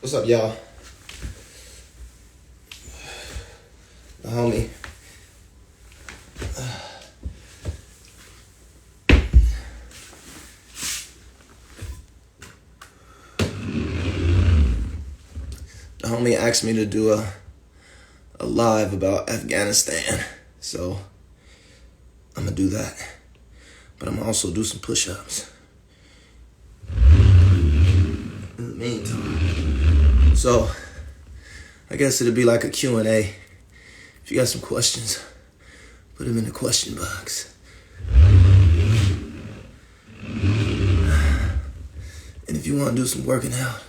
What's up, y'all? The homie. The homie asked me to do a live about Afghanistan, so I'm gonna do that. But I'm gonna also do some push-ups in the meantime. So I guess it'll be like a Q&A. If you got some questions, put them in the question box. And if you want to do some working out,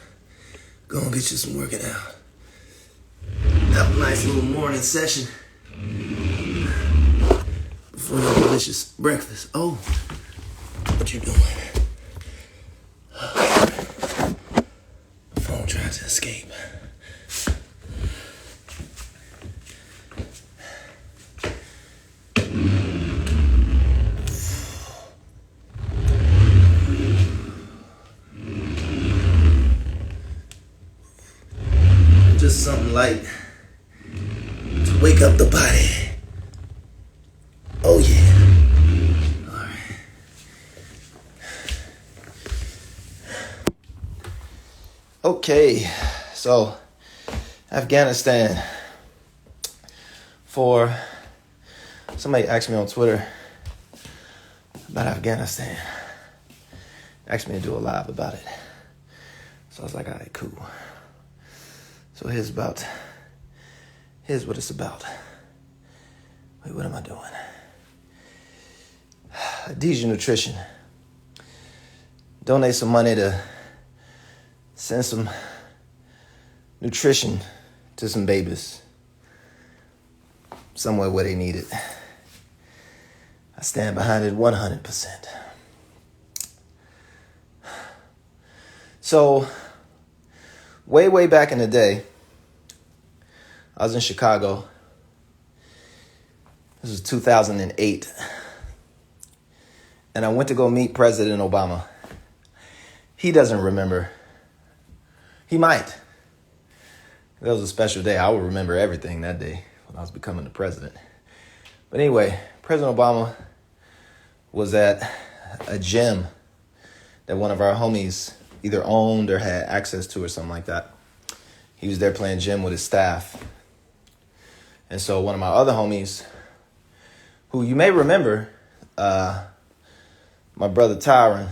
go and get you some working out. Have a nice little morning session before your delicious breakfast. Oh, what you doing? The phone tries to escape. Just something light to wake up the body. Oh yeah. All right. Okay, so Afghanistan. For somebody asked me on Twitter about Afghanistan. Asked me to do a live about it. So I was like, all right, cool. So here's what it's about. Wait, what am I doing? Adhesion Nutrition. Donate some money to send some nutrition to some babies somewhere where they need it. I stand behind it 100%. So, way back in the day, I was in Chicago. This was 2008. And I went to go meet President Obama. He doesn't remember. He might. That was a special day. I will remember everything that day when I was becoming the president. But anyway, President Obama was at a gym that one of our homies either owned or had access to or something like that. He was there playing gym with his staff. And so one of my other homies, who you may remember, my brother Tyron,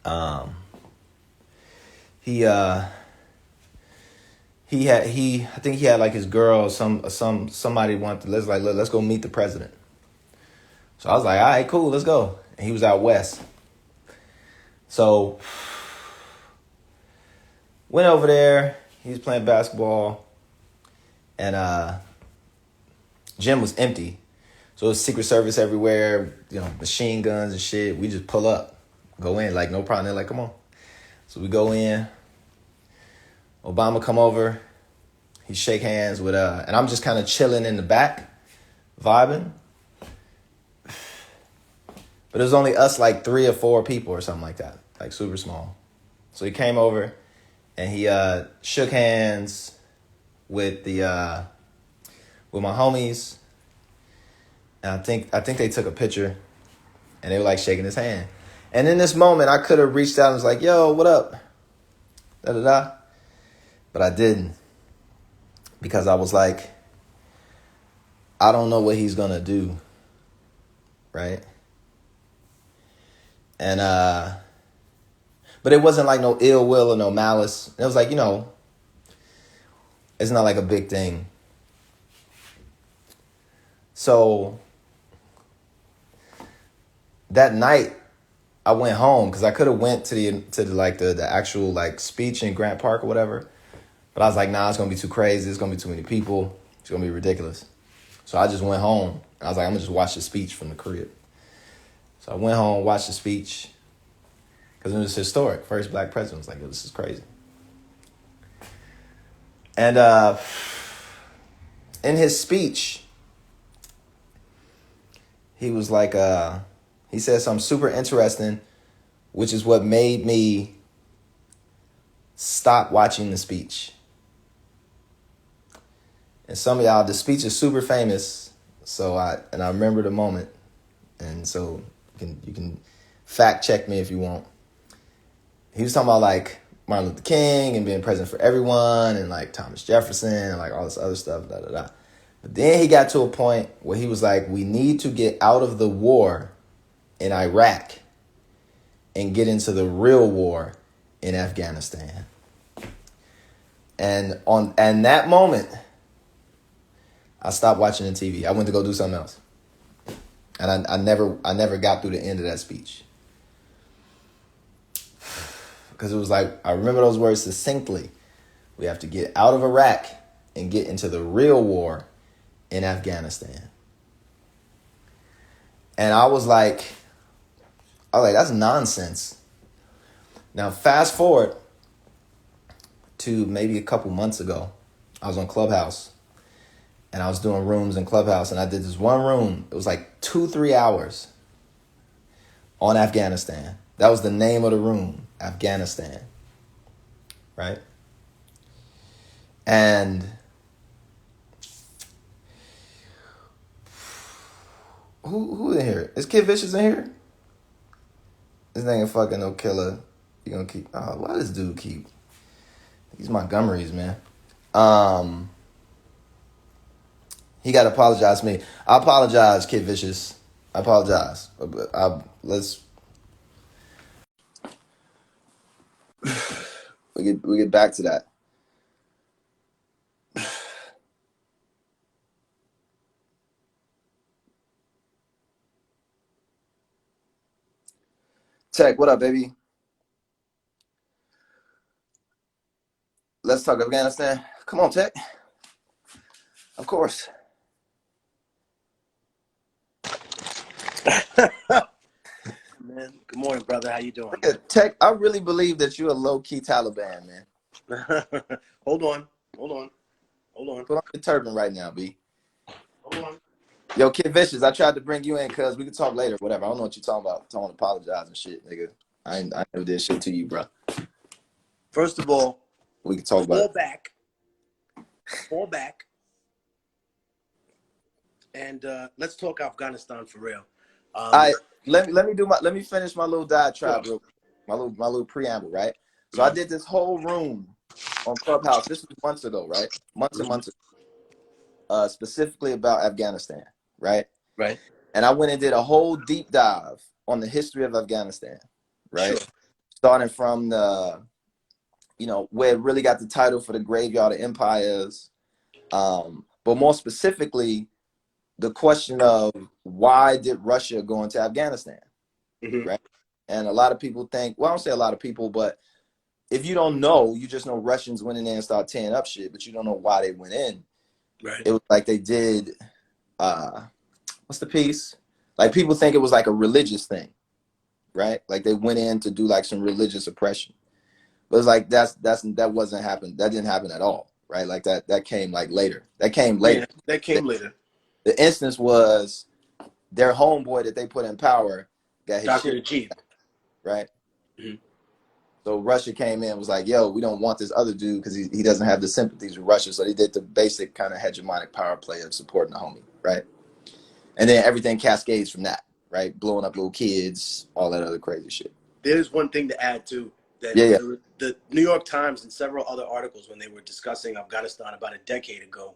I think he had like his girl, somebody wanted to, let's go meet the president. So I was like, all right, cool, let's go. And he was out west. So went over there. He was playing basketball, and gym was empty. So it was Secret Service everywhere, machine guns and shit. We just pull up, go in, like no problem. They're like, come on. So we go in. Obama come over. He shake hands with and I'm just kind of chilling in the back, vibing. But it was only us, like 3 or 4 people or something like that, like super small. So he came over and he shook hands with my homies. And I think they took a picture and they were like shaking his hand. And in this moment, I could have reached out and was like, yo, what up? Da-da-da. But I didn't. Because I was like, I don't know what he's going to do. Right? And, but it wasn't like no ill will or no malice. It was like, it's not like a big thing. So that night I went home because I could have went to the actual like speech in Grant Park or whatever. But I was like, nah, it's going to be too crazy. It's going to be too many people. It's going to be ridiculous. So I just went home. And I was like, I'm going to just watch the speech from the crib. So I went home, watched the speech. Because it was historic. First black president. I was like, yo, this is crazy. And in his speech, he was like, he said something super interesting, which is what made me stop watching the speech. And some of y'all, the speech is super famous. So I remember the moment. And so you can fact check me if you want. He was talking about like Martin Luther King and being president for everyone and like Thomas Jefferson and like all this other stuff, da da da. But then he got to a point where he was like, we need to get out of the war in Iraq and get into the real war in Afghanistan. And that moment, I stopped watching the TV. I went to go do something else. And I never got through the end of that speech. Because it was like, I remember those words succinctly. We have to get out of Iraq and get into the real war in Afghanistan. And I was like, that's nonsense. Now, fast forward to maybe a couple months ago. I was on Clubhouse. And I was doing rooms in Clubhouse. And I did this one room. It was like 2-3 hours on Afghanistan. That was the name of the room. Afghanistan. Right? And who in here? Is Kid Vicious in here? This nigga fucking no killer. You gonna keep? Oh, why does dude keep? These Montgomerys, man. He got to apologize to me. I apologize, Kid Vicious. I apologize. We get back to that. Tech, what up, baby? Let's talk Afghanistan. Come on, Tech. Of course. Man, good morning, brother. How you doing? Tech, I really believe that you're a low-key Taliban, man. Hold on. Put on your turban right now, B. Hold on. Yo, Kid Vicious, I tried to bring you in because we can talk later, whatever. I don't know what you're talking about. Don't apologize and shit, nigga. I never did shit to you, bro. First of all, we can talk about Fall back. And let's talk Afghanistan for real. Let me finish my little diatribe real quick. My little preamble, right? So I did this whole room on Clubhouse. This was months ago, right? Months and months ago. Specifically about Afghanistan, right? Right. And I went and did a whole deep dive on the history of Afghanistan, right? Sure. Starting from the, where it really got the title for the graveyard of empires. But more specifically, the question of why did Russia go into Afghanistan, right? And a lot of people think, well, I don't say a lot of people, but if you don't know, you just know Russians went in there and started tearing up shit, but you don't know why they went in. Right. It was like they did, what's the piece? Like people think it was like a religious thing, right? Like they went in to do like some religious oppression. But it's like that wasn't happen. That didn't happen at all, right? Like that came like later. That came later. Yeah, that came later. The instance was their homeboy that they put in power got his Dr. shit, Najib. right? Mm-hmm. So Russia came in and was like, yo, we don't want this other dude because he doesn't have the sympathies with Russia. So they did the basic kind of hegemonic power play of supporting the homie, right? And then everything cascades from that, right? Blowing up little kids, all that other crazy shit. There's one thing to add too. That the New York Times and several other articles when they were discussing Afghanistan about a decade ago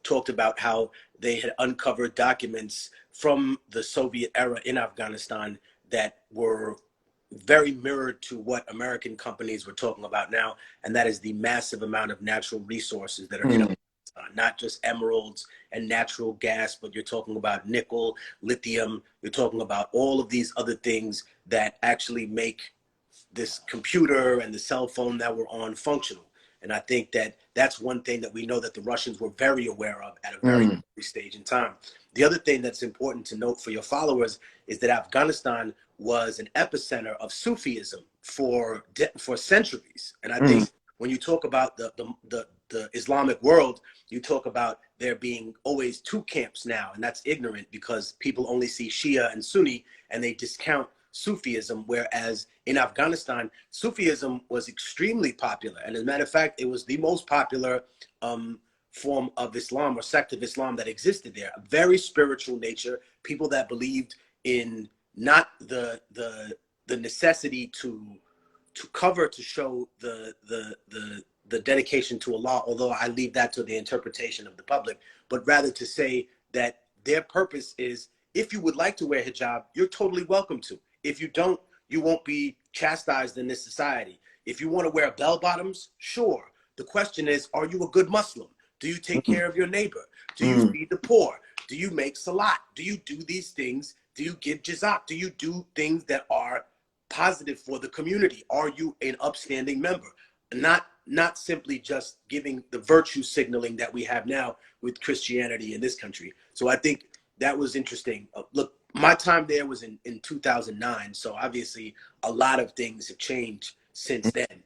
talked about how they had uncovered documents from the Soviet era in Afghanistan that were very mirrored to what American companies were talking about now, and that is the massive amount of natural resources that are in Afghanistan. Not just emeralds and natural gas, but you're talking about nickel, lithium, you're talking about all of these other things that actually make this computer and the cell phone that we're on functional. And I think that that's one thing that we know that the Russians were very aware of at a very early stage in time. The other thing that's important to note for your followers is that Afghanistan was an epicenter of Sufism for centuries. And I think when you talk about the Islamic world, you talk about there being always two camps now, and that's ignorant because people only see Shia and Sunni and they discount Sufism, whereas in Afghanistan, Sufism was extremely popular. And as a matter of fact, it was the most popular form of Islam or sect of Islam that existed there. A very spiritual nature, people that believed in not the necessity to cover to show the dedication to Allah, although I leave that to the interpretation of the public, but rather to say that their purpose is, if you would like to wear hijab, you're totally welcome to. If you don't, you won't be chastised in this society. If you want to wear bell bottoms, sure. The question is, are you a good Muslim? Do you take care of your neighbor? Do you feed the poor? Do you make salat? Do you do these things? Do you give jazak? Do you do things that are positive for the community? Are you an upstanding member? Not simply just giving the virtue signaling that we have now with Christianity in this country. So I think that was interesting. Look, my time there was in 2009. So obviously a lot of things have changed since then.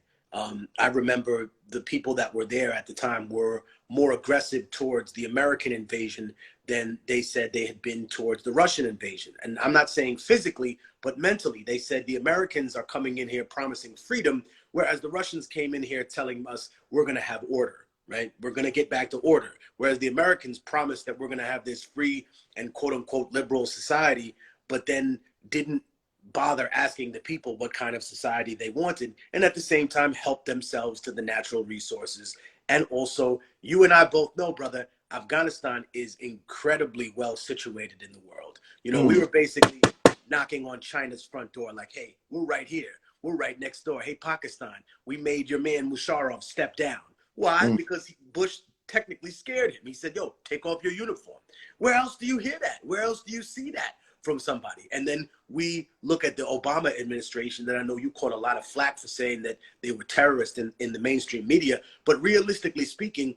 I remember the people that were there at the time were more aggressive towards the American invasion than they said they had been towards the Russian invasion. And I'm not saying physically, but mentally. They said the Americans are coming in here promising freedom, whereas the Russians came in here telling us we're going to have order, right? We're going to get back to order. Whereas the Americans promised that we're going to have this free and quote unquote liberal society, but then didn't bother asking the people what kind of society they wanted, and at the same time help themselves to the natural resources. And also, you and I both know, brother, Afghanistan is incredibly well situated in the world. You know, we were basically knocking on China's front door like, hey, we're right here. We're right next door. Hey, Pakistan, we made your man Musharraf step down. Why? Because Bush technically scared him. He said, yo, take off your uniform. Where else do you hear that? Where else do you see that from somebody? And then we look at the Obama administration that I know you caught a lot of flack for saying that they were terrorists in the mainstream media. But realistically speaking,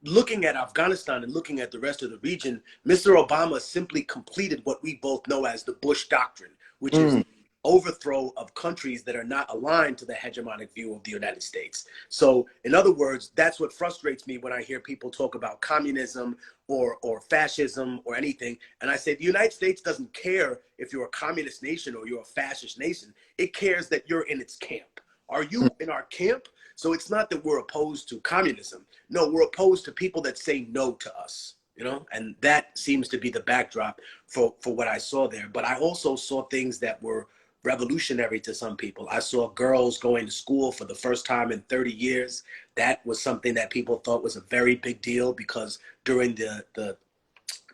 looking at Afghanistan and looking at the rest of the region, Mr. Obama simply completed what we both know as the Bush Doctrine, which is overthrow of countries that are not aligned to the hegemonic view of the United States. So in other words, that's what frustrates me when I hear people talk about communism or fascism or anything. And I say, the United States doesn't care if you're a communist nation or you're a fascist nation. It cares that you're in its camp. Are you in our camp? So it's not that we're opposed to communism. No, we're opposed to people that say no to us, you know, and that seems to be the backdrop for what I saw there. But I also saw things that were revolutionary to some people. I saw girls going to school for the first time in 30 years. That was something that people thought was a very big deal, because during the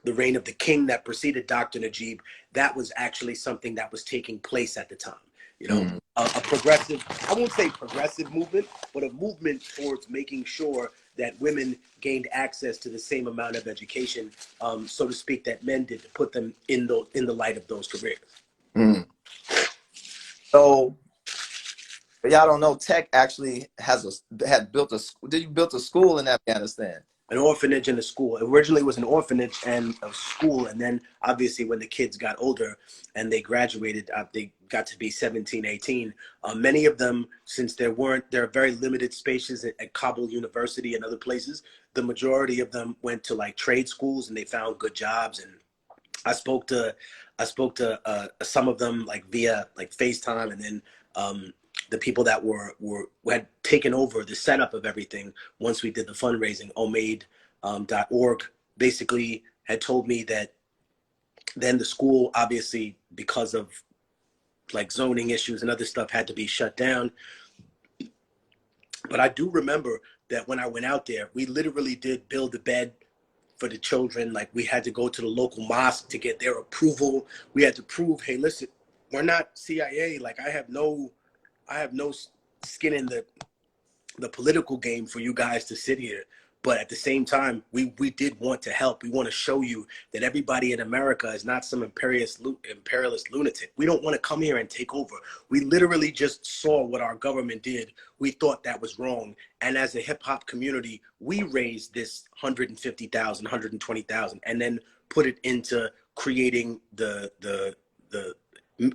reign of the king that preceded Dr. Najib, that was actually something that was taking place at the time. You know, a progressive, I won't say progressive movement, but a movement towards making sure that women gained access to the same amount of education, so to speak, that men did, to put them in the light of those careers. So, but y'all don't know, Tech actually had built a school in Afghanistan. An orphanage and a school. Originally it was an orphanage and a school, and then obviously when the kids got older and they graduated, they got to be 17, 18. Many of them, since there are very limited spaces at Kabul University and other places, the majority of them went to like trade schools and they found good jobs. And I spoke to some of them like via like FaceTime, and then the people that had taken over the setup of everything once we did the fundraising, omaid.org, basically had told me that then the school, obviously because of like zoning issues and other stuff, had to be shut down. But I do remember that when I went out there, we literally did build a bed for the children. Like, we had to go to the local mosque to get their approval. We had to prove, hey, listen, we're not CIA. Like, I have no skin in the political game for you guys to sit here. But at the same time, we did want to help. We want to show you that everybody in America is not some imperialist lunatic. We don't want to come here and take over. We literally just saw what our government did. We thought that was wrong. And as a hip hop community, we raised this 150,000, 120,000, and then put it into creating the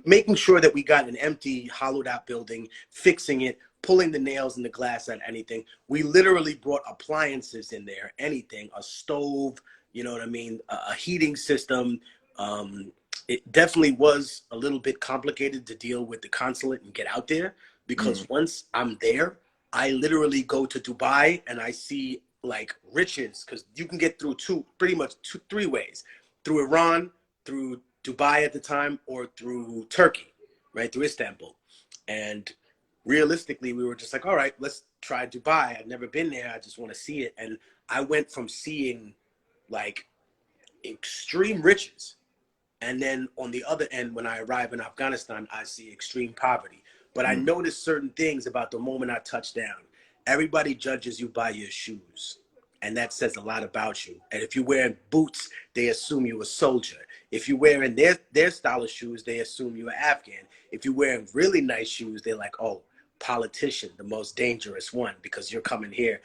making sure that we got an empty, hollowed out building, fixing it, pulling the nails in the glass at anything. We literally brought appliances in there, anything, a stove, you know what I mean, a heating system, it definitely was a little bit complicated to deal with the consulate and get out there, because once I'm there, I literally go to Dubai and I see like riches, because you can get through pretty much three ways: through Iran, through Dubai at the time, or through Turkey, right, through Istanbul. And realistically, we were just like, all right, let's try Dubai. I've never been there. I just want to see it. And I went from seeing like extreme riches, and then on the other end, when I arrive in Afghanistan, I see extreme poverty. But I noticed certain things about the moment I touched down. Everybody judges you by your shoes, and that says a lot about you. And if you're wearing boots, they assume you're a soldier. If you're wearing their style of shoes, they assume you're Afghan. If you're wearing really nice shoes, they're like, oh, politician, the most dangerous one, because you're coming here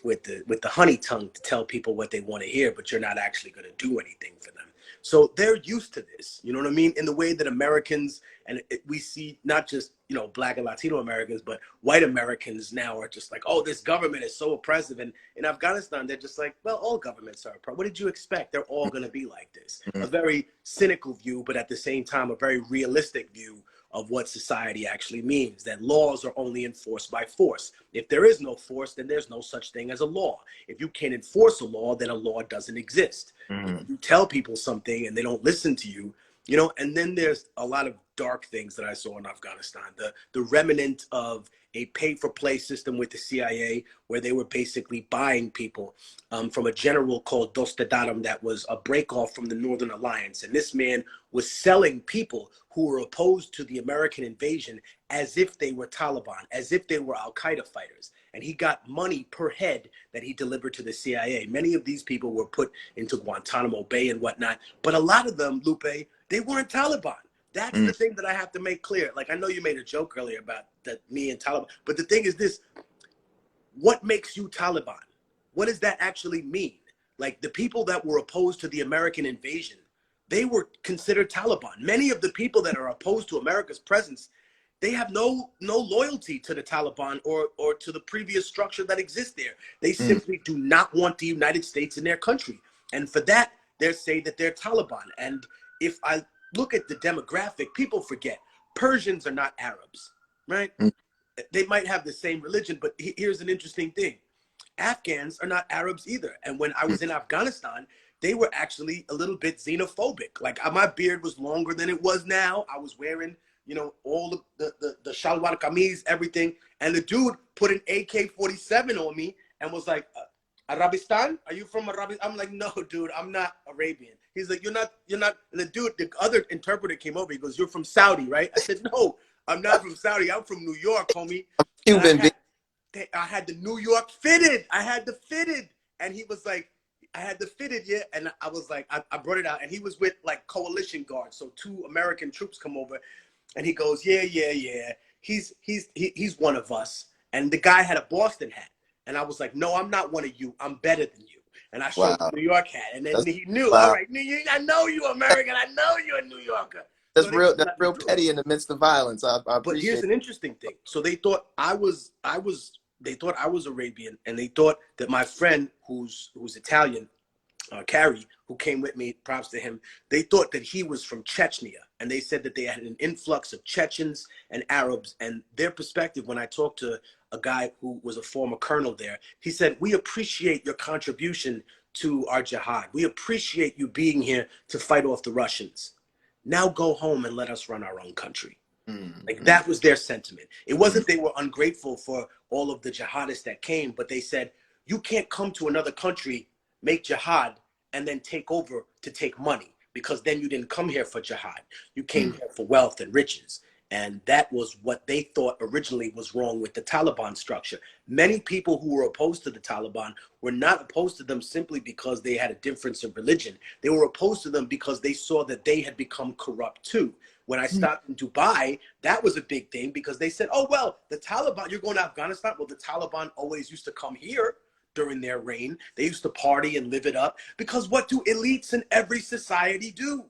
with the honey tongue to tell people what they want to hear, but you're not actually going to do anything for them. So they're used to this, you know what I mean? In the way that Americans, and we see not just, you know, Black and Latino Americans, but white Americans now are just like, oh, this government is so oppressive. And in Afghanistan, they're just like, well, all governments are oppressive. What did you expect? They're all going to be like this. A very cynical view, but at the same time, a very realistic view of what society actually means, that laws are only enforced by force. If there is no force, then there's no such thing as a law. If you can't enforce a law, then a law doesn't exist. If you tell people something and they don't listen to you, you know. And then there's a lot of dark things that I saw in Afghanistan. The remnant of a pay-for-play system with the CIA, where they were basically buying people from a general called Dostadaram that was a break-off from the Northern Alliance. And this man was selling people who were opposed to the American invasion as if they were Taliban, as if they were Al-Qaeda fighters. And he got money per head that he delivered to the CIA. Many of these people were put into Guantanamo Bay and whatnot. But a lot of them, Lupe, they weren't Taliban. That's the thing that I have to make clear. Like, I know you made a joke earlier about that, me and Taliban, but the thing is this: what makes you Taliban? What does that actually mean? Like, the people that were opposed to the American invasion, they were considered Taliban. Many of the people that are opposed to America's presence, they have no loyalty to the Taliban or to the previous structure that exists there. They simply do not want the United States in their country. And for that, they say that they're Taliban. And if I look at the demographic, people forget Persians are not Arabs, right? They might have the same religion, but here's an interesting thing. Afghans are not Arabs either. And when I was in Afghanistan, they were actually a little bit xenophobic. Like, my beard was longer than it was now. I was wearing, you know, all the shalwar kameez, everything. And the dude put an AK-47 on me and was like, Arabistan? Are you from Arabistan? I'm like, no, dude, I'm not Arabian. He's like, you're not. And the dude, the other interpreter came over. He goes, you're from Saudi, right? I said, no, I'm not from Saudi. I'm from New York, homie. Cuban. I had the New York fitted. I had the fitted. And he was like, I had the fitted, yeah. And I was like, I brought it out. And he was with like coalition guards. So 2 American troops come over. And he goes, yeah. He's one of us. And the guy had a Boston hat. And I was like, no, I'm not one of you. I'm better than you. And I showed the New York hat. And then he knew, all right, I know you American. I know you're a New Yorker. That's real petty in the midst of violence. I appreciate. But here's an interesting thing. So they thought they thought I was Arabian, and they thought that my friend who's Italian, Carrie, who came with me, props to him, they thought that he was from Chechnya. And they said that they had an influx of Chechens and Arabs. And their perspective, when I talked to a guy who was a former colonel there, he said, we appreciate your contribution to our jihad. We appreciate you being here to fight off the Russians. Now go home and let us run our own country. Like, that was their sentiment. It wasn't they were ungrateful for all of the jihadists that came, but they said, you can't come to another country, make jihad, and then take over to take money, because then you didn't come here for jihad. You came here for wealth and riches. And that was what they thought originally was wrong with the Taliban structure. Many people who were opposed to the Taliban were not opposed to them simply because they had a difference in religion. They were opposed to them because they saw that they had become corrupt too. When I stopped in Dubai, that was a big thing, because they said, oh, well, the Taliban, you're going to Afghanistan? Well, the Taliban always used to come here during their reign. They used to party and live it up, because what do elites in every society do?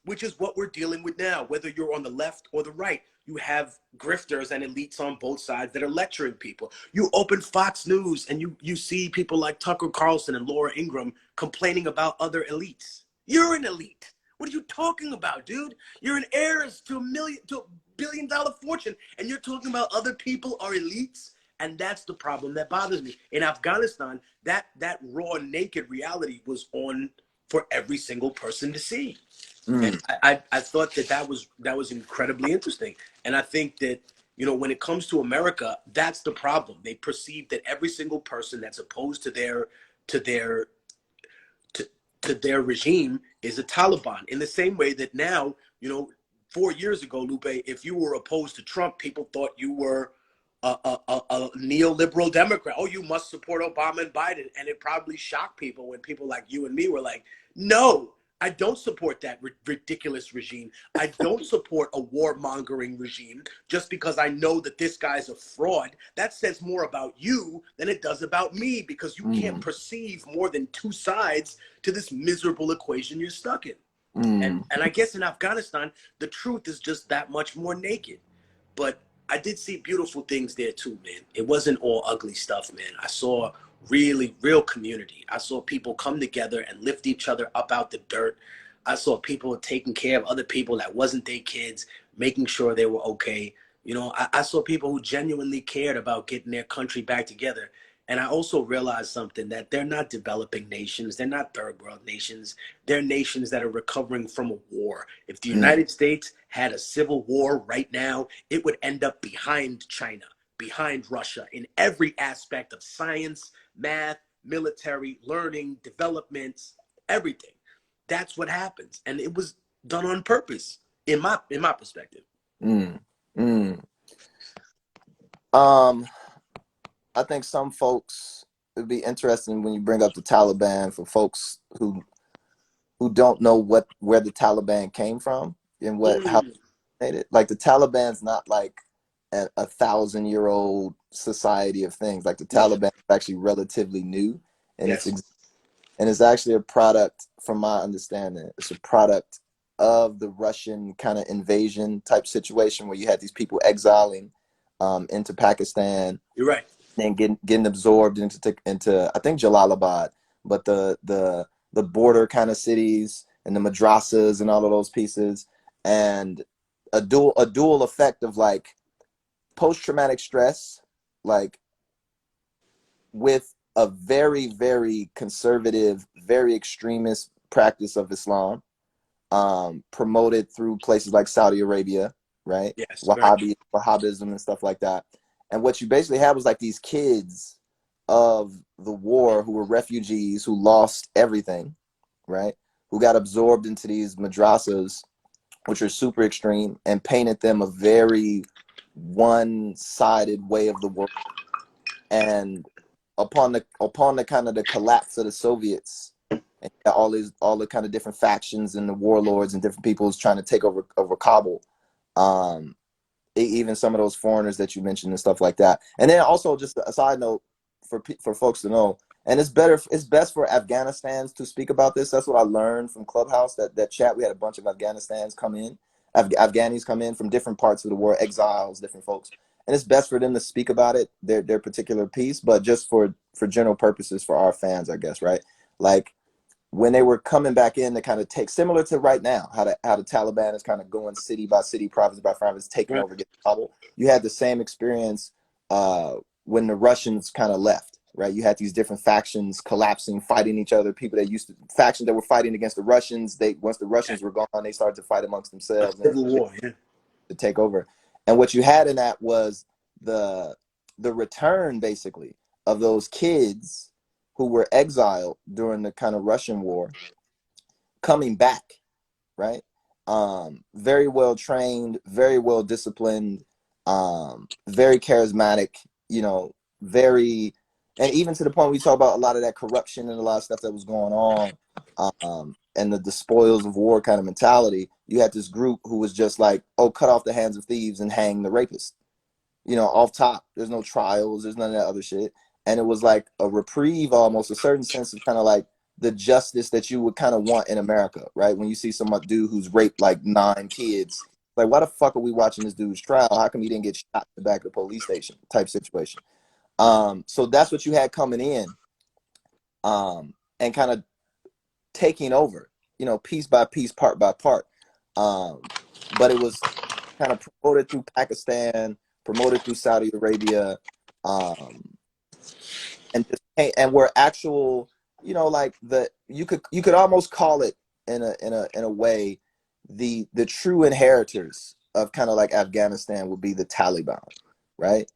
Which is what we're dealing with now. Whether you're on the left or the right, you have grifters and elites on both sides that are lecturing people. You open Fox News and you see people like Tucker Carlson and Laura Ingraham complaining about other elites. You're an elite. What are you talking about, dude? You're an heir to a billion-dollar fortune, and you're talking about other people are elites. And that's the problem that bothers me. In Afghanistan, that raw, naked reality was on for every single person to see. And I thought that was incredibly interesting. And I think that, you know, when it comes to America, that's the problem. They perceive that every single person that's opposed to their regime is a Taliban. In the same way that now, you know, 4 years ago, Lupe, if you were opposed to Trump, people thought you were a neoliberal Democrat. Oh, you must support Obama and Biden. And it probably shocked people when people like you and me were like, no, I don't support that ridiculous regime. I don't support a warmongering regime just because I know that this guy's a fraud. That says more about you than it does about me, because you can't perceive more than two sides to this miserable equation you're stuck in. And I guess in Afghanistan, the truth is just that much more naked. But I did see beautiful things there too, man. It wasn't all ugly stuff, man. I saw really real community. I saw people come together and lift each other up out the dirt. I saw people taking care of other people that wasn't their kids, making sure they were okay. You know, I saw people who genuinely cared about getting their country back together. And I also realized something, that they're not developing nations. They're not third world nations. They're nations that are recovering from a war. If the United States had a civil war right now, it would end up behind China, behind Russia in every aspect of science, math, military, learning, developments, everything. That's what happens. And it was done on purpose, in my perspective. I think some folks, it'd be interesting when you bring up the Taliban, for folks who don't know where the Taliban came from and how they made it. Like, the Taliban's not like a 1,000-year-old society of things. Like, the Taliban is actually relatively new, and it's actually a product, from my understanding, it's a product of the Russian kind of invasion type situation where you had these people exiling into Pakistan. You're right. And getting absorbed into I think Jalalabad, but the border kind of cities and the madrasas and all of those pieces, and a dual effect of like post-traumatic stress, like with a very, very conservative, very extremist practice of Islam, promoted through places like Saudi Arabia, right? Yes, Wahhabism and stuff like that. And what you basically had was like these kids of the war who were refugees, who lost everything, right? Who got absorbed into these madrasas, which are super extreme, and painted them a very one-sided way of the world. And upon the kind of the collapse of the Soviets, and all the kind of different factions and the warlords and different peoples trying to take over Kabul, even some of those foreigners that you mentioned and stuff like that. And then also, just a side note for folks to know, and it's best for Afghanistans to speak about this. That's what I learned from Clubhouse, that chat. We had a bunch of Afghanis come in from different parts of the world, exiles, different folks. And it's best for them to speak about it, their particular piece, but just for general purposes for our fans, I guess, right? Like, when they were coming back in to kind of take, similar to right now, how the Taliban is kind of going city by city, province by province, taking over, getting Kabul. You had the same experience when the Russians kind of left, right? You had these different factions collapsing, fighting each other. People that factions that were fighting against the Russians, once the Russians were gone, they started to fight amongst themselves. Civil war, to take over. And what you had in that was the return, basically, of those kids who were exiled during the kind of Russian war, coming back, right? Very well trained, very well disciplined, very charismatic, you know, and even to the point we talk about a lot of that corruption and a lot of stuff that was going on, and the spoils of war kind of mentality. You had this group who was just like, oh, cut off the hands of thieves and hang the rapist, you know, off top. There's no trials, there's none of that other shit. And it was like a reprieve, almost a certain sense of kind of like the justice that you would kind of want in America, right? When you see some dude who's raped like 9 kids, like, why the fuck are we watching this dude's trial? How come he didn't get shot in the back of the police station type situation? So that's what you had coming in, and kind of taking over piece by piece, part by part. But it was kind of promoted through Pakistan, promoted through Saudi Arabia, and were actual, like you could almost call it in a way the true inheritors of kind of like Afghanistan would be the Taliban, right?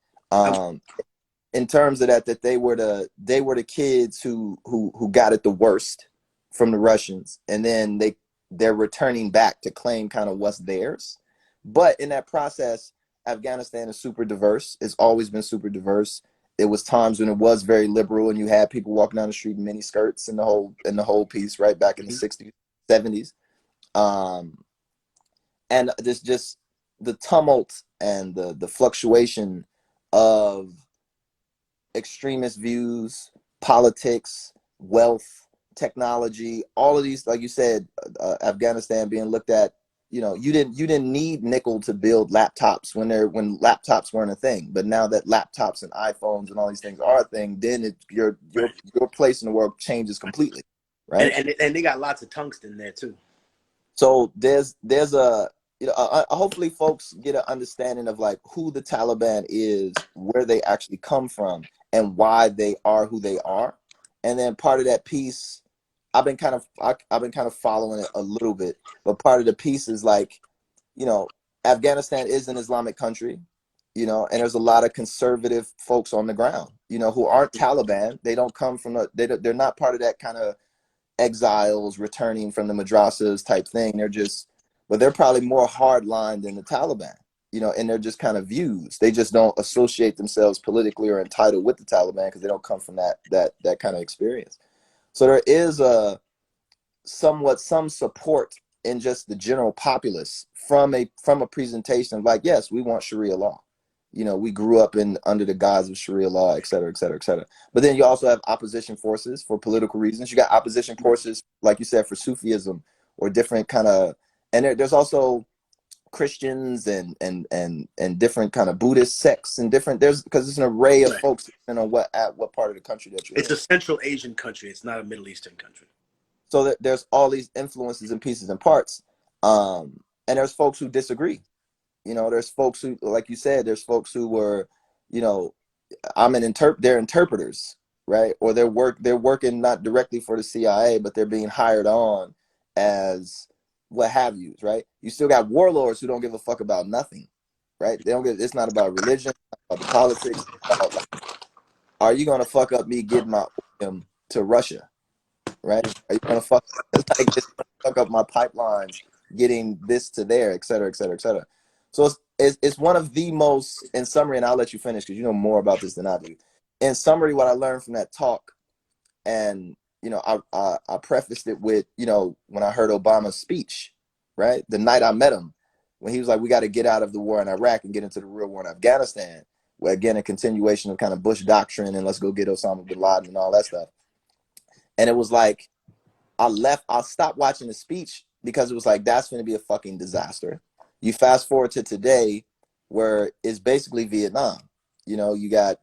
In terms of that they were the kids who got it the worst from the Russians, and then they're returning back to claim kind of what's theirs. But in that process, Afghanistan is super diverse. It's always been super diverse. It was times when it was very liberal, and you had people walking down the street in mini skirts and the whole piece, right back in the 60s, 70s. And this just the tumult and the fluctuation of extremist views, politics, wealth, technology, all of these, like you said, Afghanistan being looked at. You didn't need nickel to build laptops when laptops weren't a thing. But now that laptops and iPhones and all these things are a thing, then your place in the world changes completely, right? And they got lots of tungsten there too. So there's a hopefully folks get an understanding of like who the Taliban is, where they actually come from, and why they are who they are. And then part of that piece, I've been kind of following it a little bit, but part of the piece is like, Afghanistan is an Islamic country, and there's a lot of conservative folks on the ground, who aren't Taliban. They don't come from they're not part of that kind of exiles returning from the madrasas type thing. But they're probably more hardline than the Taliban, and they're just kind of views. They just don't associate themselves politically or entitled with the Taliban because they don't come from that kind of experience. So there is some support in just the general populace from a presentation of like, yes, we want Sharia law. We grew up under the guise of Sharia law, et cetera, et cetera, et cetera. But then you also have opposition forces for political reasons. You got opposition forces, like you said, for Sufism or different kind of, and there's also Christians and different kind of Buddhist sects and different, because it's an array of folks depending on what part of the country that you're in. It's a Central Asian country. It's not a Middle Eastern country. So that there's all these influences and pieces and parts. And there's folks who disagree. There's folks who, like you said, there's folks who were, they're interpreters, right? Or they're working not directly for the CIA, but they're being hired on as what have yous, right? You still got warlords who don't give a fuck about nothing, right? It's not about religion, not about the politics. About, like, are you gonna fuck up me getting my opium to Russia, right? Are you gonna fuck up my pipelines, getting this to there, et cetera, et cetera, et cetera? So it's one of the most, in summary, and I'll let you finish because you know more about this than I do. In summary, what I learned from that talk, and I prefaced it with, when I heard Obama's speech, right? The night I met him, when he was like, we got to get out of the war in Iraq and get into the real war in Afghanistan, where again, a continuation of kind of Bush doctrine and let's go get Osama bin Laden and all that stuff. And it was like, I stopped watching the speech because it was like, that's going to be a fucking disaster. You fast forward to today, where it's basically Vietnam. You got,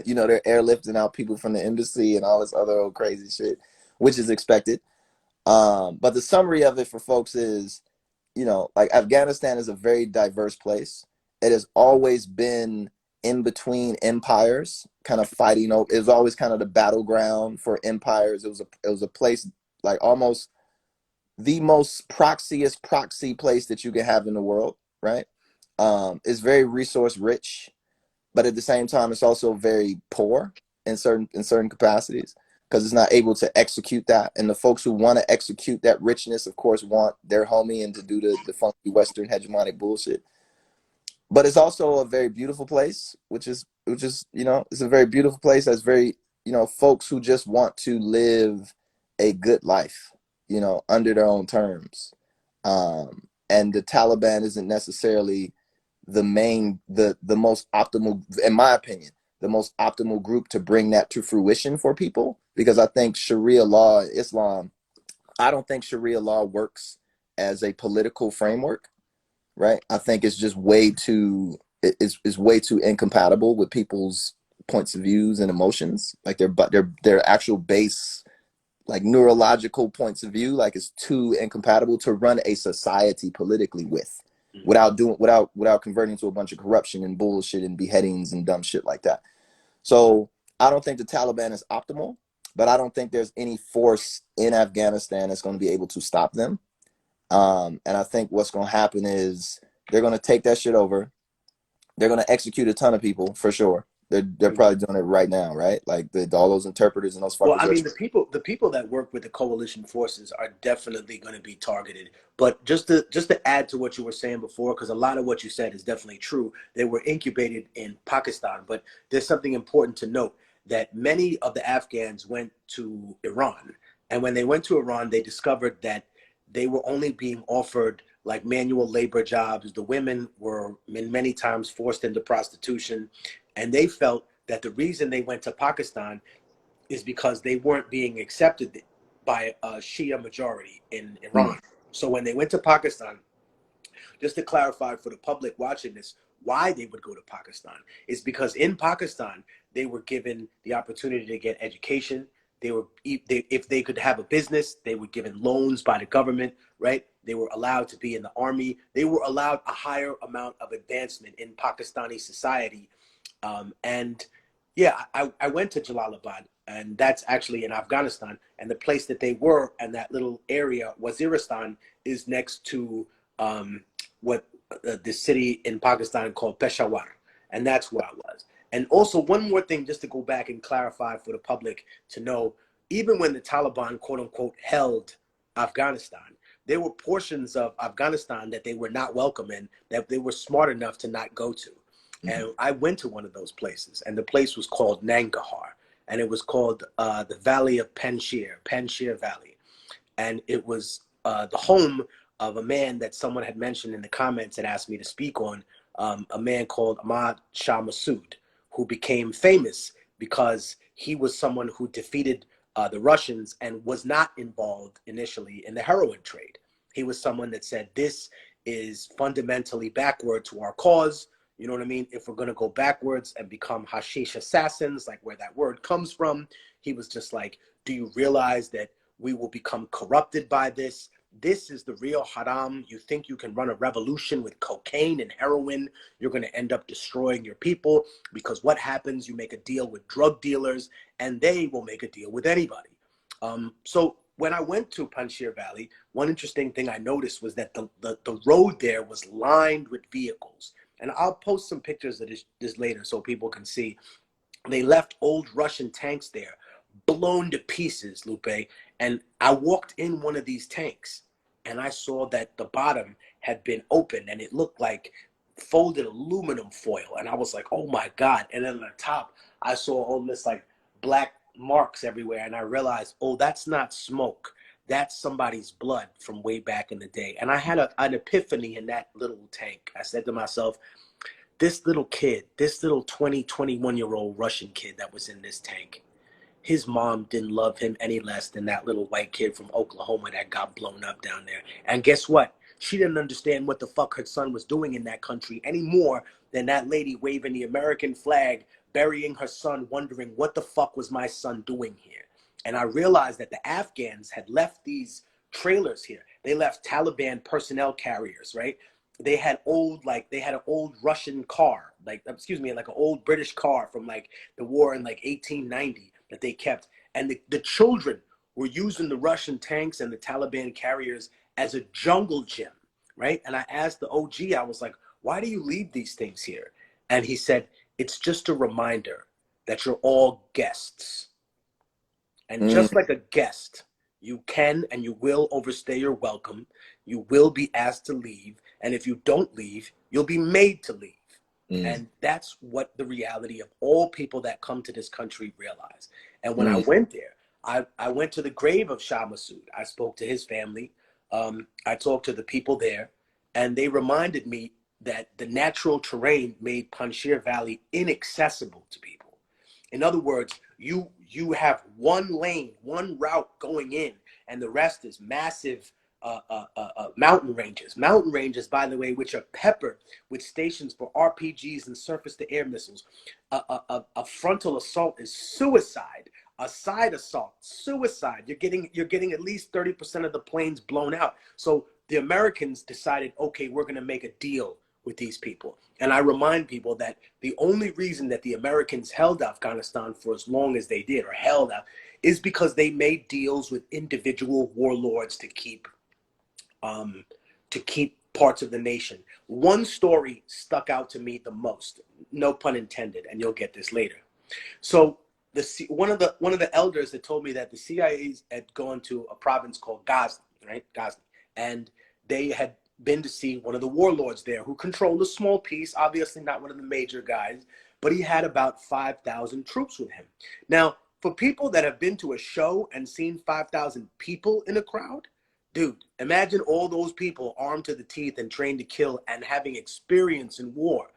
they're airlifting out people from the embassy and all this other old crazy shit, which is expected. But the summary of it for folks is, like Afghanistan is a very diverse place. It has always been in between empires, kind of fighting. It was always kind of the battleground for empires. It was a place like almost the most proxy place that you can have in the world, right? It's very resource rich, but at the same time, it's also very poor in certain capacities because it's not able to execute that. And the folks who want to execute that richness, of course, want their homie and to do the funky Western hegemonic bullshit. But it's also a very beautiful place, which is it's a very beautiful place. That's very, folks who just want to live a good life, under their own terms. And the Taliban isn't necessarily the most optimal, in my opinion, the most optimal group to bring that to fruition for people, because I think Sharia law, Islam, I don't think Sharia law works as a political framework, right? I think it's just way too incompatible with people's points of views and emotions, like their actual base like neurological points of view, like it's too incompatible to run a society politically with, without converting to a bunch of corruption and bullshit and beheadings and dumb shit like that. So I don't think the Taliban is optimal, but I don't think there's any force in Afghanistan that's going to be able to stop them. And I think what's going to happen is they're going to take that shit over. They're going to execute a ton of people for sure. They're probably doing it right now, right? Like all those interpreters and those fuckers. Well, I mean, the people that work with the coalition forces are definitely going to be targeted. But just to add to what you were saying before, because a lot of what you said is definitely true. They were incubated in Pakistan, but there's something important to note that many of the Afghans went to Iran, and when they went to Iran, they discovered that they were only being offered like manual labor jobs. The women were many times forced into prostitution, and they felt that the reason they went to Pakistan is because they weren't being accepted by a Shia majority in Iran. So when they went to Pakistan, just to clarify for the public watching this, why they would go to Pakistan is because in Pakistan, they were given the opportunity to get education. If they could have a business, they were given loans by the government, right? They were allowed to be in the army. They were allowed a higher amount of advancement in Pakistani society. And yeah, I went to Jalalabad, and that's actually in Afghanistan. And the place that they were, and that little area, Waziristan, is next to the city in Pakistan called Peshawar. And that's where I was. And also one more thing, just to go back and clarify for the public to know, even when the Taliban, quote unquote, held Afghanistan, there were portions of Afghanistan that they were not welcome in, that they were smart enough to not go to. And I went to one of those places, and the place was called Nangarhar, and it was called the Valley of Panjshir Valley. And it was the home of a man that someone had mentioned in the comments and asked me to speak on, a man called Ahmad Shah Massoud, who became famous because he was someone who defeated the Russians and was not involved initially in the heroin trade. He was someone that said, this is fundamentally backward to our cause. You know what I mean? If we're going to go backwards and become hashish assassins, like where that word comes from, he was just like, do you realize that we will become corrupted by this? This is the real haram. You think you can run a revolution with cocaine and heroin? You're going to end up destroying your people, because what happens? You make a deal with drug dealers, and they will make a deal with anybody. So when I went to Panjshir Valley, one interesting thing I noticed was that the road there was lined with vehicles. And I'll post some pictures of this later so people can see. They left old Russian tanks there, blown to pieces, Lupe. And I walked in one of these tanks, and I saw that the bottom had been opened, and it looked like folded aluminum foil. And I was like, oh my God. And then on the top, I saw all this like black marks everywhere. And I realized, oh, that's not smoke. That's somebody's blood from way back in the day. And I had an epiphany in that little tank. I said to myself, this little kid, this little 21-year-old Russian kid that was in this tank, his mom didn't love him any less than that little white kid from Oklahoma that got blown up down there. And guess what? She didn't understand what the fuck her son was doing in that country any more than that lady waving the American flag, burying her son, wondering what the fuck was my son doing here. And I realized that the Afghans had left these trailers here. They left Taliban personnel carriers, right? They had an old Russian car, like an old British car from like the war in like 1890 that they kept. And the children were using the Russian tanks and the Taliban carriers as a jungle gym, right? And I asked the OG, I was like, why do you leave these things here? And he said, it's just a reminder that you're all guests. And just like a guest, you can and you will overstay your welcome. You will be asked to leave. And if you don't leave, you'll be made to leave. And that's what the reality of all people that come to this country realize. And when I went there, I went to the grave of Shah Massoud. I spoke to his family. I talked to the people there. And they reminded me that the natural terrain made Panjshir Valley inaccessible to people. In other words, you have one lane, one route going in, and the rest is massive mountain ranges. Mountain ranges, by the way, which are peppered with stations for RPGs and surface-to-air missiles. A frontal assault is suicide a side assault, suicide. You're getting at least 30% of the planes blown out. So the Americans decided, okay, we're going to make a deal with these people. And I remind people that the only reason that the Americans held Afghanistan for as long as they did, or held out, is because they made deals with individual warlords to keep parts of the nation. One story stuck out to me the most, no pun intended, and you'll get this later. So one of the elders that told me that the CIA had gone to a province called Ghazni, right? Ghazni, and they had been to see one of the warlords there who controlled a small piece, obviously not one of the major guys, but he had about 5,000 troops with him. Now, for people that have been to a show and seen 5,000 people in a crowd, dude, imagine all those people armed to the teeth and trained to kill and having experience in war.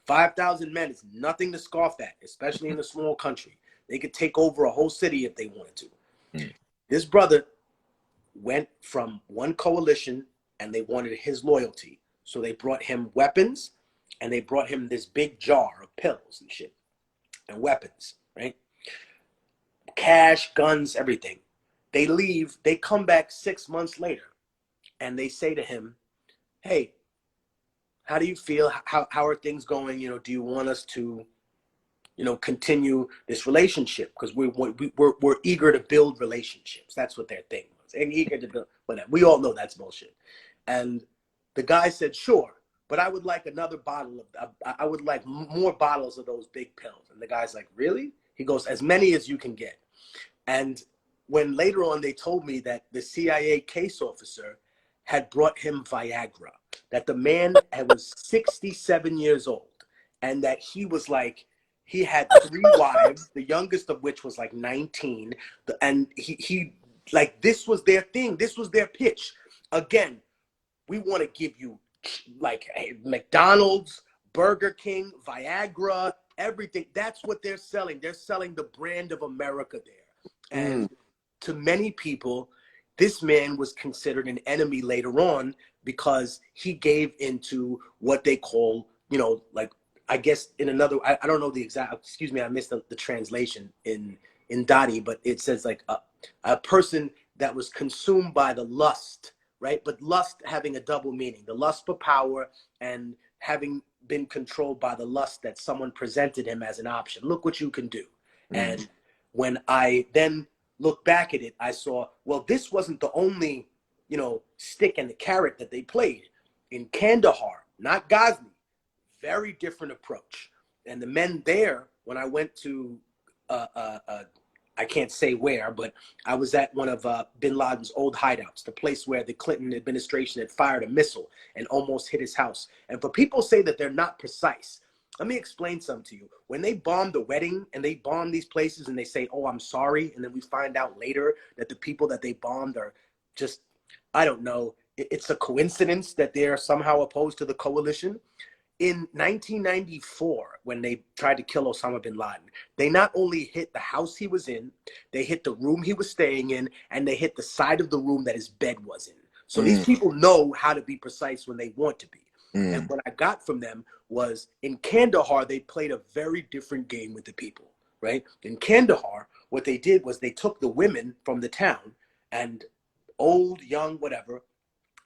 5,000 men is nothing to scoff at, especially in a small country. They could take over a whole city if they wanted to. This brother went from one coalition and they wanted his loyalty. So they brought him weapons and they brought him this big jar of pills and shit and weapons, right? Cash, guns, everything. They leave, they come back 6 months later and they say to him, hey, how do you feel? How are things going? You know, do you want us to, you know, continue this relationship? Because we're eager to build relationships. That's what their thing was. And eager to build, whatever. We all know that's bullshit. And the guy said, sure, but I would like another bottle of, I would like more bottles of those big pills. And the guy's like, really? He goes, as many as you can get. And when later on they told me that the CIA case officer had brought him Viagra, that the man was 67 years old, and that he was like, he had 3 wives, the youngest of which was like 19, and he like, this was their thing, this was their pitch. Again, we want to give you like McDonald's, Burger King, Viagra, everything. That's what they're selling. They're selling the brand of America there. And to many people, this man was considered an enemy later on because he gave into what they call, you know, like, I guess in another, I don't know the exact, excuse me, I missed the translation in Dadi, but it says like a person that was consumed by the lust, right? But lust having a double meaning, the lust for power and having been controlled by the lust that someone presented him as an option. Look what you can do. And when I then look back at it, I saw, well, this wasn't the only, you know, stick and the carrot that they played. In Kandahar, not Ghazni, very different approach. And the men there, when I went to, I can't say where, but I was at one of bin Laden's old hideouts, the place where the Clinton administration had fired a missile and almost hit his house. And for people say that they're not precise, let me explain something to you. When they bomb the wedding and they bomb these places and they say, oh, I'm sorry, and then we find out later that the people that they bombed are just, I don't know, it's a coincidence that they're somehow opposed to the coalition. In 1994, when they tried to kill Osama bin Laden, they not only hit the house he was in, they hit the room he was staying in, and they hit the side of the room that his bed was in. So these people know how to be precise when they want to be. And what I got from them was in Kandahar, they played a very different game with the people, right? In Kandahar, what they did was they took the women from the town and old, young, whatever,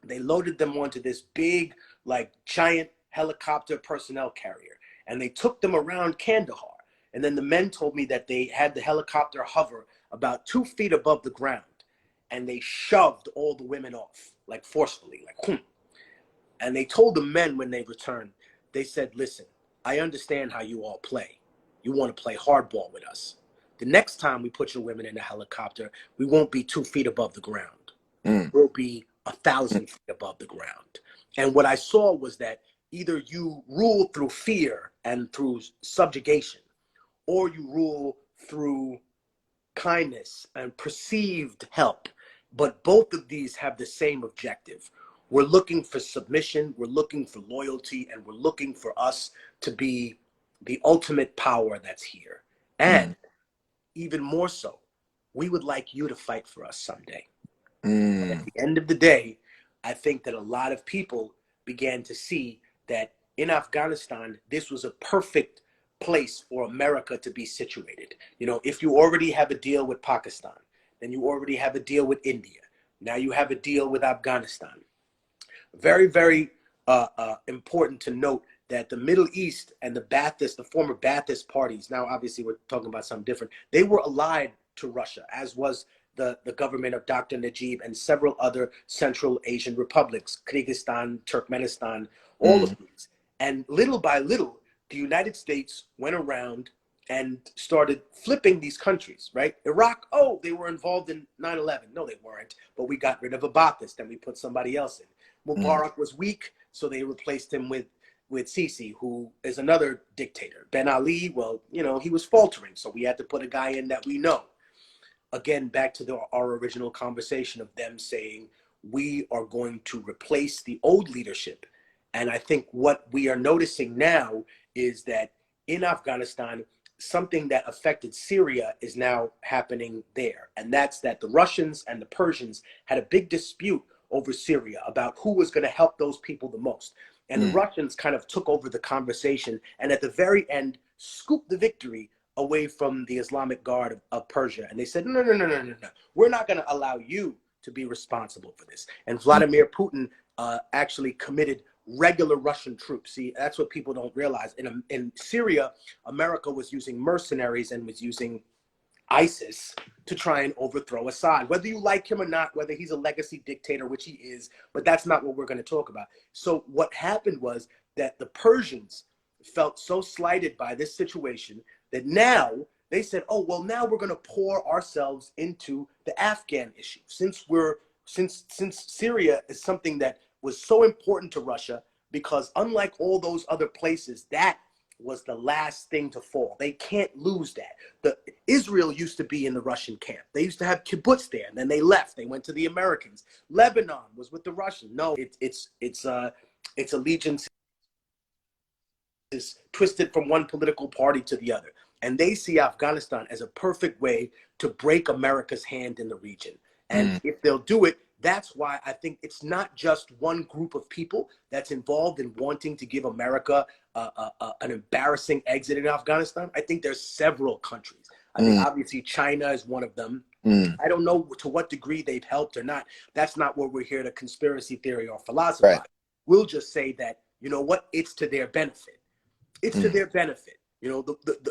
they loaded them onto this big, like giant helicopter personnel carrier. And they took them around Kandahar. And then the men told me that they had the helicopter hover about 2 feet above the ground. And they shoved all the women off, like forcefully, like, And they told the men when they returned, they said, listen, I understand how you all play. You want to play hardball with us. The next time we put your women in a helicopter, we won't be 2 feet above the ground. We'll be 1,000 feet above the ground. And what I saw was that either you rule through fear and through subjugation, or you rule through kindness and perceived help. But both of these have the same objective. We're looking for submission, we're looking for loyalty, and we're looking for us to be the ultimate power that's here. And even more so, we would like you to fight for us someday. At the end of the day, I think that a lot of people began to see that in Afghanistan, this was a perfect place for America to be situated. You know, if you already have a deal with Pakistan, then you already have a deal with India. Now you have a deal with Afghanistan. Very, very important to note that the Middle East and the Ba'athist, the former Ba'athist parties, now obviously we're talking about something different, they were allied to Russia, as was the government of Dr. Najib and several other Central Asian republics, Kyrgyzstan, Turkmenistan, all of these. And little by little, the United States went around and started flipping these countries, right? Iraq, oh, they were involved in 9/11. No, they weren't. But we got rid of a Ba'athist and we put somebody else in. Mubarak was weak, so they replaced him with Sisi, who is another dictator. Ben Ali, well, you know, he was faltering, so we had to put a guy in that we know. Again, back to our original conversation of them saying, we are going to replace the old leadership. And I think what we are noticing now is that in Afghanistan, something that affected Syria is now happening there. And that's that the Russians and the Persians had a big dispute over Syria about who was going to help those people the most. And the Russians kind of took over the conversation and at the very end scooped the victory away from the Islamic Guard of Persia. And they said, no. We're not going to allow you to be responsible for this. And Vladimir Putin actually committed regular Russian troops. See, that's what people don't realize. In Syria, America was using mercenaries and was using ISIS to try and overthrow Assad, whether you like him or not, whether he's a legacy dictator, which he is, but that's not what we're going to talk about. So what happened was that the Persians felt so slighted by this situation that now they said, oh, well, now we're going to pour ourselves into the Afghan issue. Since Syria is something that was so important to Russia, because unlike all those other places, that was the last thing to fall. They can't lose that. Israel used to be in the Russian camp. They used to have kibbutz there, and then they left. They went to the Americans. Lebanon was with the Russians. No, its allegiance is twisted from one political party to the other. And they see Afghanistan as a perfect way to break America's hand in the region. And if they'll do it, that's why I think it's not just one group of people that's involved in wanting to give America an embarrassing exit in Afghanistan. I think there's several countries. I mean, obviously China is one of them. I don't know to what degree they've helped or not. That's not what we're here to conspiracy theory or philosophize. Right. We'll just say that, you know what, it's to their benefit. It's to their benefit. You know,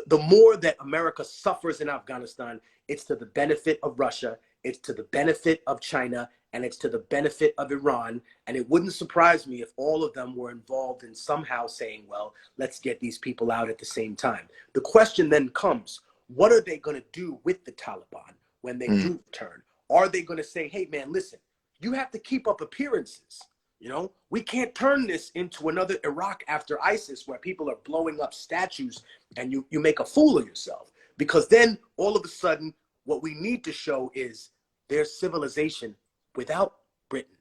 the more that America suffers in Afghanistan, it's to the benefit of Russia, it's to the benefit of China, and it's to the benefit of Iran. And it wouldn't surprise me if all of them were involved in somehow saying, well, let's get these people out at the same time. The question then comes, what are they going to do with the Taliban when they do return? Are they going to say, hey, man, listen, you have to keep up appearances. You know, we can't turn this into another Iraq after ISIS where people are blowing up statues and you make a fool of yourself. Because then all of a sudden, what we need to show is there's civilization without Britain,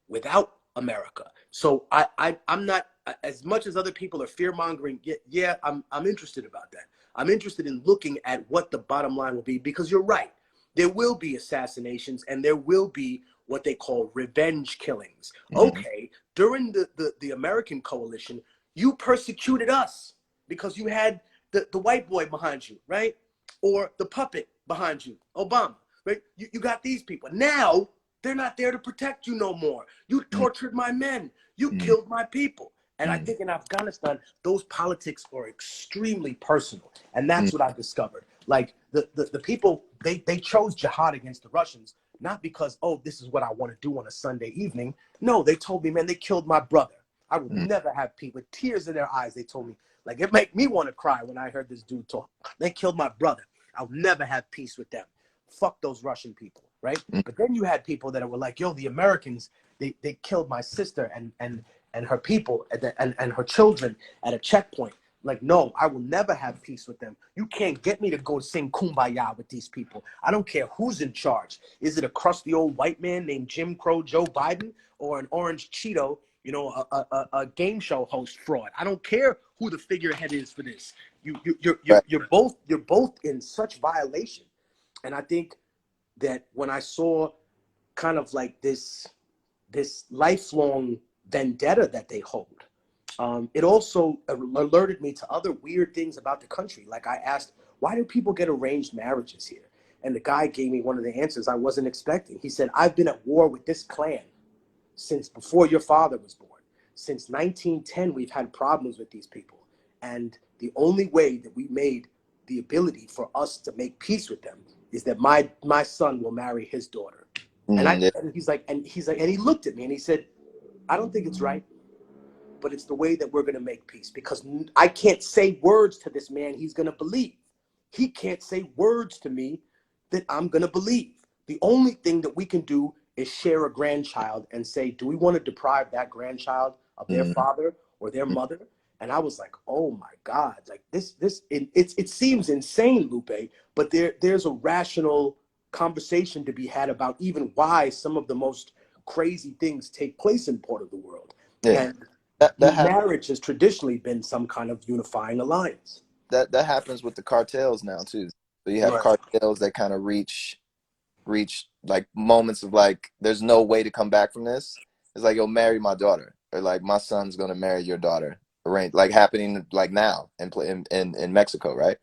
without America. So I'm not, as much as other people are fear-mongering, yeah, I'm interested about that. I'm interested in looking at what the bottom line will be, because you're right. There will be assassinations and there will be what they call revenge killings. Okay, during the American coalition, you persecuted us because you had the white boy behind you, right? Or the puppet behind you, Obama, right? You got these people. Now, they're not there to protect you no more. You tortured my men. You killed my people. And I think in Afghanistan, those politics are extremely personal. And that's what I've discovered. Like the people, they chose jihad against the Russians, not because, oh, this is what I want to do on a Sunday evening. No, they told me, man, they killed my brother. I would never have peace. With tears in their eyes, they told me, like, it made me want to cry when I heard this dude talk. They killed my brother. I'll never have peace with them. Fuck those Russian people, right? But then you had people that were like, yo, the Americans, they killed my sister and her people and her children at a checkpoint. Like, no, I will never have peace with them. You can't get me to go sing Kumbaya with these people. I don't care who's in charge. Is it a crusty old white man named Jim Crow Joe Biden or an orange Cheeto, you know, a game show host fraud? I don't care who the figurehead is for this. You're both in such violation. And I think that when I saw kind of like this lifelong vendetta that they hold, it also alerted me to other weird things about the country. Like I asked, why do people get arranged marriages here? And the guy gave me one of the answers I wasn't expecting. He said, I've been at war with this clan since before your father was born. Since 1910, we've had problems with these people. And the only way that we made the ability for us to make peace with them is that my son will marry his daughter. And and he looked at me and he said, I don't think it's right, but it's the way that we're going to make peace, because I can't say words to this man he's going to believe. He can't say words to me that I'm going to believe. The only thing that we can do is share a grandchild and say, do we want to deprive that grandchild of their father or their mother? And I was like, oh my God, like it seems insane, Lupe, but there's a rational conversation to be had about even why some of the most crazy things take place in part of the world. Yeah. And marriage has traditionally been some kind of unifying alliance. That happens with the cartels now too. So you have cartels that kind of reach like moments of like, there's no way to come back from this. It's like, you'll marry my daughter, or like, my son's gonna marry your daughter. Like happening like now in Mexico, right?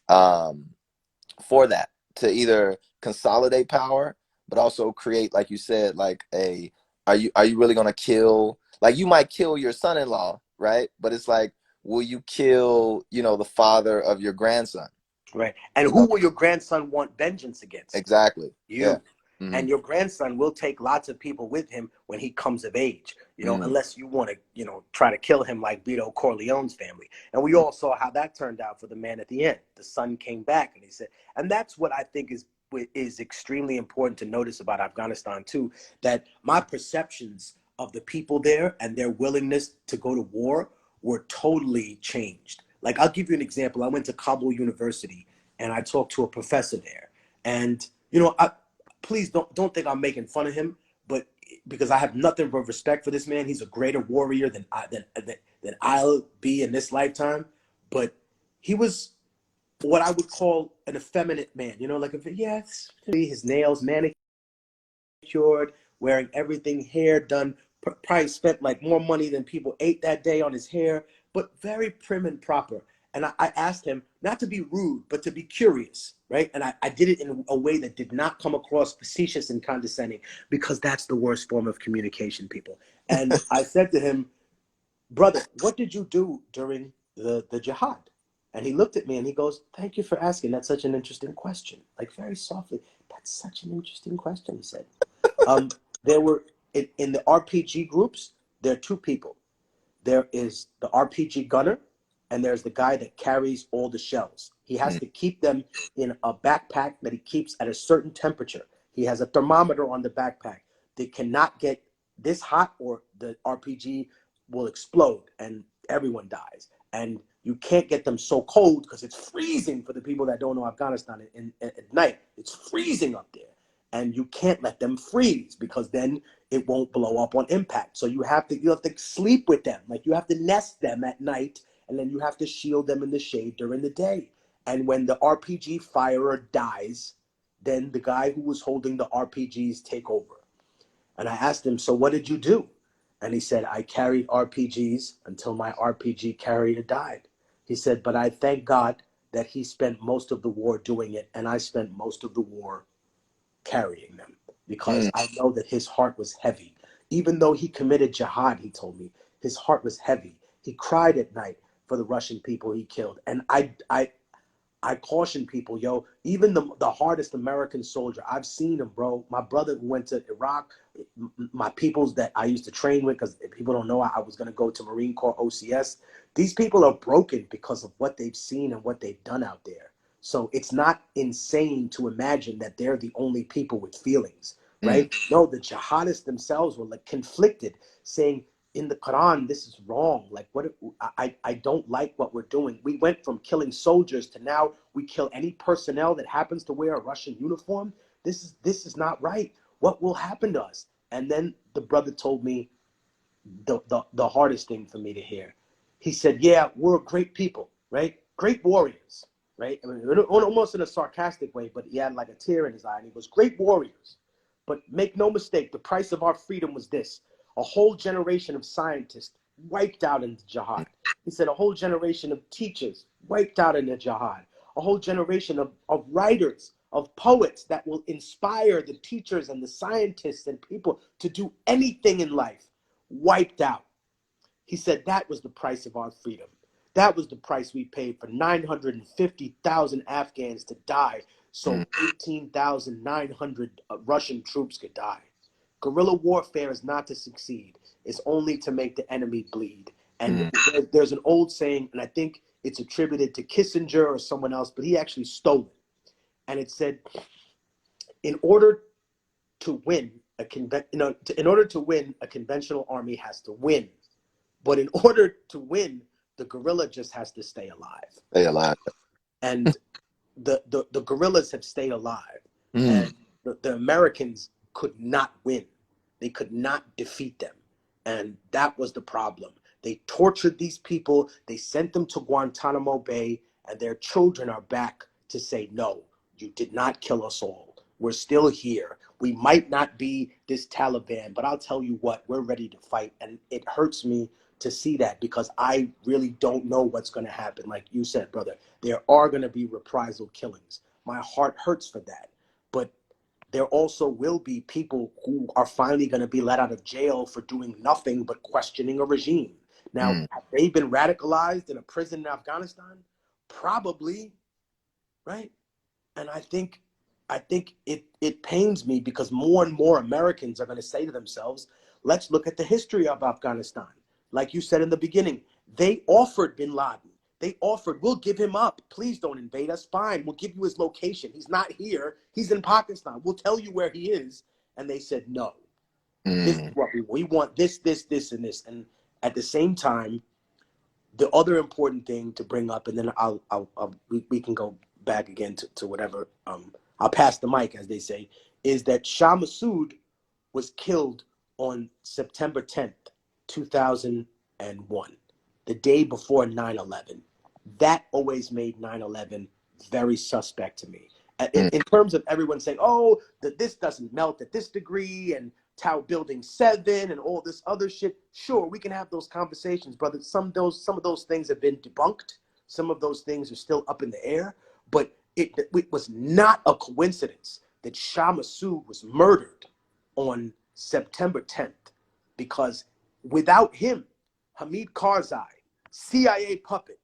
For that to either consolidate power, but also create, like you said, like are you really gonna kill? Like, you might kill your son-in-law, right? But it's like, will you kill, the father of your grandson? Right. And who will your grandson want vengeance against? Exactly. You. Yeah. Mm-hmm. And your grandson will take lots of people with him when he comes of age, unless you want to, try to kill him like Vito Corleone's family. And we all saw how that turned out for the man at the end. The son came back and he said, and that's what I think is extremely important to notice about Afghanistan too, that my perceptions of the people there and their willingness to go to war were totally changed. Like, I'll give you an example. I went to Kabul University and I talked to a professor there, and please don't think I'm making fun of him, but because I have nothing but respect for this man. He's a greater warrior than I'll be in this lifetime. But he was what I would call an effeminate man. His nails manicured, wearing everything, hair done. Probably spent like more money than people ate that day on his hair, but very prim and proper. And I asked him not to be rude, but to be curious, right? And I did it in a way that did not come across facetious and condescending, because that's the worst form of communication, people. And I said to him, brother, what did you do during the jihad? And he looked at me and he goes, thank you for asking. That's such an interesting question. Like, very softly, that's such an interesting question, he said. There were, in the RPG groups, there are two people. There is the RPG gunner, and there's the guy that carries all the shells. He has to keep them in a backpack that he keeps at a certain temperature. He has a thermometer on the backpack. They cannot get this hot or the RPG will explode and everyone dies. And you can't get them so cold because it's freezing. For the people that don't know Afghanistan, at night, it's freezing up there. And you can't let them freeze, because then it won't blow up on impact. So you have to sleep with them. Like, you have to nest them at night, and then you have to shield them in the shade during the day. And when the RPG firer dies, then the guy who was holding the RPGs take over. And I asked him, so what did you do? And he said, I carried RPGs until my RPG carrier died. He said, but I thank God that he spent most of the war doing it, and I spent most of the war carrying them, because I know that his heart was heavy. Even though he committed jihad, he told me, his heart was heavy. He cried at night for the Russian people he killed. And I caution people, even the hardest American soldier, I've seen him, bro. My brother who went to Iraq, my peoples that I used to train with, because people don't know I was going to go to Marine Corps OCS. These people are broken because of what they've seen and what they've done out there. So it's not insane to imagine that they're the only people with feelings, right? No, the jihadists themselves were like conflicted, saying, in the Quran, this is wrong. Like, I don't like what we're doing. We went from killing soldiers to now we kill any personnel that happens to wear a Russian uniform. This is not right. What will happen to us? And then the brother told me the hardest thing for me to hear. He said, yeah, we're great people, right? Great warriors, right? I mean, almost in a sarcastic way, but he had like a tear in his eye, and he goes, great warriors. But make no mistake, the price of our freedom was this: a whole generation of scientists wiped out in the jihad. He said a whole generation of teachers wiped out in the jihad. A whole generation of writers, of poets that will inspire the teachers and the scientists and people to do anything in life, wiped out. He said that was the price of our freedom. That was the price we paid for 950,000 Afghans to die so 18,900 Russian troops could die. Guerrilla warfare is not to succeed. It's only to make the enemy bleed. And there's an old saying, and I think it's attributed to Kissinger or someone else, but he actually stole it. And it said, in order to win a conventional army has to win. But in order to win, the guerrilla just has to stay alive. Stay alive. And the guerrillas have stayed alive. And the Americans could not win. They could not defeat them. And that was the problem. They tortured these people. They sent them to Guantanamo Bay, and their children are back to say, no, you did not kill us all. We're still here. We might not be this Taliban, but I'll tell you what, we're ready to fight. And it hurts me to see that, because I really don't know what's going to happen. Like you said, brother, there are going to be reprisal killings. My heart hurts for that. But there also will be people who are finally going to be let out of jail for doing nothing but questioning a regime. Now, have they been radicalized in a prison in Afghanistan? Probably, right? And I think it pains me, because more and more Americans are going to say to themselves, let's look at the history of Afghanistan. Like you said in the beginning, they offered bin Laden. They offered, we'll give him up. Please don't invade us. Fine, we'll give you his location. He's not here. He's in Pakistan. We'll tell you where he is. And they said, no. This is what we want, this, and this. And at the same time, the other important thing to bring up, and then we can go back again to whatever, I'll pass the mic, as they say, is that Shah Massoud was killed on September 10th, 2001, the day before 9/11. That always made 9/11 very suspect to me. In terms of everyone saying, oh, that this doesn't melt at this degree, and Tower Building 7 and all this other shit. Sure, we can have those conversations, brother. Some of those things have been debunked. Some of those things are still up in the air. But it was not a coincidence that Shah Massoud was murdered on September 10th, because without him, Hamid Karzai, CIA puppet,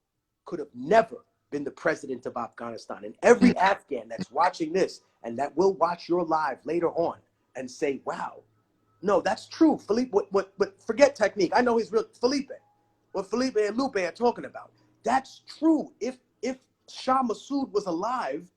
could have never been the president of Afghanistan. And every Afghan that's watching this and that will watch your live later on and say, wow, no, that's true. Felipe, what forget technique. I know he's real. Felipe, what Felipe and Lupe are talking about. That's true. If Shah Massoud was alive,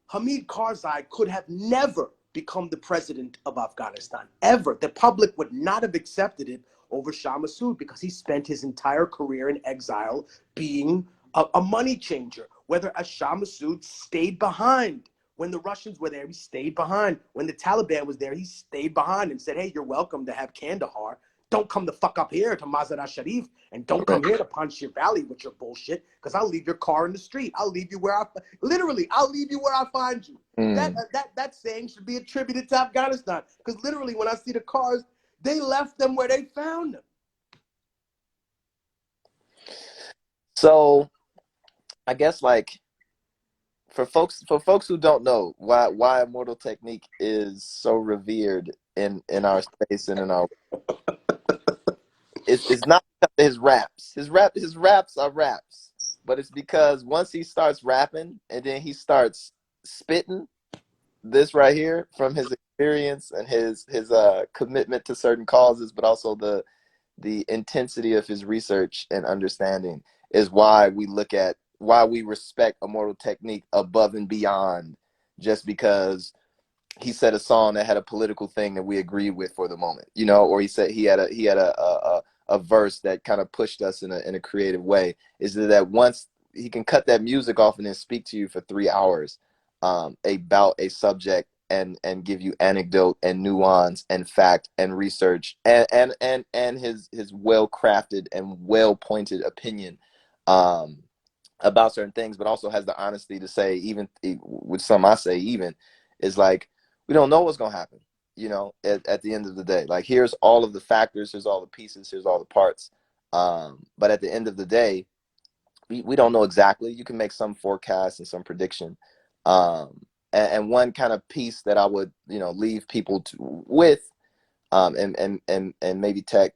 Hamid Karzai could have never become the president of Afghanistan, ever. The public would not have accepted it over Shah Massoud, because he spent his entire career in exile being a money changer. Whether Shah Massoud stayed behind. When the Russians were there, he stayed behind. When the Taliban was there, he stayed behind and said, hey, you're welcome to have Kandahar. Don't come the fuck up here to Mazar-e-Sharif, and don't come here to Panjshir Valley with your bullshit, because I'll leave your car in the street. I'll leave you where I'll leave you where I find you. That saying should be attributed to Afghanistan, because literally when I see the cars, they left them where they found them. So I guess, like, for folks who don't know why Immortal Technique is so revered in our space and in our it's not because of his raps. His raps are raps, but it's because once he starts rapping and then he starts spitting this right here from his experience and his commitment to certain causes, but also the intensity of his research and understanding, is why we respect Immortal Technique above and beyond just because he said a song that had a political thing that we agreed with for the moment, or he said he had a verse that kind of pushed us in a creative way. Is that once he can cut that music off and then speak to you for 3 hours about a subject and give you anecdote and nuance and fact and research and his well-crafted and well-pointed opinion about certain things, but also has the honesty to say, even with some I say even, is like, we don't know what's going to happen, at the end of the day. Like, here's all of the factors, here's all the pieces, here's all the parts. But at the end of the day, we don't know exactly. You can make some forecast and some prediction. And one kind of piece that I would, leave people with, and maybe Tech,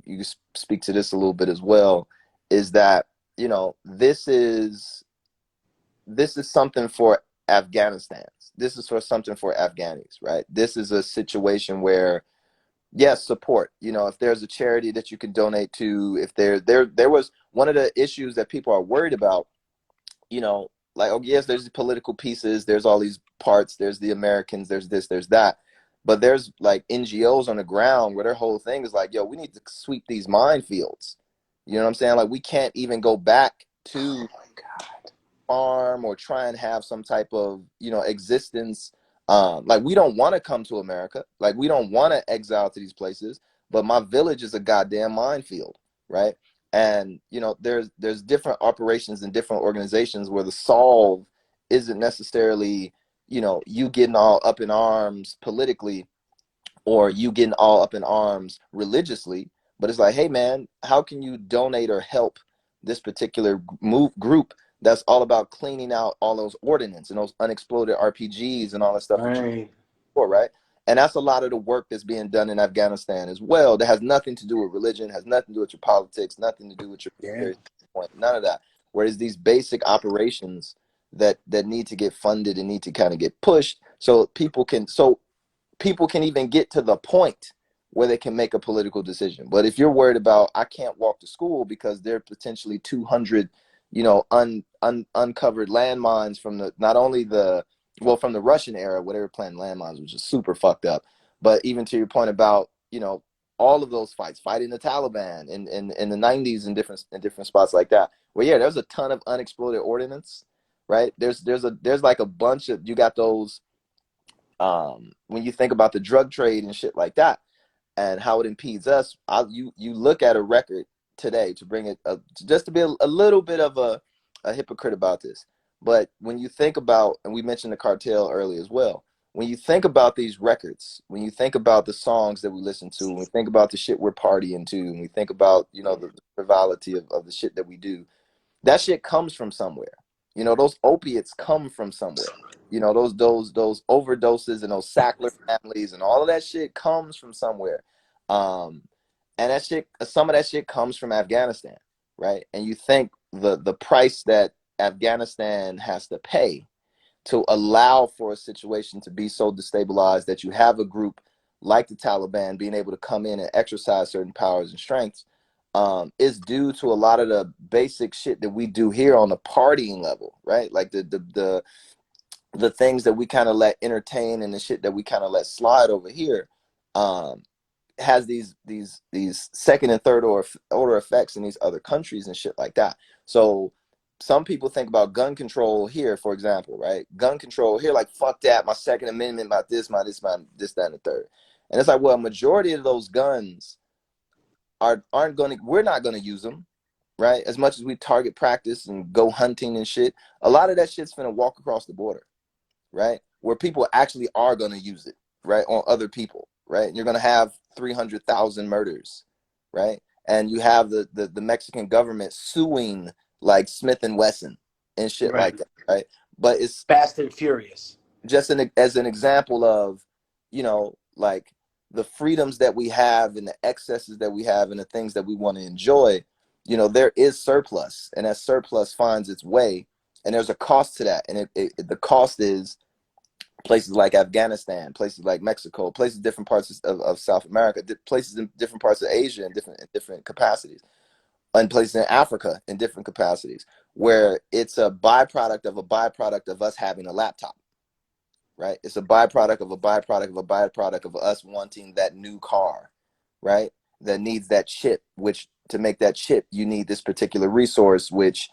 you speak to this a little bit as well, is that, this is something for Afghanistan. This is for something for Afghanis, right? This is a situation where, yes, support. If there's a charity that you can donate to, if there was one of the issues that people are worried about, like, oh yes, there's the political pieces, there's all these parts, there's the Americans, there's this, there's that, but there's like NGOs on the ground where their whole thing is like, yo, we need to sweep these minefields. You know what I'm saying? Like, we can't even go back to farm or try and have some type of existence. Like, we don't want to come to America, like we don't want to exile to these places, but my village is a goddamn minefield, right? And there's different operations and different organizations where the solve isn't necessarily you getting all up in arms politically, or you getting all up in arms religiously, but it's like, hey man, how can you donate or help this particular group that's all about cleaning out all those ordnance and those unexploded RPGs and all that stuff, Right. right? And that's a lot of the work that's being done in Afghanistan as well. That has nothing to do with religion, has nothing to do with your politics, nothing to do with your point, none of that. Whereas these basic operations that need to get funded and need to kind of get pushed so people can even get to the point where they can make a political decision. But if you're worried about, I can't walk to school because there are potentially 200, uncovered landmines from not only from the Russian era where they were planting landmines, which is super fucked up, but even to your point about, all of those fighting the Taliban in the 90s in different spots like that, where there's a ton of unexploded ordnance, right? There's like a bunch of, you got those, when you think about the drug trade and shit like that and how it impedes us, you look at a record today, to bring it up, just to be a little bit of a hypocrite about this. But when you think about, and we mentioned the cartel earlier as well, when you think about these records, when you think about the songs that we listen to, when we think about the shit we're partying to, and we think about, the frivolity of the shit that we do, that shit comes from somewhere. Those opiates come from somewhere. Those overdoses and those Sackler families and all of that shit comes from somewhere. And that shit, some of that shit comes from Afghanistan, right? And you think the price that Afghanistan has to pay to allow for a situation to be so destabilized that you have a group like the Taliban being able to come in and exercise certain powers and strengths, is due to a lot of the basic shit that we do here on the partying level, right? Like the things that we kind of let entertain and the shit that we kind of let slide over here, has these second and third order effects in these other countries and shit like that. So some people think about gun control here, for example, right? Gun control here, like, fuck that, my Second Amendment, my this, that, and the third. And it's like, well, a majority of those guns we're not gonna use them, right? As much as we target practice and go hunting and shit, a lot of that shit's gonna walk across the border, right? Where people actually are gonna use it, right, on other people, right? And you're gonna have 300,000 murders, right? And you have the Mexican government suing like Smith and Wesson and shit like that, right? But it's Fast and Furious. Just as an example of, like, the freedoms that we have and the excesses that we have and the things that we want to enjoy, there is surplus, and that surplus finds its way, and there's a cost to that. And the cost is places like Afghanistan, places like Mexico, places different parts of South America, places in different parts of Asia in different capacities, and places in Africa in different capacities, where it's a byproduct of us having a laptop. Right? It's a byproduct of a byproduct of a byproduct of us wanting that new car, right? That needs that chip, which to make that chip, you need this particular resource, which,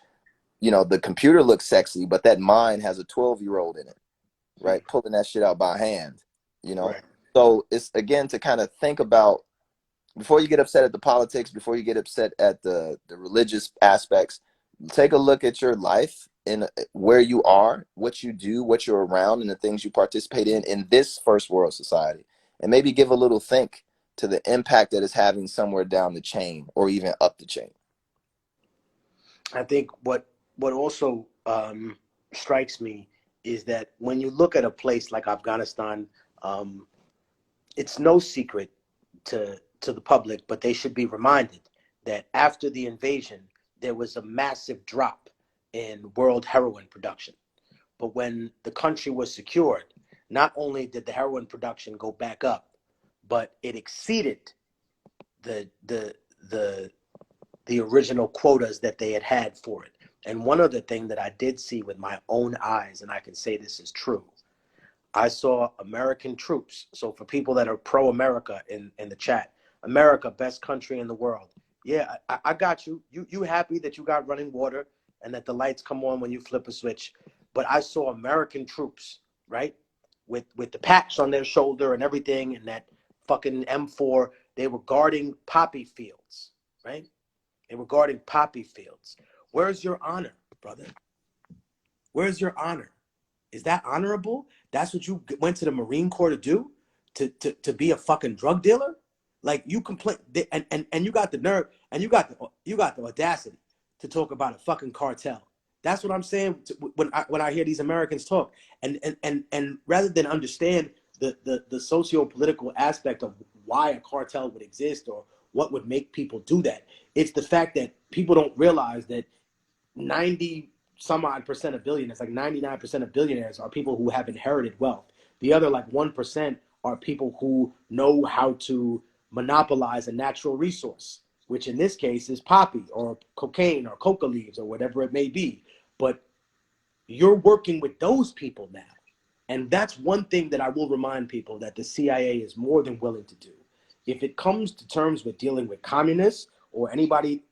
the computer looks sexy, but that mind has a 12-year-old in it, right? Pulling that shit out by hand, Right. So it's, again, to kind of think about, before you get upset at the politics, before you get upset at the religious aspects, take a look at your life and where you are, what you do, what you're around, and the things you participate in this first world society, and maybe give a little think to the impact that it's having somewhere down the chain or even up the chain? I think what also strikes me is that when you look at a place like Afghanistan, it's no secret to the public, but they should be reminded that after the invasion, there was a massive drop in world heroin production. But when the country was secured, not only did the heroin production go back up, but it exceeded the original quotas that they had for it. And one other thing that I did see with my own eyes, and I can say this is true, I saw American troops. So for people that are pro-America in the chat, America, best country in the world. Yeah, I got you. You happy that you got running water and that the lights come on when you flip a switch. But I saw American troops, right, with the patch on their shoulder and everything, and that fucking M4. They were guarding poppy fields, right? They were guarding poppy fields. Where's your honor, brother? Where's your honor? Is that honorable? That's what you went to the Marine Corps to do? To be a fucking drug dealer? Like, you complain, and you got the nerve, and you got the audacity to talk about a fucking cartel. That's what I'm saying when I hear these Americans talk. And rather than understand the socio-political aspect of why a cartel would exist or what would make people do that, it's the fact that people don't realize that 90 some odd percent of billionaires, like 99% of billionaires, are people who have inherited wealth. The other like 1% are people who know how to monopolize a natural resource, which in this case is poppy or cocaine or coca leaves or whatever it may be. But you're working with those people now. And that's one thing that I will remind people that the CIA is more than willing to do. If it comes to terms with dealing with communists or anybody,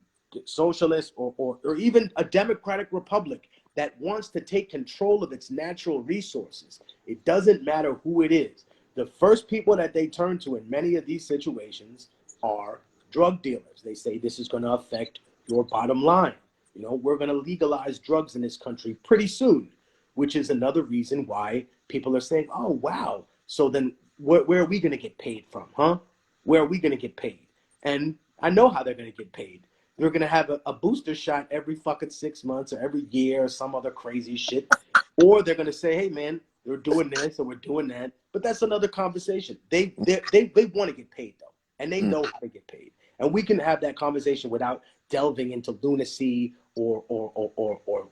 socialist or even a democratic republic that wants to take control of its natural resources, it doesn't matter who it is. The first people that they turn to in many of these situations are drug dealers. They say this is going to affect your bottom line. You know, we're going to legalize drugs in this country pretty soon, which is another reason why people are saying, oh, wow. So then where are we going to get paid from, huh? Where are we going to get paid? And I know how they're going to get paid. They're going to have a booster shot every fucking 6 months or every year or some other crazy shit. Or they're going to say, hey, man, we're doing this or we're doing that. But that's another conversation. They want to get paid, though. And they know how to get paid. And we can have that conversation without delving into lunacy or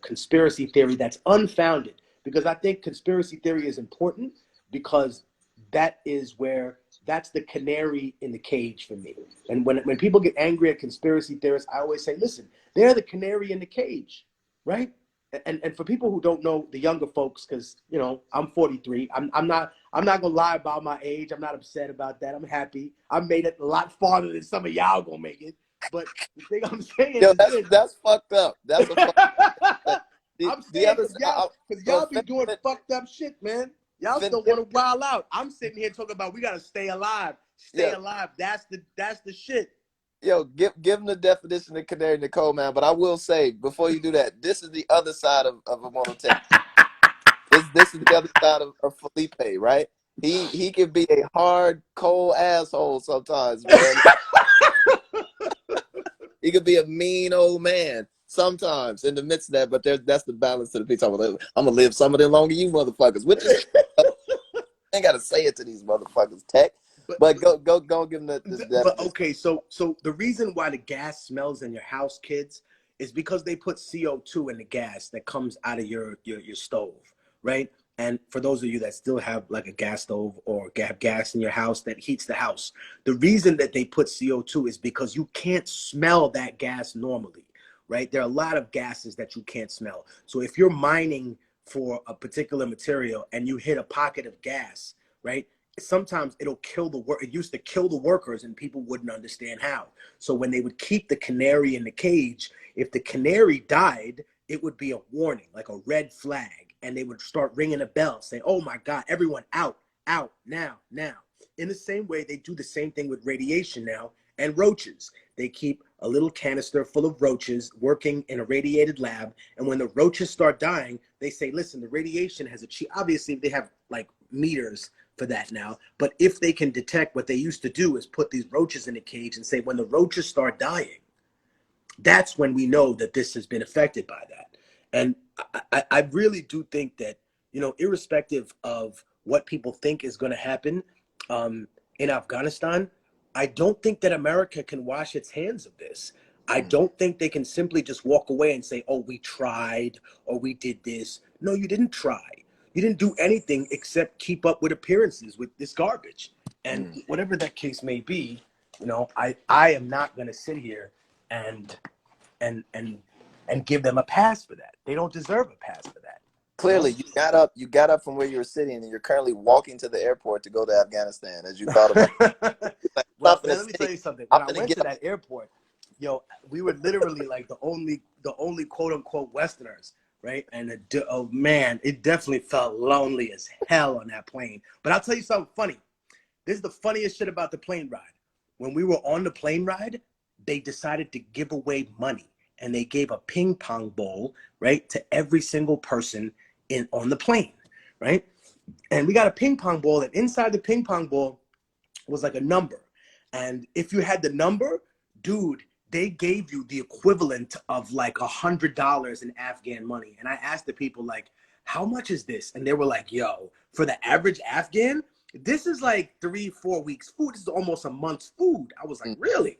conspiracy theory that's unfounded. Because I think conspiracy theory is important because that's the canary in the cage for me. And when people get angry at conspiracy theorists, I always say, listen, they're the canary in the cage, right? And for people who don't know, the younger folks, because, you know, I'm 43. I'm not gonna lie about my age. I'm not upset about that. I'm happy. I made it a lot farther than some of y'all gonna make it. But the thing I'm saying is that's fucked up. That's a fucked up. I'm saying because y'all be doing fucked up shit, man. Y'all still want to wild out. I'm sitting here talking about we gotta stay alive. Stay alive. That's the shit. Yo, give them the definition of canary in the coal, man. But I will say, before you do that, this is the other side of Immortal Technique. This is the other side of Felipe, right? He can be a hard, cold asshole sometimes, man. He could be a mean old man sometimes in the midst of that, but that's the balance to the piece. I'm gonna live some of them longer you motherfuckers. Which is, I ain't gotta say it to these motherfuckers, Tech. But go give them this. But okay, so the reason why the gas smells in your house, kids, is because they put CO2 in the gas that comes out of your stove, right? And for those of you that still have like a gas stove or have gas in your house that heats the house, the reason that they put CO2 is because you can't smell that gas normally, right? There are a lot of gases that you can't smell. So if you're mining for a particular material and you hit a pocket of gas, right? Sometimes it'll kill the work. It used to kill the workers and people wouldn't understand how. So when they would keep the canary in the cage, if the canary died, it would be a warning, like a red flag. And they would start ringing a bell saying, oh my God, everyone out, now. In the same way, they do the same thing with radiation now and roaches. They keep a little canister full of roaches working in a radiated lab. And when the roaches start dying, they say, listen, the radiation has achieved, obviously they have like meters for that now. But if they can detect, what they used to do is put these roaches in a cage and say, when the roaches start dying, that's when we know that this has been affected by that. And I really do think that, you know, irrespective of what people think is going to happen in Afghanistan, I don't think that America can wash its hands of this. I don't think they can simply just walk away and say, oh, we tried, or we did this. No, you didn't try. You didn't do anything except keep up with appearances with this garbage. And whatever that case may be, you know, I am not going to sit here and give them a pass for that. They don't deserve a pass for that. Clearly, you got up from where you were sitting, and you're currently walking to the airport to go to Afghanistan, as you thought about it. Well, let me tell you something. When I went to that airport, yo, we were literally like the only quote unquote Westerners, right? And oh man, it definitely felt lonely as hell on that plane. But I'll tell you something funny. This is the funniest shit about the plane ride. When we were on the plane ride, they decided to give away money, and they gave a ping pong ball, right, to every single person on the plane, right? And we got a ping pong ball, and inside the ping pong ball was like a number. And if you had the number, dude, they gave you the equivalent of like $100 in Afghan money. And I asked the people, like, how much is this? And they were like, yo, for the average Afghan, this is like 3-4 weeks food. This is almost a month's food. I was like, really?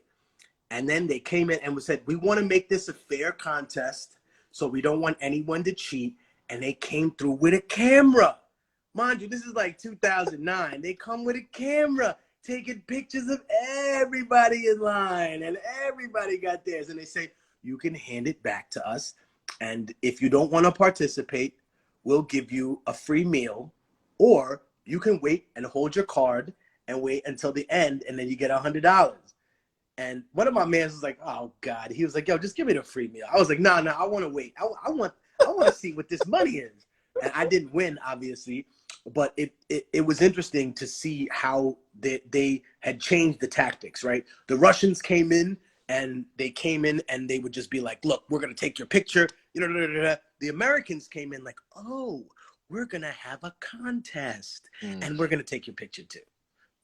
And then they came in and said, we want to make this a fair contest, so we don't want anyone to cheat. And they came through with a camera. Mind you, this is like 2009. They come with a camera, taking pictures of everybody in line, and everybody got theirs. And they say, you can hand it back to us. And if you don't want to participate, we'll give you a free meal, or you can wait and hold your card and wait until the end, and then you get $100. And one of my mans was like, oh God. He was like, yo, just give me the free meal. I was like, no, I want to wait. I want to see what this money is. And I didn't win, obviously, but it was interesting to see how they had changed the tactics, right? The Russians came in and they would just be like, look, we're going to take your picture. The Americans came in like, oh, we're going to have a contest and we're going to take your picture too.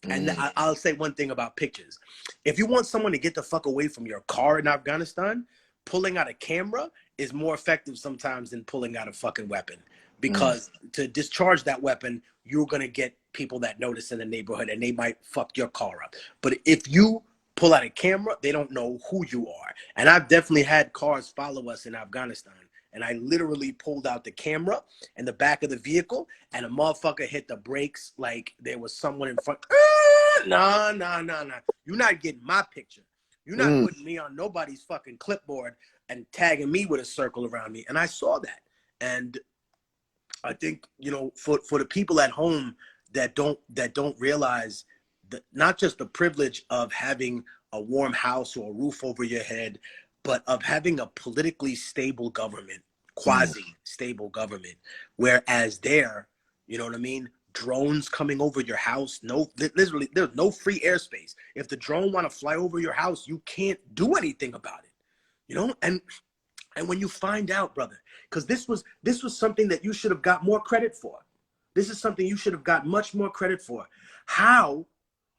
And I'll say one thing about pictures. If you want someone to get the fuck away from your car in Afghanistan, pulling out a camera is more effective sometimes than pulling out a fucking weapon. Because to discharge that weapon, you're going to get people that notice in the neighborhood, and they might fuck your car up. But if you pull out a camera, they don't know who you are. And I've definitely had cars follow us in Afghanistan. And I literally pulled out the camera in the back of the vehicle, and a motherfucker hit the brakes like there was someone in front. Nah. You're not getting my picture. You're not putting me on nobody's fucking clipboard and tagging me with a circle around me. And I saw that. And I think, you know, for the people at home that don't realize that, not just the privilege of having a warm house or a roof over your head, but of having a politically stable government, quasi-stable government, whereas there, you know what I mean, drones coming over your house, literally, there's no free airspace. If the drone want to fly over your house, you can't do anything about it, you know? And when you find out, brother, because this was something that you should have got more credit for. This is something you should have got much more credit for. How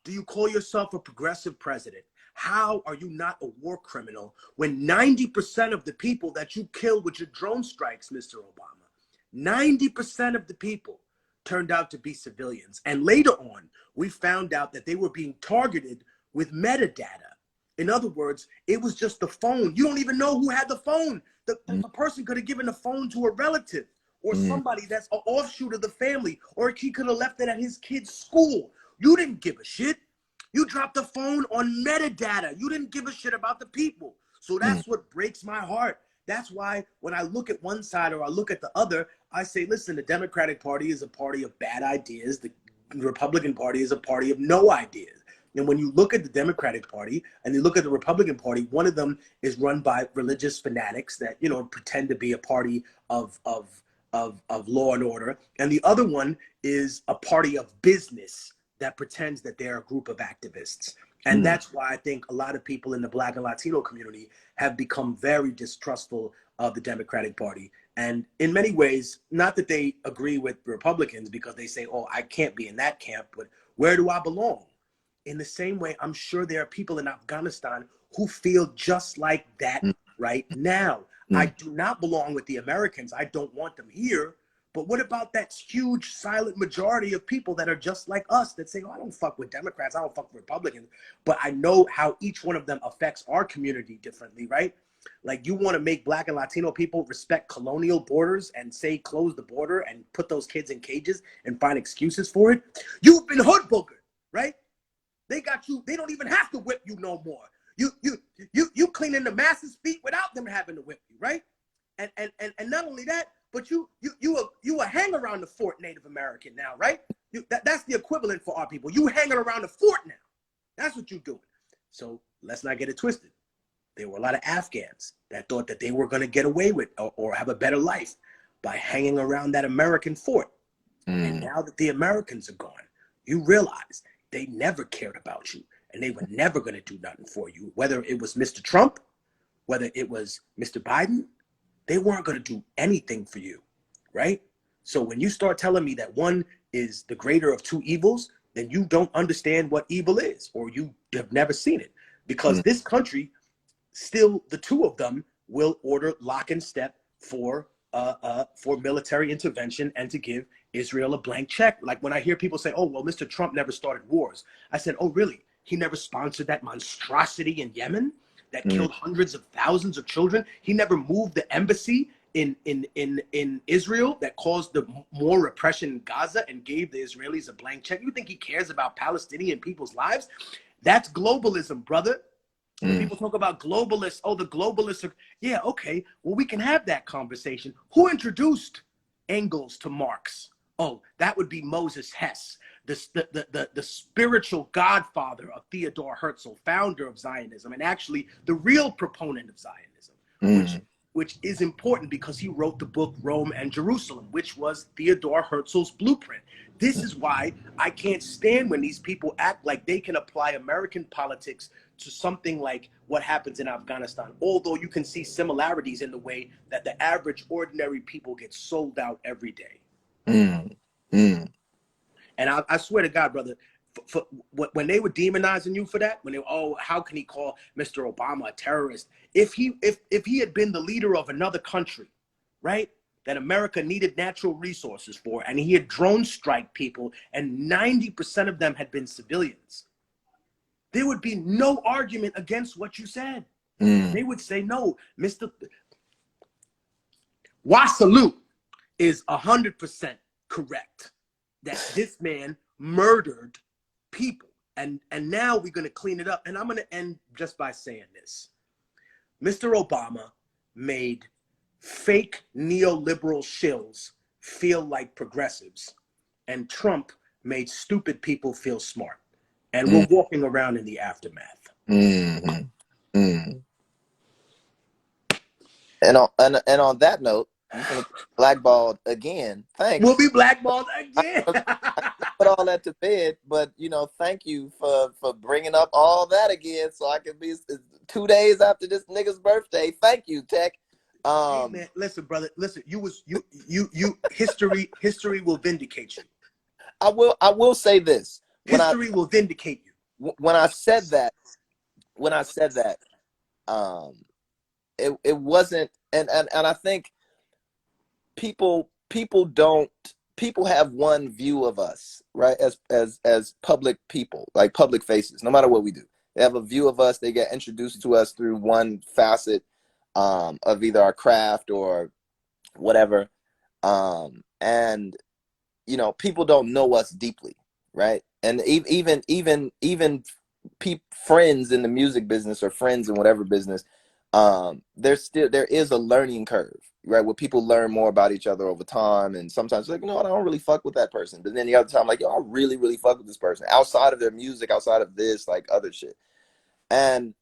do you call yourself a progressive president? How are you not a war criminal when 90% of the people that you killed with your drone strikes, Mr. Obama, 90% of the people turned out to be civilians? And later on, we found out that they were being targeted with metadata. In other words, it was just the phone. You don't even know who had the phone. The person could have given the phone to a relative or somebody that's an offshoot of the family, or he could have left it at his kid's school. You didn't give a shit. You dropped the phone on metadata. You didn't give a shit about the people. So that's what breaks my heart. That's why when I look at one side or I look at the other, I say, listen, the Democratic Party is a party of bad ideas. The Republican Party is a party of no ideas. And when you look at the Democratic Party and you look at the Republican Party, one of them is run by religious fanatics that, you know, pretend to be a party of law and order. And the other one is a party of business that pretends that they're a group of activists. And that's why I think a lot of people in the Black and Latino community have become very distrustful of the Democratic Party. And in many ways, not that they agree with Republicans because they say, oh, I can't be in that camp, but where do I belong? In the same way, I'm sure there are people in Afghanistan who feel just like that right now. I do not belong with the Americans. I don't want them here. But what about that huge silent majority of people that are just like us that say, oh, I don't fuck with Democrats, I don't fuck with Republicans, but I know how each one of them affects our community differently, right? Like, you want to make Black and Latino people respect colonial borders and say close the border and put those kids in cages and find excuses for it? You've been hoodboogered, right? They got you, they don't even have to whip you no more. You cleaning the masses' feet without them having to whip you, right? And not only that, but you a hang around the fort Native American now, right? That's the equivalent for our people. You hanging around the fort now. That's what you're doing. So let's not get it twisted. There were a lot of Afghans that thought that they were going to get away with or have a better life by hanging around that American fort. And now that the Americans are gone, you realize they never cared about you and they were never going to do nothing for you. Whether it was Mr. Trump, whether it was Mr. Biden, they weren't going to do anything for you, right? So when you start telling me that one is the greater of two evils, then you don't understand what evil is, or you have never seen it. Because this country, still the two of them will order lock and step for military intervention and to give Israel a blank check. Like when I hear people say, oh, well, Mr. Trump never started wars. I said, oh, really? He never sponsored that monstrosity in Yemen that killed hundreds of thousands of children? He never moved the embassy in Israel that caused the more repression in Gaza and gave the Israelis a blank check? You think he cares about Palestinian people's lives? That's globalism, brother. When people talk about globalists, oh, the globalists are, yeah, okay, well, we can have that conversation. Who introduced Engels to Marx? Oh, that would be Moses Hess, the spiritual godfather of Theodor Herzl, founder of Zionism, and actually the real proponent of Zionism, which is important because he wrote the book Rome and Jerusalem, which was Theodor Herzl's blueprint. This is why I can't stand when these people act like they can apply American politics to something like what happens in Afghanistan, although you can see similarities in the way that the average ordinary people get sold out every day. And I swear to God, brother, when they were demonizing you for that, when they were, oh, how can he call Mr. Obama a terrorist? If he had been the leader of another country, right, that America needed natural resources for, and he had drone strike people, and 90% of them had been civilians, there would be no argument against what you said. They would say, no, Mr. Wasalu is 100% correct that this man murdered people. And now we're going to clean it up. And I'm going to end just by saying this. Mr. Obama made fake neoliberal shills feel like progressives. And Trump made stupid people feel smart. And we're walking around in the aftermath. And on that note, you're gonna be blackballed again. Thanks. We'll be blackballed again. Put all that to bed, but thank you for bringing up all that again, so I can be 2 days after this nigga's birthday. Thank you, Tech. Hey man, listen, brother. Listen, history will vindicate you. I will say this. History will vindicate you. When I said that, it wasn't, and I think people have one view of us, right, as public people, like public faces, no matter what we do. They have a view of us. They get introduced to us through one facet of either our craft or whatever, and people don't know us deeply, right? And even friends in the music business or friends in whatever business, there is a learning curve, right, where people learn more about each other over time. And sometimes like, I don't really fuck with that person, but then the other time, like, I really fuck with this person outside of their music, outside of this, like, other shit. And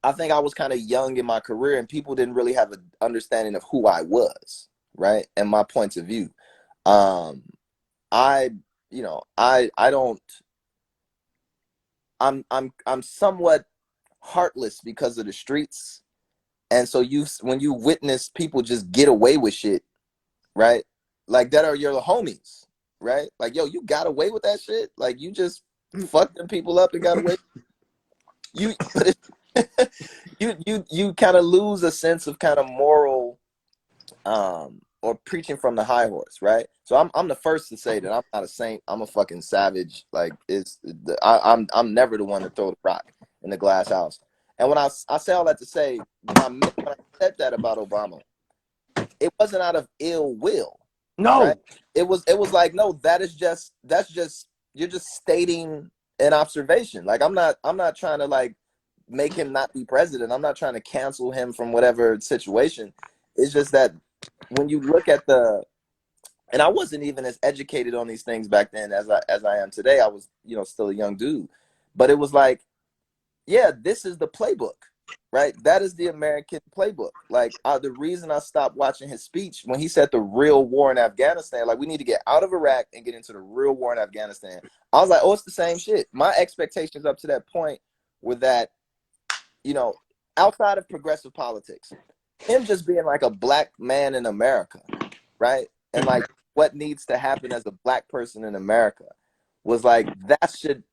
I think I was kind of young in my career, and people didn't really have an understanding of who I was, right, and my points of view. I'm somewhat heartless because of the streets, And so when you witness people just get away with shit, right? Like that are your homies, right? Like, yo, you got away with that shit. Like you just fucked them people up and got away. You kind of lose a sense of kind of moral, or preaching from the high horse, right? So I'm the first to say that I'm not a saint. I'm a fucking savage. Like I'm never the one to throw the rock in the glass house. And when I say all that to say, when I said that about Obama, it wasn't out of ill will. No, right? It was like, no, that's just you're just stating an observation. Like I'm not trying to like make him not be president. I'm not trying to cancel him from whatever situation. It's just that when you look at and I wasn't even as educated on these things back then as I am today. I was, still a young dude. But it was like, yeah, this is the playbook, right? That is the American playbook. Like the reason I stopped watching his speech when he said the real war in Afghanistan, like we need to get out of Iraq and get into the real war in Afghanistan. I was like, oh, it's the same shit. My expectations up to that point were that, outside of progressive politics, him just being like a black man in America, right? And like what needs to happen as a black person in America was like, that should,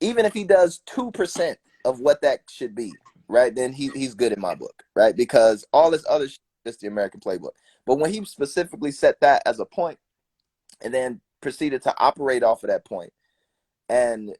even if he does 2% of what that should be, right, then he's good in my book, right? Because all this other shit is just the American playbook. But when he specifically set that as a point and then proceeded to operate off of that point, and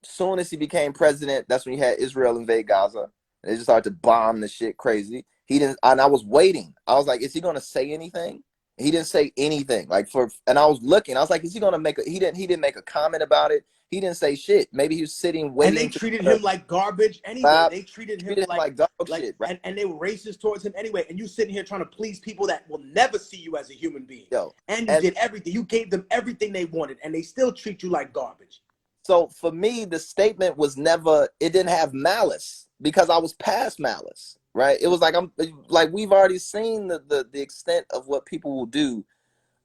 soon as he became president, that's when you had Israel invade Gaza, and they just started to bomb the shit crazy. He didn't, and I was waiting. I was like, is he going to say anything? He didn't say anything. And I was looking. I was like, is he going to make he didn't make a comment about it. He didn't say shit. Maybe he was sitting waiting. And they treated him like garbage anyway. They treated him like dog shit, right? And they were racist towards him anyway. And you sitting here trying to please people that will never see you as a human being. And you did everything. You gave them everything they wanted, and they still treat you like garbage. So for me, the statement was never, it didn't have malice because I was past malice, right? It was like we've already seen the extent of what people will do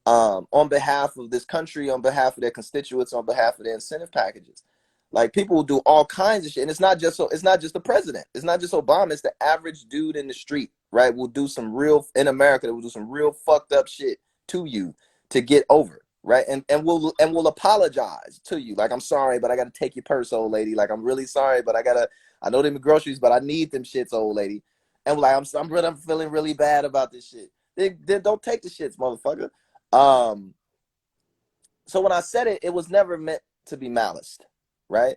on behalf of this country, on behalf of their constituents, on behalf of their incentive packages. Like people will do all kinds of shit. And it's not just the president. It's not just Obama. It's the average dude in the street, right? Will do some real, in America, that will do some real fucked up shit to you to get over, right? And will apologize to you. Like, I'm sorry, but I got to take your purse, old lady. Like, I'm really sorry, but I know them groceries, but I need them shits, old lady. And like, I'm feeling really bad about this shit. They don't take the shits, motherfucker. So when I said it, it was never meant to be malice, right?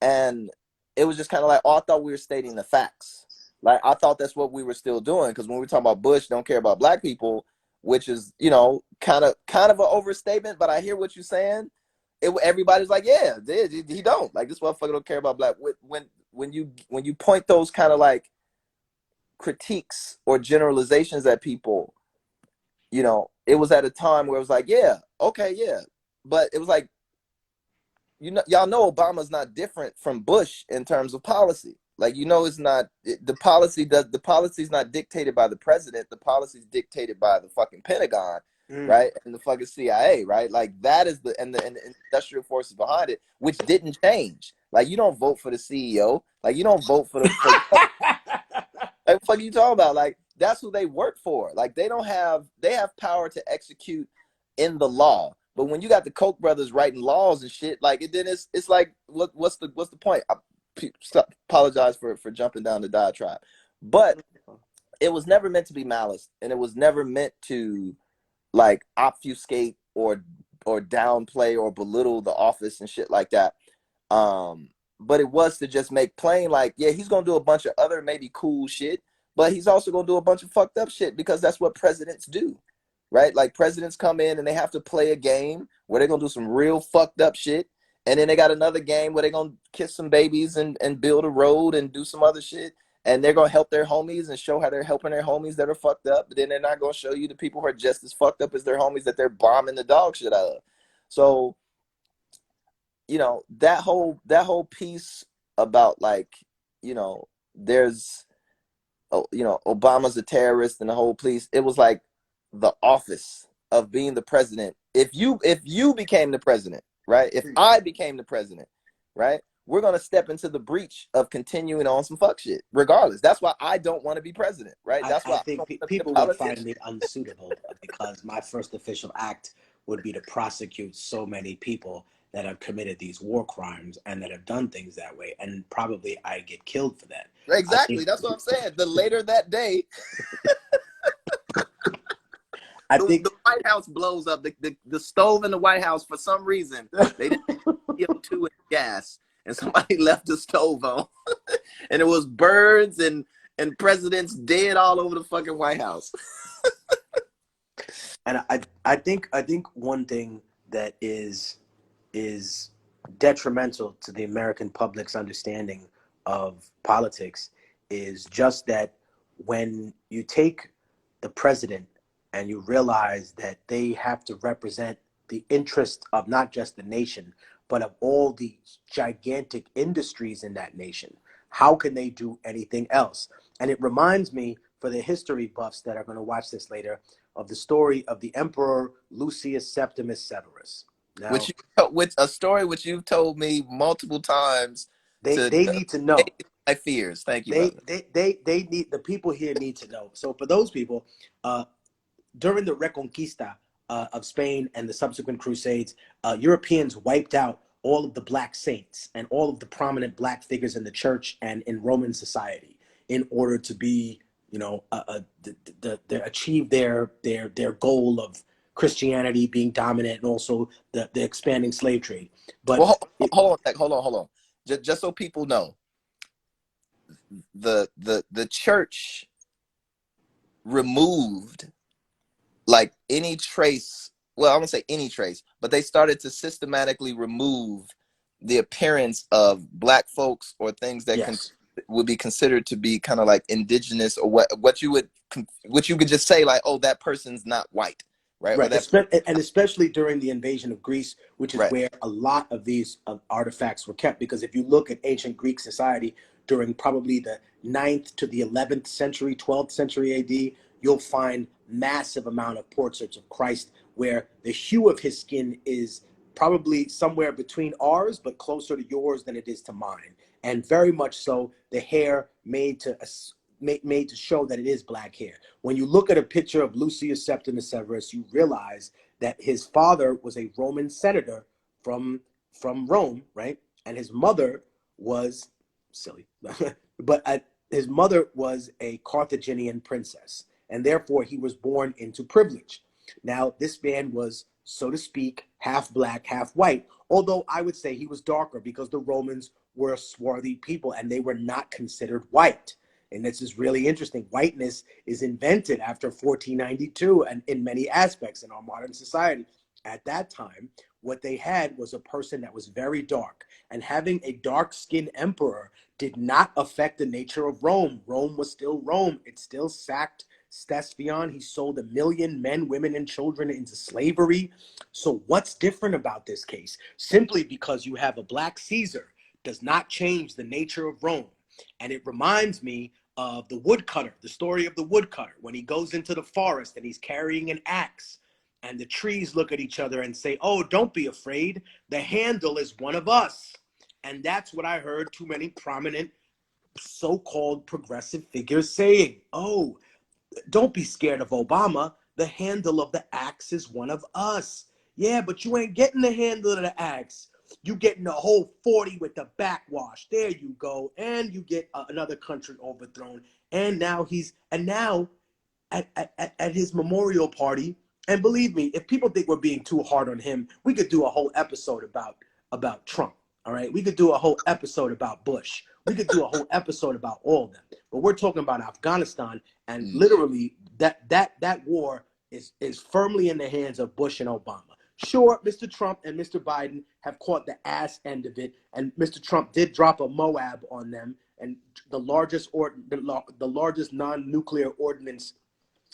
And it was just kind of like, oh, I thought we were stating the facts. Like, I thought that's what we were still doing, because when we talk about Bush don't care about black people, which is, kind of an overstatement, but I hear what you're saying. Everybody's like, yeah, he don't. Like, this motherfucker don't care about black. When you point those kind of like critiques or generalizations at people, it was at a time where it was like, yeah, okay, yeah. But it was like, y'all know Obama's not different from Bush in terms of policy. Like, it's not, the policy is not dictated by the president. The policy is dictated by the fucking Pentagon, right? And the fucking CIA, right? Like, that is and the industrial forces behind it, which didn't change. Like, you don't vote for the CEO. Like, you don't vote for like, what the fuck are you talking about? Like, that's who they work for. Like, they have power to execute in the law. But when you got the Koch brothers writing laws and shit, like, it's like, what's the point? I apologize for jumping down the diatribe, but it was never meant to be malice, and it was never meant to like obfuscate or downplay or belittle the office and shit like that. But it was to just make plain, like, yeah, he's gonna do a bunch of other maybe cool shit, but he's also gonna do a bunch of fucked up shit, because that's what presidents do. Right? Like, presidents come in and they have to play a game where they're going to do some real fucked up shit. And then they got another game where they're going to kiss some babies and build a road and do some other shit. And they're going to help their homies and show how they're helping their homies that are fucked up. But then they're not going to show you the people who are just as fucked up as their homies that they're bombing the dog shit out of. So, that whole piece about, like, there's, Obama's a terrorist and the whole piece, it was like, the office of being the president. If you became the president, right? If I became the president, right? we're going to step into the breach of continuing on some fuck shit, regardless. That's why I don't want to be president, right? That's why I think people would find me unsuitable because my first official act would be to prosecute so many people that have committed these war crimes and that have done things that way, and probably I get killed for that. Exactly. That's what I'm saying. The later that day, the White House blows up. The stove in the White House, for some reason, they didn't CO2 and gas, and somebody left the stove on, and it was birds and presidents dead all over the fucking White House. And I think one thing that is detrimental to the American public's understanding of politics is just that when you take the president and you realize that they have to represent the interest of not just the nation, but of all the gigantic industries in that nation, how can they do anything else? And it reminds me, for the history buffs that are going to watch this later, of the story of the Emperor Lucius Septimus Severus. Now, which a story which you've told me multiple times. They need to know. My fears. Thank you. They need, the people here need to know. So for those people, during the Reconquista of Spain and the subsequent Crusades, Europeans wiped out all of the black saints and all of the prominent black figures in the church and in Roman society in order to be, achieve their goal of Christianity being dominant and also the expanding slave trade. But hold on. Just so people know, the church removed like any trace. Well, I won't say any trace, but they started to systematically remove the appearance of black folks or things that would be considered to be kind of like indigenous, or what you could just say like, oh, that person's not white, right? And especially during the invasion of Greece, which is where a lot of these artifacts were kept. Because if you look at ancient Greek society during probably the 9th to the 11th century, 12th century AD, you'll find massive amount of portraits of Christ where the hue of his skin is probably somewhere between ours, but closer to yours than it is to mine. And very much so, the hair made to show that it is black hair. When you look at a picture of Lucius Septimus Severus, you realize that his father was a Roman senator from Rome, right? And his mother was his mother was a Carthaginian princess, and therefore he was born into privilege. Now, this man was, so to speak, half black, half white, although I would say he was darker because the Romans were a swarthy people and they were not considered white. And this is really interesting. Whiteness is invented after 1492 and in many aspects in our modern society. At that time, what they had was a person that was very dark. And having a dark-skinned emperor did not affect the nature of Rome. Rome was still Rome. It still sacked Ctesiphon. He sold 1 million men, women, and children into slavery. So what's different about this case? Simply because you have a black Caesar does not change the nature of Rome. And it reminds me of the woodcutter, the story of the woodcutter, when he goes into the forest and he's carrying an axe and the trees look at each other and say, oh, don't be afraid. The handle is one of us. And that's what I heard too many prominent so-called progressive figures saying. Oh, don't be scared of Obama. The handle of the axe is one of us. Yeah, but you ain't getting the handle of the axe. You getting the whole 40 with the backwash. There you go. And you get another country overthrown. And now at his memorial party, and believe me, if people think we're being too hard on him, we could do a whole episode about Trump. All right, we could do a whole episode about Bush. We could do a whole episode about all of them. But we're talking about Afghanistan, and literally that war is firmly in the hands of Bush and Obama. Sure, Mr. Trump and Mr. Biden have caught the ass end of it, and Mr. Trump did drop a Moab on them, and the largest non-nuclear ordinance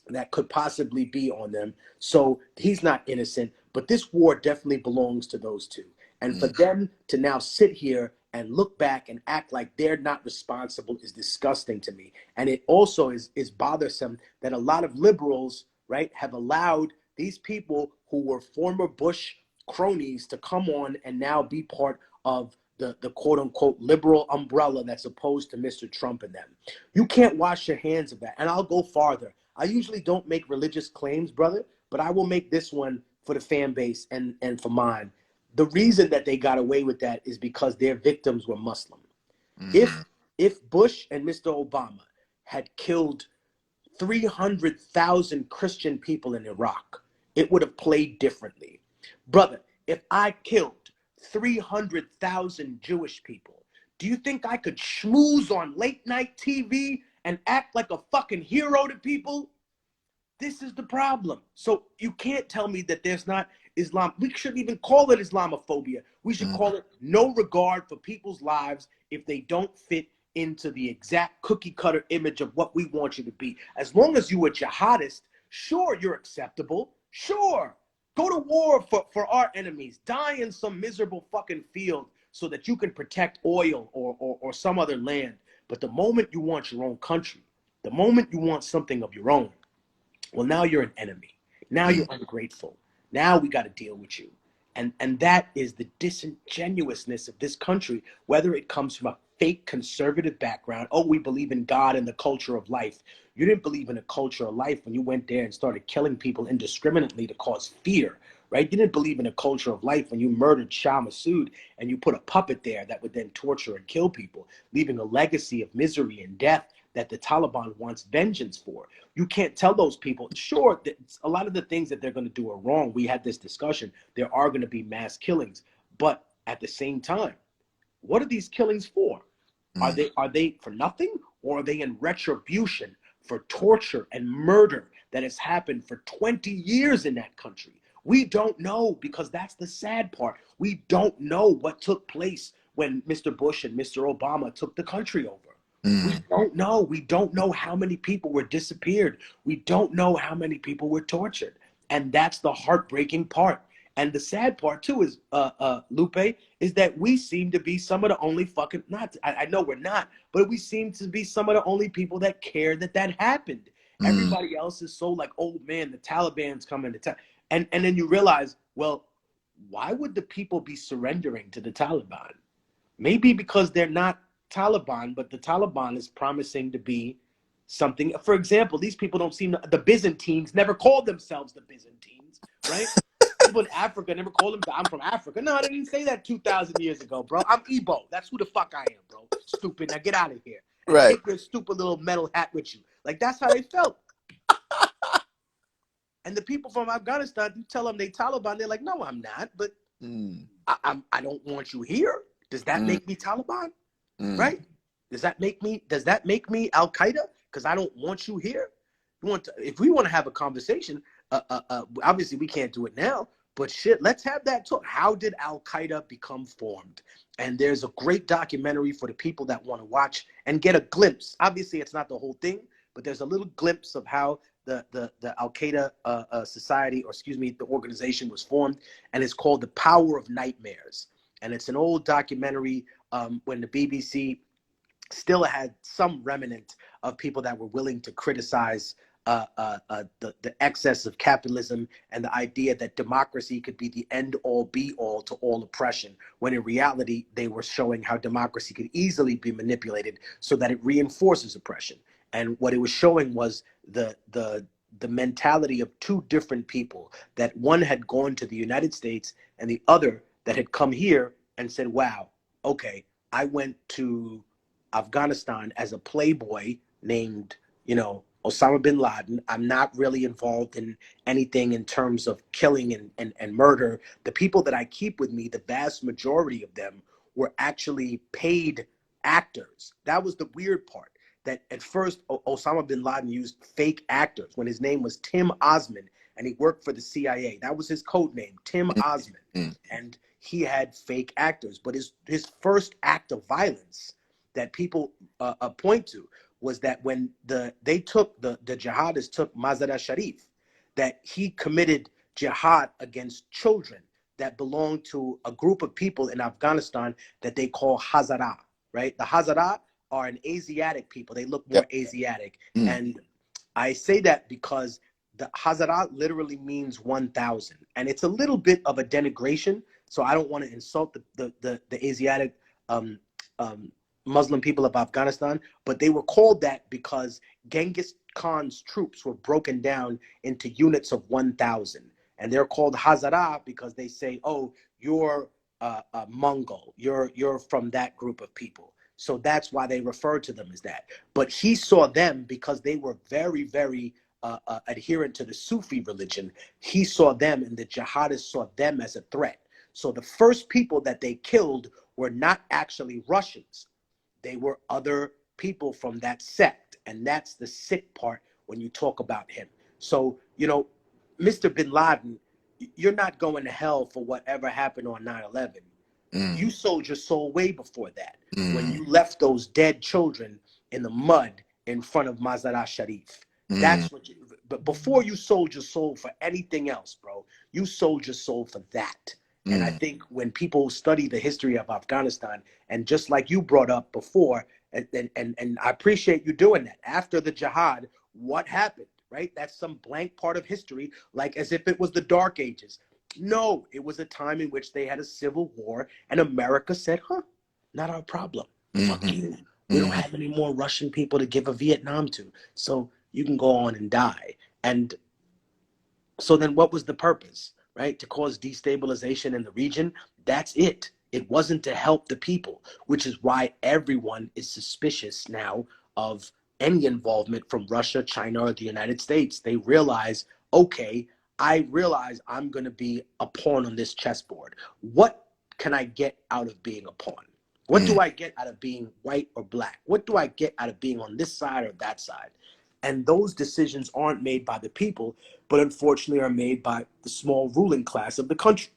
that could possibly be on them. So he's not innocent, but this war definitely belongs to those two. And for them to now sit here and look back and act like they're not responsible is disgusting to me. And it also is bothersome that a lot of liberals, right, have allowed these people who were former Bush cronies to come on and now be part of the quote unquote liberal umbrella that's opposed to Mr. Trump and them. You can't wash your hands of that. And I'll go farther. I usually don't make religious claims, brother, but I will make this one for the fan base and for mine. The reason that they got away with that is because their victims were Muslim. If Bush and Mr. Obama had killed 300,000 Christian people in Iraq, it would have played differently. Brother, if I killed 300,000 Jewish people, do you think I could schmooze on late night TV and act like a fucking hero to people? This is the problem. So you can't tell me that there's not Islam. We shouldn't even call it Islamophobia. We should call it no regard for people's lives if they don't fit into the exact cookie cutter image of what we want you to be. As long as you are jihadist, sure, you're acceptable. Sure. Go to war for our enemies. Die in some miserable fucking field so that you can protect oil or some other land. But the moment you want your own country, the moment you want something of your own, well, now you're an enemy. Now you're ungrateful. Now we got to deal with you. And that is the disingenuousness of this country, whether it comes from a fake conservative background. Oh, we believe in God and the culture of life. You didn't believe in a culture of life when you went there and started killing people indiscriminately to cause fear, right? You didn't believe in a culture of life when you murdered Shah Massoud and you put a puppet there that would then torture and kill people, leaving a legacy of misery and death that the Taliban wants vengeance for. You can't tell those people, sure, that a lot of the things that they're going to do are wrong. We had this discussion. There are going to be mass killings. But at the same time, what are these killings for? Are they for nothing, or are they in retribution for torture and murder that has happened for 20 years in that country? We don't know, because that's the sad part. We don't know what took place when Mr. Bush and Mr. Obama took the country over. We don't know. We don't know how many people were disappeared. We don't know how many people were tortured. And that's the heartbreaking part. And the sad part too is, Lupe, is that we seem to be some of the only fucking, I know we're not, but we seem to be some of the only people that care that happened. Everybody else is so like, oh man, the Taliban's coming to town. And then you realize, well, why would the people be surrendering to the Taliban? Maybe because they're not Taliban, but the Taliban is promising to be something. For example, these people don't seem the Byzantines never called themselves the Byzantines, right? People in Africa never called them, I'm from Africa. No, they didn't say that 2,000 years ago, bro. I'm Igbo. That's who the fuck I am, bro. Stupid. Now get out of here. And Right. take your stupid little metal hat with you. Like, that's how they felt. And the people from Afghanistan, you tell them they Taliban, they're like, no, I'm not. But I don't want you here. Does that make me Taliban? Right? Does that make me Al Qaeda? Because I don't want you here. If we want to have a conversation, obviously we can't do it now, but shit, let's have that talk. How did Al Qaeda become formed? And there's a great documentary for the people that want to watch and get a glimpse. Obviously, it's not the whole thing, but there's a little glimpse of how the Al Qaeda society, or excuse me, the organization was formed, and it's called The Power of Nightmares. And it's an old documentary when the BBC still had some remnant of people that were willing to criticize the excess of capitalism and the idea that democracy could be the end-all, be-all to all oppression, when in reality, they were showing how democracy could easily be manipulated so that it reinforces oppression. And what it was showing was the mentality of two different people, that one had gone to the United States and the other that had come here and said, wow, okay, I went to Afghanistan as a playboy named, Osama bin Laden. I'm not really involved in anything in terms of killing and murder. The people that I keep with me, the vast majority of them were actually paid actors. That was the weird part, that at first Osama bin Laden used fake actors when his name was Tim Osman and he worked for the CIA. That was his code name, Tim Osman. And he had fake actors. But his first act of violence that people point to was that when the jihadists took Mazar-e Sharif, that he committed jihad against children that belonged to a group of people in Afghanistan that they call Hazara, right? The Hazara are an Asiatic people. They look more Asiatic. And I say that because the Hazara literally means 1,000. And it's a little bit of a denigration, so I don't want to insult the Asiatic Muslim people of Afghanistan, but they were called that because Genghis Khan's troops were broken down into units of 1,000. And they're called Hazara because they say, oh, you're a Mongol. You're from that group of people. So that's why they refer to them as that. But he saw them because they were very, very adherent to the Sufi religion. He saw them, and the jihadists saw them as a threat. So the first people that they killed were not actually Russians. They were other people from that sect. And that's the sick part when you talk about him. So, you know, Mr. Bin Laden, you're not going to hell for whatever happened on 9/11. You sold your soul way before that, when you left those dead children in the mud in front of Mazar-e Sharif. That's what you, but before you sold your soul for anything else, bro, you sold your soul for that. And I think when people study the history of Afghanistan, and just like you brought up before, and I appreciate you doing that, after the jihad, what happened, right? That's some blank part of history, like as if it was the Dark Ages. No, it was a time in which they had a civil war, and America said, not our problem. Fuck you. We don't have any more Russian people to give a Vietnam to, so you can go on and die. And so then what was the purpose, right? To cause destabilization in the region? That's it. It wasn't to help the people, which is why everyone is suspicious now of any involvement from Russia, China, or the United States. They realize, okay, I realize I'm going to be a pawn on this chessboard. What can I get out of being a pawn? What do I get out of being white or black? What do I get out of being on this side or that side? And those decisions aren't made by the people, but unfortunately are made by the small ruling class of the country.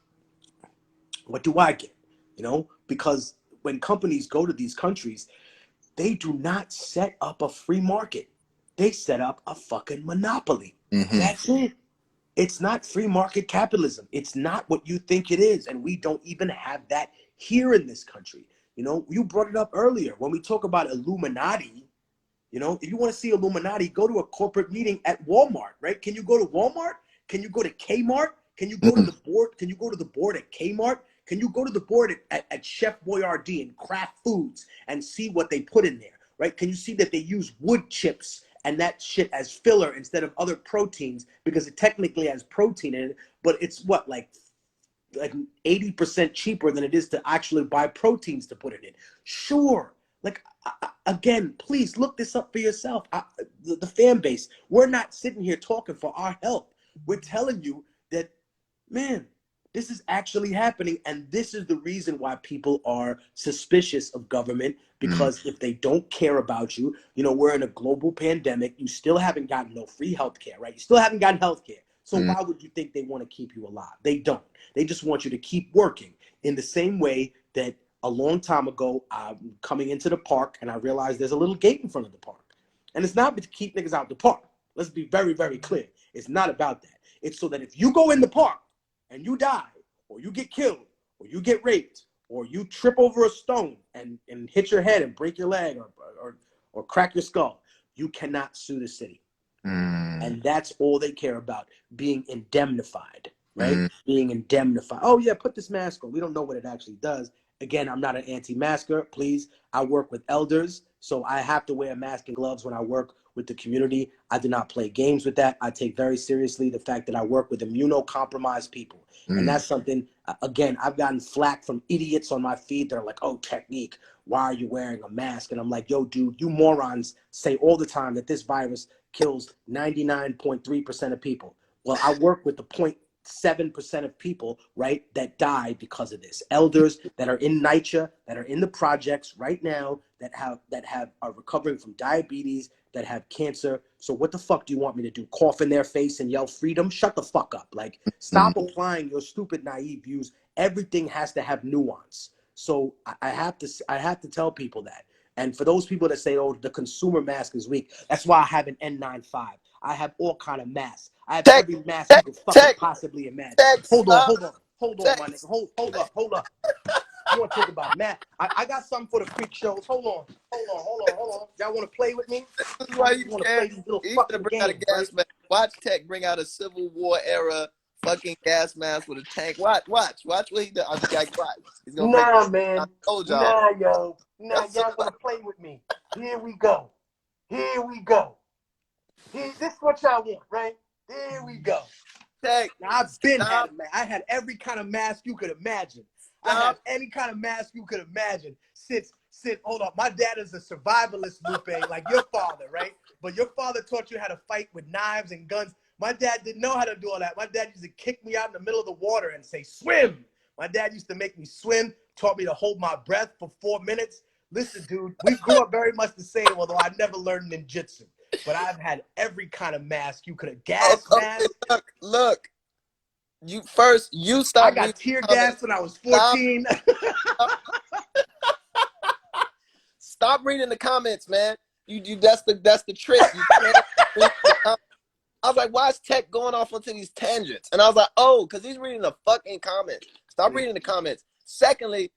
What do I get? You know, because when companies go to these countries, they do not set up a free market. They set up a fucking monopoly. That's it. It's not free market capitalism. It's not what you think it is. And we don't even have that here in this country. You know, you brought it up earlier. When we talk about Illuminati, you know, if you want to see Illuminati, go to a corporate meeting at Walmart, right? Can you go to Walmart? Can you go to Kmart? Can you go to the board? Can you go to the board at Kmart? Can you go to the board at Chef Boyardee and Kraft Foods and see what they put in there, right? Can you see that they use wood chips and that shit as filler instead of other proteins, because it technically has protein in it, but it's what, like 80% cheaper than it is to actually buy proteins to put it in. Sure. Like, again, please look this up for yourself. The fan base, we're not sitting here talking for our help. We're telling you that, man, this is actually happening, and this is the reason why people are suspicious of government, because if they don't care about you, you know, we're in a global pandemic. You still haven't gotten no free healthcare, right? You still haven't gotten healthcare. So why would you think they want to keep you alive? They don't. They just want you to keep working in the same way that a long time ago, I'm coming into the park and I realized there's a little gate in front of the park. And it's not to keep niggas out the park. Let's be very, very clear. It's not about that. It's so that if you go in the park and you die, or you get killed, or you get raped, or you trip over a stone and hit your head and break your leg or crack your skull, you cannot sue the city. And that's all they care about, being indemnified, right? Being indemnified. Oh, yeah, put this mask on. We don't know what it actually does. Again, I'm not an anti-masker, please. I work with elders, so I have to wear a mask and gloves when I work with the community. I do not play games with that. I take very seriously the fact that I work with immunocompromised people. And that's something, again, I've gotten flack from idiots on my feed that are like, oh, Technique, why are you wearing a mask? And I'm like, yo, dude, you morons say all the time that this virus kills 99.3% of people. Well, I work with the 0.7% of people, right, that die because of this. Elders that are in NYCHA, that are in the projects right now, that are recovering from diabetes, that have cancer. So what the fuck do you want me to do? Cough in their face and yell freedom? Shut the fuck up. Like, stop applying your stupid, naive views. Everything has to have nuance. So I have to tell people that. And for those people that say, oh, the consumer mask is weak, that's why I have an N95. I have all kind of masks. I have every mask you could fucking possibly imagine. Hold on, my nigga. Hold up. You want to talk about mask? I got something for the freak shows. Hold on. Y'all want to play with me? This is why you want to play these little fucking games, out a gas mask. Watch Tech bring out a Civil War era fucking gas mask with a tank. Watch what he does. Watch. He's gonna make. Nah, man. I told y'all. Nah, yo. Nah, y'all gonna play with me. Here we go. This is what y'all want, right? Here we go. Tech. Now, I've been had a mask. I had every kind of mask you could imagine. I have any kind of mask you could imagine. Hold on. My dad is a survivalist, Lupe, like your father, right? But your father taught you how to fight with knives and guns. My dad didn't know how to do all that. My dad used to kick me out in the middle of the water and say, swim. My dad used to make me swim, taught me to hold my breath for 4 minutes. Listen, dude, we grew up very much the same, although I never learned ninjutsu. But I've had every kind of mask you could have. Gas mask. Look. You stopped. I got tear gas when I was 14. Stop reading the comments, man. You that's the trick. I was like, why is Tech going off onto these tangents? And I was like, oh, because he's reading the fucking comments. Stop reading the comments. Secondly,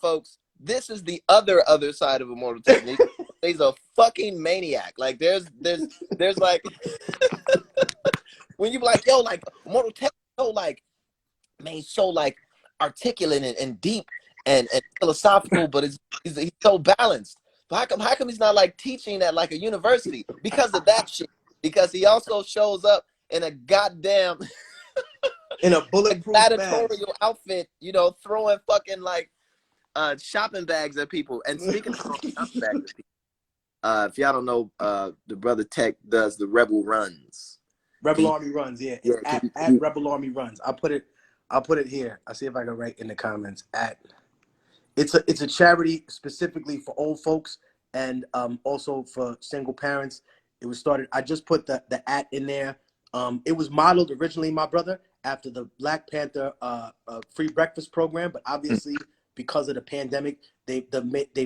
folks, this is the other side of Immortal Technique. He's a fucking maniac. Like there's like when you be like, yo, like Immortal Technique, so like, man, he's so like articulate and deep and philosophical, but he's so balanced. But how come he's not like teaching at like a university? Because of that shit. Because he also shows up in a goddamn in a bulletproof gladiatorial outfit, you know, throwing fucking like shopping bags at people. And speaking of shopping bags at people, if y'all don't know, the brother Tech does the Rebel Runs. Rebel Army Runs, yeah. At Rebel Army Runs. I'll put it here. I'll see if I can write in the comments. It's a charity specifically for old folks and also for single parents. It was started. I just put the @ in there. It was modeled originally, my brother, after the Black Panther free breakfast program, but obviously because of the pandemic, they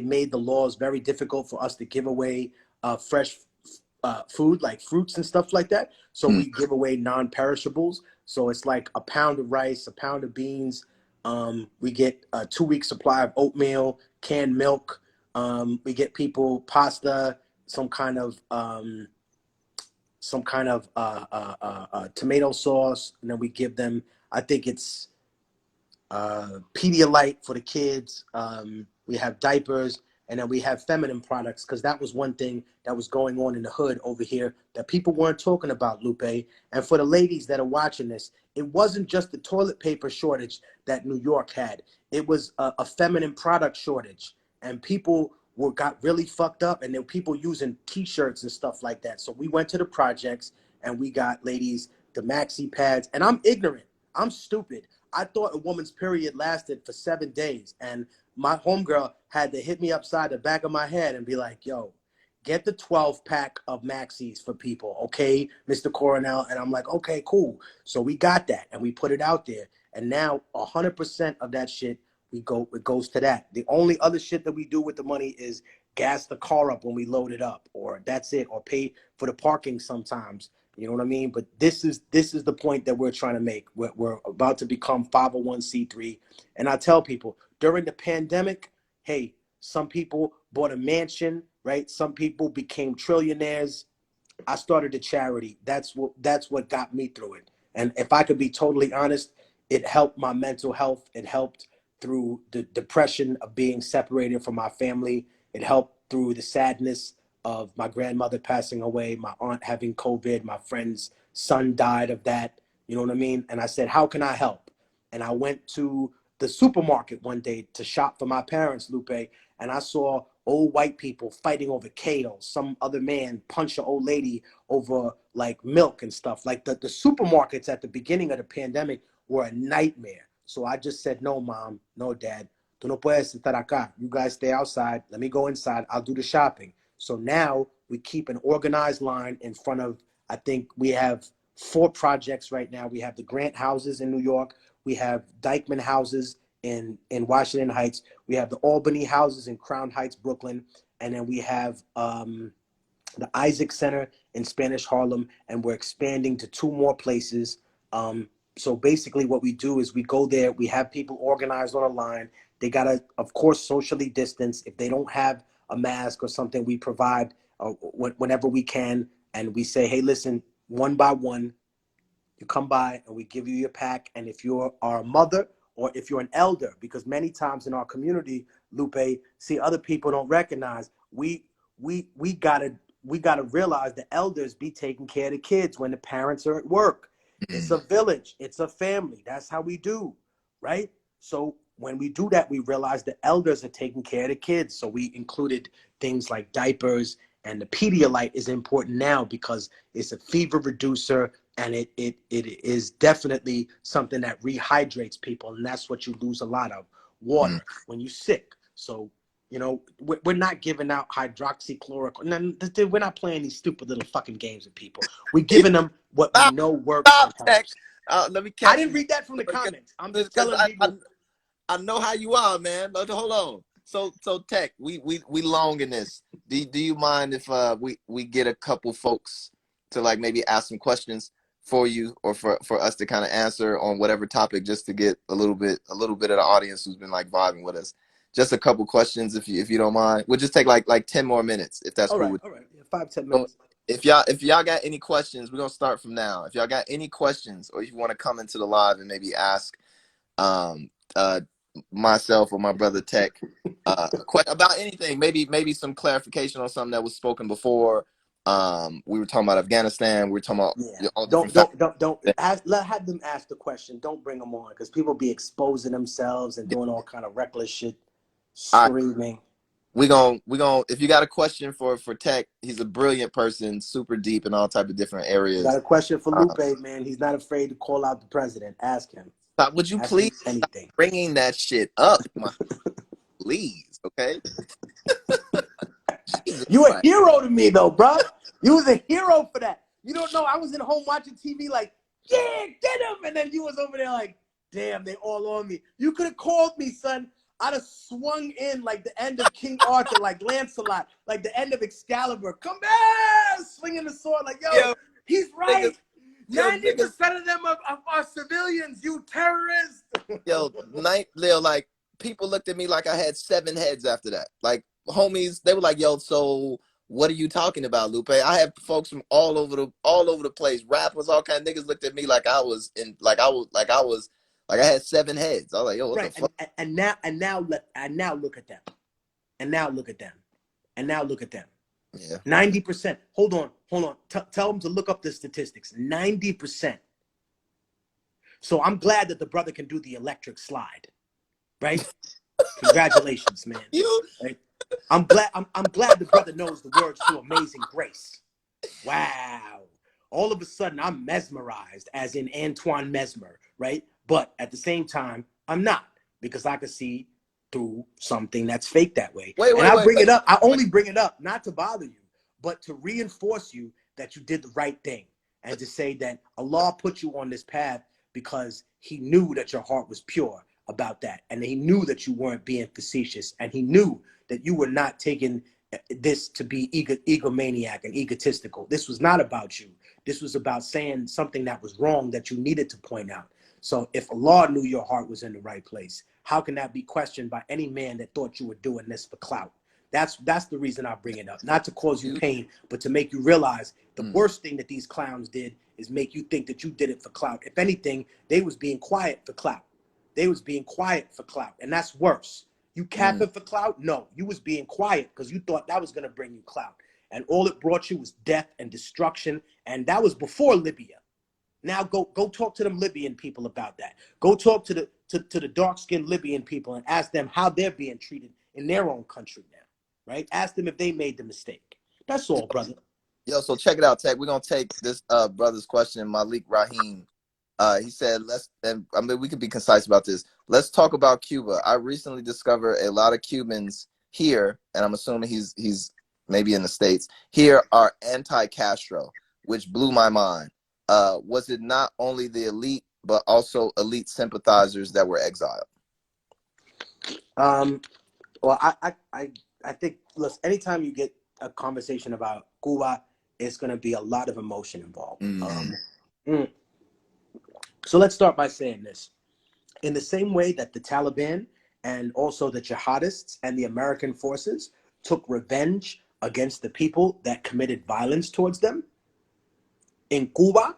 made the laws very difficult for us to give away fresh food like fruits and stuff like that. So we give away non-perishables. So it's like a pound of rice, a pound of beans. We get a 2-week supply of oatmeal, canned milk. We get people pasta, some kind of tomato sauce, and then we give them, I think it's Pedialyte for the kids. We have diapers, and then we have feminine products, because that was one thing that was going on in the hood over here that people weren't talking about, Lupe. And for the ladies that are watching this, it wasn't just the toilet paper shortage that New York had. It was a feminine product shortage, and people got really fucked up, and there were people using T-shirts and stuff like that. So we went to the projects, and we got ladies the maxi pads. And I'm ignorant. I'm stupid. I thought a woman's period lasted for 7 days, and my homegirl had to hit me upside the back of my head and be like, yo, get the 12-pack of maxis for people, okay, Mr. Coronel? And I'm like, okay, cool. So we got that, and we put it out there. And now 100% of that shit, it goes to that. The only other shit that we do with the money is gas the car up when we load it up, or that's it, or pay for the parking sometimes. You know what I mean? But this is the point that we're trying to make. We're about to become 501c3. And I tell people, during the pandemic, hey, some people bought a mansion, right? Some people became trillionaires. I started a charity. That's what got me through it. And if I could be totally honest, it helped my mental health. It helped through the depression of being separated from my family. It helped through the sadness of my grandmother passing away, my aunt having COVID, my friend's son died of that. You know what I mean? And I said, how can I help? And I went to the supermarket one day to shop for my parents, Lupe, and I saw old white people fighting over kale. Some other man punched an old lady over like milk and stuff. Like the supermarkets at the beginning of the pandemic were a nightmare. So I just said, no, mom, no, dad, tú no puedes estar acá. You guys stay outside. Let me go inside. I'll do the shopping. So now we keep an organized line in front of, I think we have 4 projects right now. We have the Grant houses in New York. We have Dykeman houses in Washington Heights. We have the Albany houses in Crown Heights, Brooklyn. And then we have the Isaac Center in Spanish Harlem. And we're expanding to 2 more places. So basically what we do is we go there. We have people organized on a line. They got to, of course, socially distance. If they don't have a mask or something, we provide whenever we can. And we say, hey, listen, one by one, You come by and we give you your pack. And if you are a mother or if you're an elder, because many times in our community, Lupe, see, other people don't recognize, we gotta realize the elders be taking care of the kids when the parents are at work. It's a village, it's a family. That's how we do, right? So when we do that, we realize the elders are taking care of the kids. So we included things like diapers, and the Pedialyte is important now because it's a fever reducer, and it is definitely something that rehydrates people, and that's what you lose a lot of, water, when you're sick. So, you know, we're not giving out hydroxychloroquine. We're not playing these stupid little fucking games with people. We're giving them what we know works. Stop, Tech. Let me catch I didn't read that from the comments. I'm just telling people. I know how you are, man. Hold on. So Tech, we long in this. Do you mind if we get a couple folks to like maybe ask some questions for you, or for us to kind of answer on whatever topic, just to get a little bit of the audience who's been like vibing with us. Just a couple questions, if you don't mind. We'll just take like 10 more minutes, if that's cool. All right. Yeah, 5-10 minutes. So if y'all got any questions, we're gonna start from now. If y'all got any questions, or if you want to come into the live and maybe ask myself or my brother Tech about anything, maybe some clarification on something that was spoken before. We were talking about Afghanistan. We were talking about all different don't have them ask the question. Don't bring them on, because people be exposing themselves and doing all kind of reckless shit, screaming. We gonna if you got a question for Tech, he's a brilliant person, super deep in all type of different areas. Got a question for Lupe, man. He's not afraid to call out the president. Ask him. Would you please stop bringing that shit up, please? Okay. You a hero to me, though, bro. You was a hero for that. You don't know. I was at home watching TV like, yeah, get him. And then you was over there like, damn, they all on me. You could have called me, son. I'd have swung in like the end of King Arthur, like Lancelot, like the end of Excalibur. Come back, swinging the sword like, yo he's right. 90% of them are civilians, you terrorists. Leo, like, people looked at me like I had 7 heads after that. Like, homies, they were like, yo, so what are you talking about, Lupe? I have folks from all over the place, rappers, all kind of niggas looked at me like I had 7 heads. I was like, yo, what the fuck? And now look at them. And now look at them. And now look at them. Yeah. 90%. Hold on. Tell them to look up the statistics. 90%. So I'm glad that the brother can do the electric slide. Right? Congratulations, man. Right? I'm glad the brother knows the words to Amazing Grace. Wow. All of a sudden, I'm mesmerized, as in Antoine Mesmer, right? But at the same time, I'm not, because I can see through something that's fake that way. I only bring it up not to bother you, but to reinforce you that you did the right thing, and to say that Allah put you on this path because he knew that your heart was pure about that, and he knew that you weren't being facetious, and he knew that you were not taking this to be egomaniac and egotistical. This was not about you. This was about saying something that was wrong that you needed to point out. So if Allah knew your heart was in the right place, how can that be questioned by any man that thought you were doing this for clout? That's the reason I bring it up. Not to cause you pain, but to make you realize the worst thing that these clowns did is make you think that you did it for clout. If anything, they was being quiet for clout. And that's worse. You capping for clout? No, you was being quiet because you thought that was going to bring you clout. And all it brought you was death and destruction. And that was before Libya. Now go talk to them Libyan people about that. Go talk to the dark-skinned Libyan people and ask them how they're being treated in their own country now, right? Ask them if they made the mistake. That's all, brother. Yo, so check it out, Tech. We're gonna take this brother's question, Malik Rahim. He said, we could be concise about this. Let's talk about Cuba. I recently discovered a lot of Cubans here, and I'm assuming he's maybe in the States, here are anti-Castro, which blew my mind. Was it not only the elite, but also elite sympathizers that were exiled? Well, I think, listen, anytime you get a conversation about Cuba, it's going to be a lot of emotion involved. So let's start by saying this. In the same way that the Taliban and also the jihadists and the American forces took revenge against the people that committed violence towards them, in Cuba,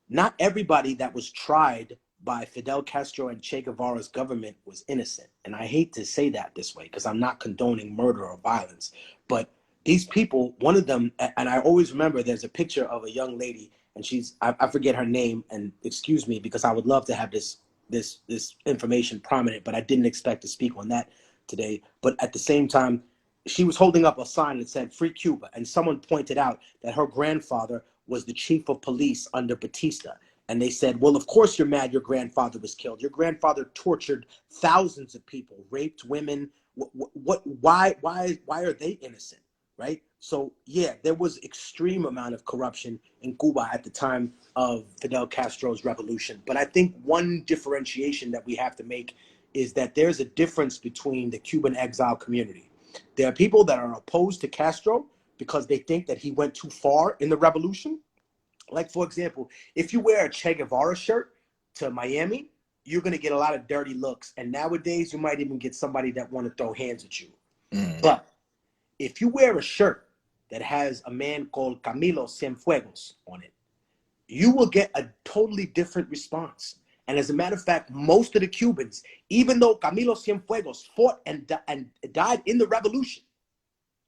not everybody that was tried by Fidel Castro and Che Guevara's government was innocent. And I hate to say that this way because I'm not condoning murder or violence. But these people, one of them, and I always remember there's a picture of a young lady, and I forget her name, and excuse me, because I would love to have this information prominent, but I didn't expect to speak on that today. But at the same time, she was holding up a sign that said "Free Cuba," and someone pointed out that her grandfather was the chief of police under Batista. And they said, well, of course you're mad your grandfather was killed. Your grandfather tortured thousands of people, raped women. Why are they innocent, right? So, yeah, there was extreme amount of corruption in Cuba at the time of Fidel Castro's revolution. But I think one differentiation that we have to make is that there's a difference between the Cuban exile community. There are people that are opposed to Castro because they think that he went too far in the revolution. Like, for example, if you wear a Che Guevara shirt to Miami, you're going to get a lot of dirty looks. And nowadays, you might even get somebody that want to throw hands at you. But if you wear a shirt that has a man called Camilo Cienfuegos on it, you will get a totally different response. And as a matter of fact, most of the Cubans, even though Camilo Cienfuegos fought and died in the revolution,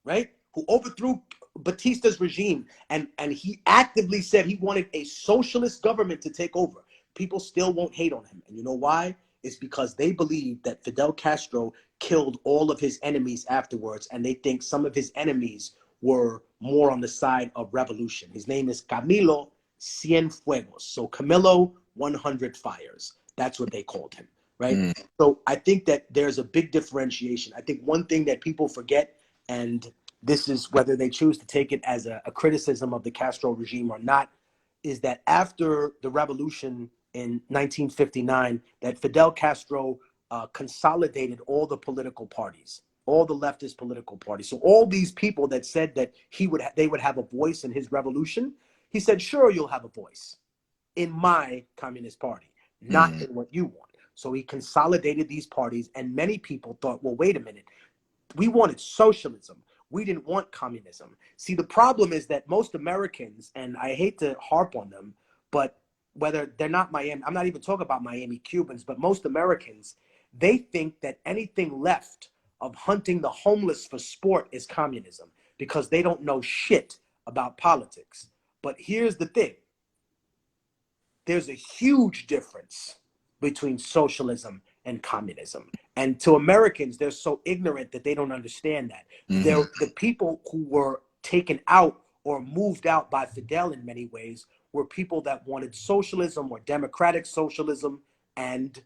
right, who overthrew Batista's regime, and he actively said he wanted a socialist government to take over, people still won't hate on him. And you know why? It's because they believe that Fidel Castro killed all of his enemies afterwards, and they think some of his enemies were more on the side of revolution. His name is Camilo Cienfuegos. So Camilo 100 Fires. That's what they called him, right? So I think that there's a big differentiation. I think one thing that people forget, and this is whether they choose to take it as a criticism of the Castro regime or not, is that after the revolution in 1959, that Fidel Castro consolidated all the political parties, all the leftist political parties. So all these people that said that they would have a voice in his revolution, he said, sure, you'll have a voice in my Communist Party, not in what you want. So he consolidated these parties, and many people thought, well, wait a minute, we wanted socialism. We didn't want communism. See, the problem is that most Americans, and I hate to harp on them, but whether they're not Miami, I'm not even talking about Miami Cubans, but most Americans, they think that anything left of hunting the homeless for sport is communism because they don't know shit about politics. But here's the thing. There's a huge difference between socialism and communism. And to Americans, they're so ignorant that they don't understand that. They're the people who were taken out or moved out by Fidel in many ways were people that wanted socialism or democratic socialism. And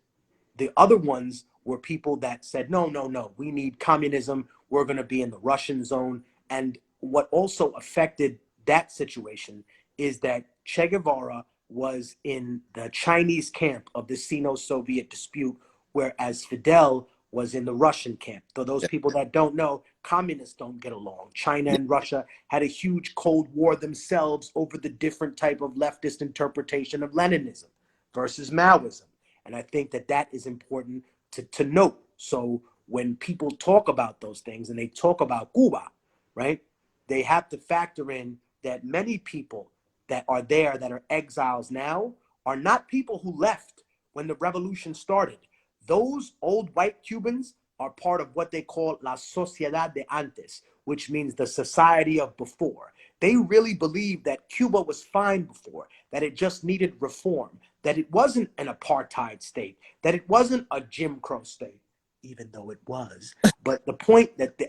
the other ones were people that said, no, no, no, we need communism. We're going to be in the Russian zone. And what also affected that situation is that Che Guevara was in the Chinese camp of the Sino-Soviet dispute, whereas Fidel was in the Russian camp. For those people that don't know, communists don't get along. China and Russia had a huge Cold War themselves over the different type of leftist interpretation of Leninism versus Maoism. And I think that that is important to note. So when people talk about those things and they talk about Cuba, right, they have to factor in that many people that are there that are exiles now are not people who left when the revolution started. Those old white Cubans are part of what they call La Sociedad de Antes, which means the society of before. They really believe that Cuba was fine before, that it just needed reform, that it wasn't an apartheid state, that it wasn't a Jim Crow state, even though it was. But the point that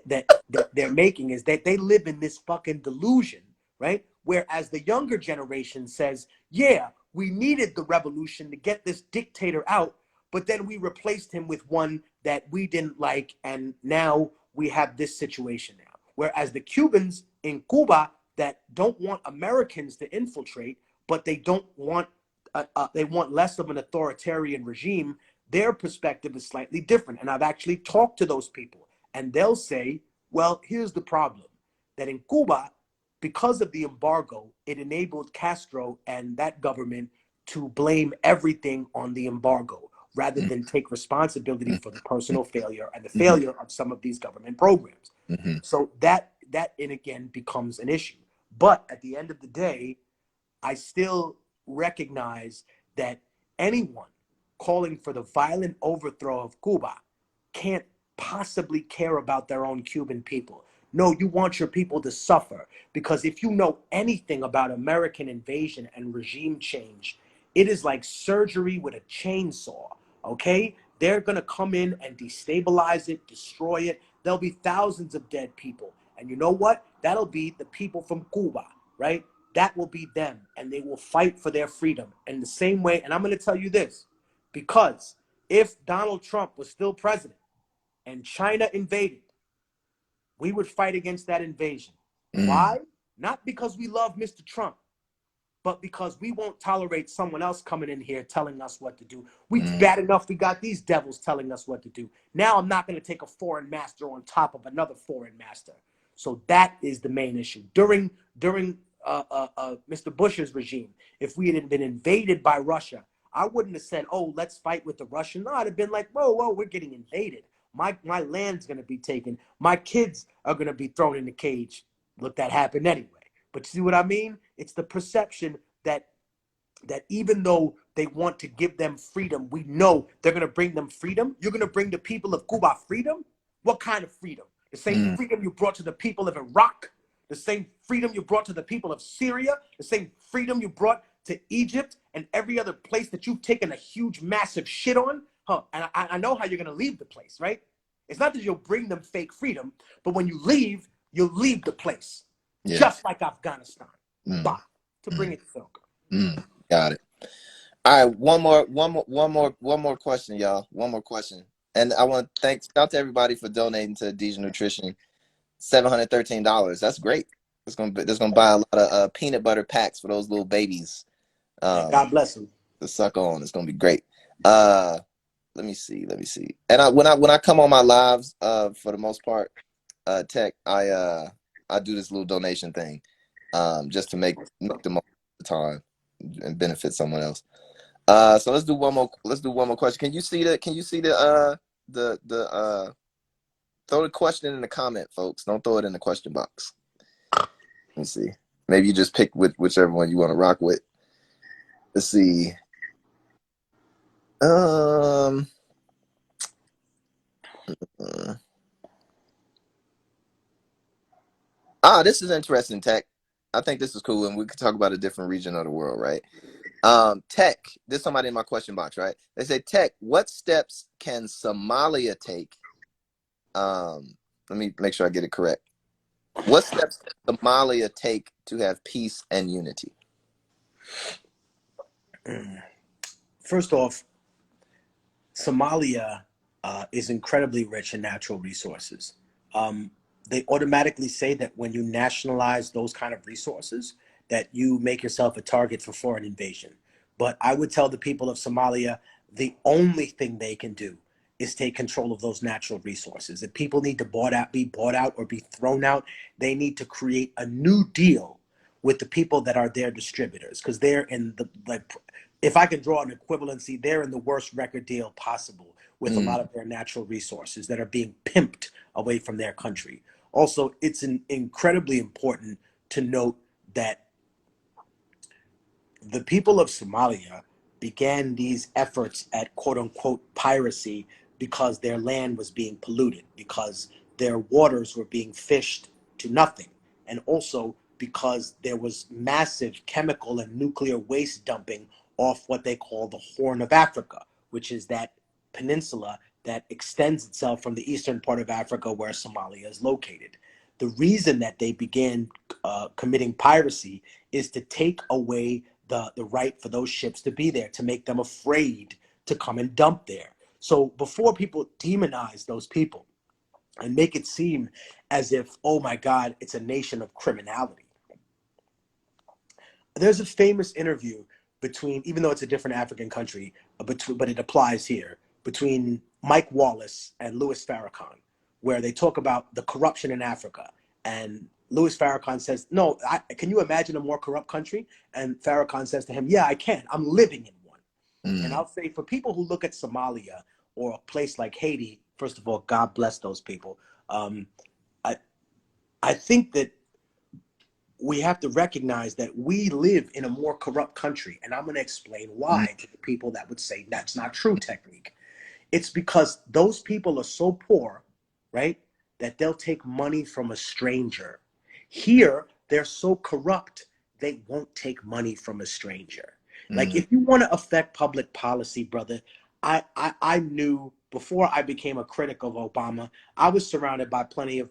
they're making is that they live in this fucking delusion, right? Whereas the younger generation says, yeah, we needed the revolution to get this dictator out, but then we replaced him with one that we didn't like, and now we have this situation now. Whereas the Cubans in Cuba that don't want Americans to infiltrate, but they don't want, they want less of an authoritarian regime, their perspective is slightly different. And I've actually talked to those people, and they'll say, well, here's the problem, that in Cuba, because of the embargo, it enabled Castro and that government to blame everything on the embargo rather than take responsibility for the personal failure and the failure of some of these government programs. So that and again becomes an issue. But at the end of the day, I still recognize that anyone calling for the violent overthrow of Cuba can't possibly care about their own Cuban people. No, you want your people to suffer, because if you know anything about American invasion and regime change, it is like surgery with a chainsaw, okay? They're going to come in and destabilize it, destroy it. There'll be thousands of dead people. And you know what? That'll be the people from Cuba, right? That will be them, and they will fight for their freedom in the same way. And I'm going to tell you this, because if Donald Trump was still president and China invaded, we would fight against that invasion. Why? Not because we love Mr. Trump, but because we won't tolerate someone else coming in here telling us what to do. We bad enough we got these devils telling us what to do. Now I'm not going to take a foreign master on top of another foreign master. So that is the main issue. During Mr. Bush's regime, if we had been invaded by Russia, I wouldn't have said, oh, let's fight with the Russians. No, I'd have been like, whoa, we're getting invaded. My land's going to be taken. My kids are going to be thrown in the cage. Look, that happened anyway. But you see what I mean? It's the perception that even though they want to give them freedom, we know they're going to bring them freedom. You're going to bring the people of Cuba freedom? What kind of freedom? The same freedom you brought to the people of Iraq? The same freedom you brought to the people of Syria? The same freedom you brought to Egypt and every other place that you've taken a huge, massive shit on? Huh? And I know how you're going to leave the place, right? It's not that you'll bring them fake freedom, but when you leave, you'll leave the place. Yeah. Just like Afghanistan. Bah, to bring it to Philka. Got it. All right, one more question, y'all. One more question. And I want to shout out to everybody for donating to Deja Nutrition. $713. That's great. It's gonna buy a lot of peanut butter packs for those little babies. God bless them. To suck on. It's gonna be great. Let me see. And when I come on my lives, for the most part, Tech, I do this little donation thing, just to make the most of the time and benefit someone else. So let's do one more question. Can you see the throw the question in the comment, folks. Don't throw it in the question box. Let me see. Maybe you just pick whichever one you want to rock with. Let's see. This is interesting, Tech. I think this is cool, and we could talk about a different region of the world, right? Tech, there's somebody in my question box, right? They say, Tech, what steps can Somalia take? Let me make sure I get it correct. What steps can Somalia take to have peace and unity? First off, Somalia is incredibly rich in natural resources. They automatically say that when you nationalize those kind of resources, that you make yourself a target for foreign invasion. But I would tell the people of Somalia, the only thing they can do is take control of those natural resources. If people need to be bought out or be thrown out, they need to create a new deal with the people that are their distributors, because they're in the, like, if I can draw an equivalency, they're in the worst record deal possible with a lot of their natural resources that are being pimped away from their country. Also, it's incredibly important to note that the people of Somalia began these efforts at quote unquote piracy because their land was being polluted, because their waters were being fished to nothing, and also because there was massive chemical and nuclear waste dumping off what they call the Horn of Africa, which is that peninsula that extends itself from the eastern part of Africa where Somalia is located. The reason that they began committing piracy is to take away the right for those ships to be there, to make them afraid to come and dump there. So before people demonize those people and make it seem as if, oh my God, it's a nation of criminality. There's a famous interview between, even though it's a different African country, but it applies here, between Mike Wallace and Louis Farrakhan, where they talk about the corruption in Africa. And Louis Farrakhan says, no, can you imagine a more corrupt country? And Farrakhan says to him, yeah, I can. I'm living in one. And I'll say, for people who look at Somalia or a place like Haiti, first of all, God bless those people. I think that we have to recognize that we live in a more corrupt country. And I'm going to explain why to the people that would say that's not true, Technique. It's because those people are so poor, right, that they'll take money from a stranger. Here, they're so corrupt, they won't take money from a stranger. Like, if you want to affect public policy, brother, I knew before I became a critic of Obama, I was surrounded by plenty of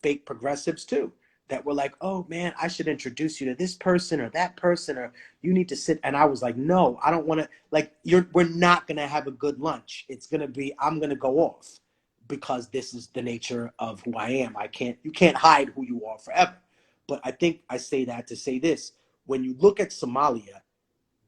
fake progressives too that were like, oh man, I should introduce you to this person or that person, or you need to sit. And I was like, no, I don't want to, like, we're not going to have a good lunch. It's going to be, I'm going to go off because this is the nature of who I am. You can't hide who you are forever. But I think I say that to say this. When you look at Somalia,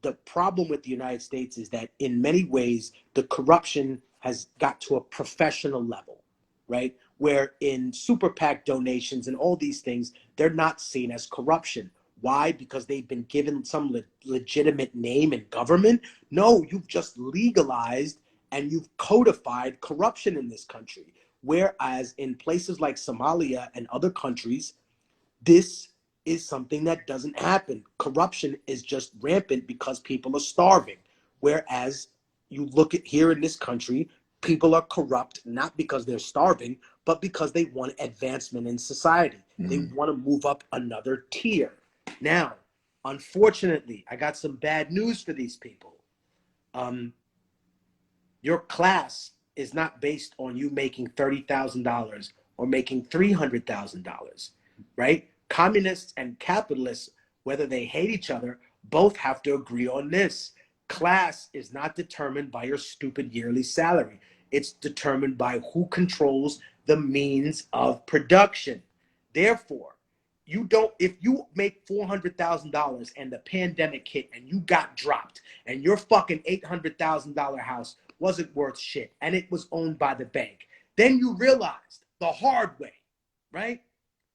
the problem with the United States is that in many ways, the corruption has got to a professional level, right? Where in super PAC donations and all these things, they're not seen as corruption. Why? Because they've been given some legitimate name in government? No, you've just legalized and you've codified corruption in this country. Whereas in places like Somalia and other countries, this is something that doesn't happen. Corruption is just rampant because people are starving. Whereas you look at here in this country, people are corrupt not because they're starving, but because they want advancement in society. They want to move up another tier. Now, unfortunately, I got some bad news for these people. Your class is not based on you making $30,000 or making $300,000, right? Communists and capitalists, whether they hate each other, both have to agree on this. Class is not determined by your stupid yearly salary. It's determined by who controls the means of production. Therefore, if you make $400,000 and the pandemic hit and you got dropped and your fucking $800,000 house wasn't worth shit and it was owned by the bank, then you realized the hard way, right?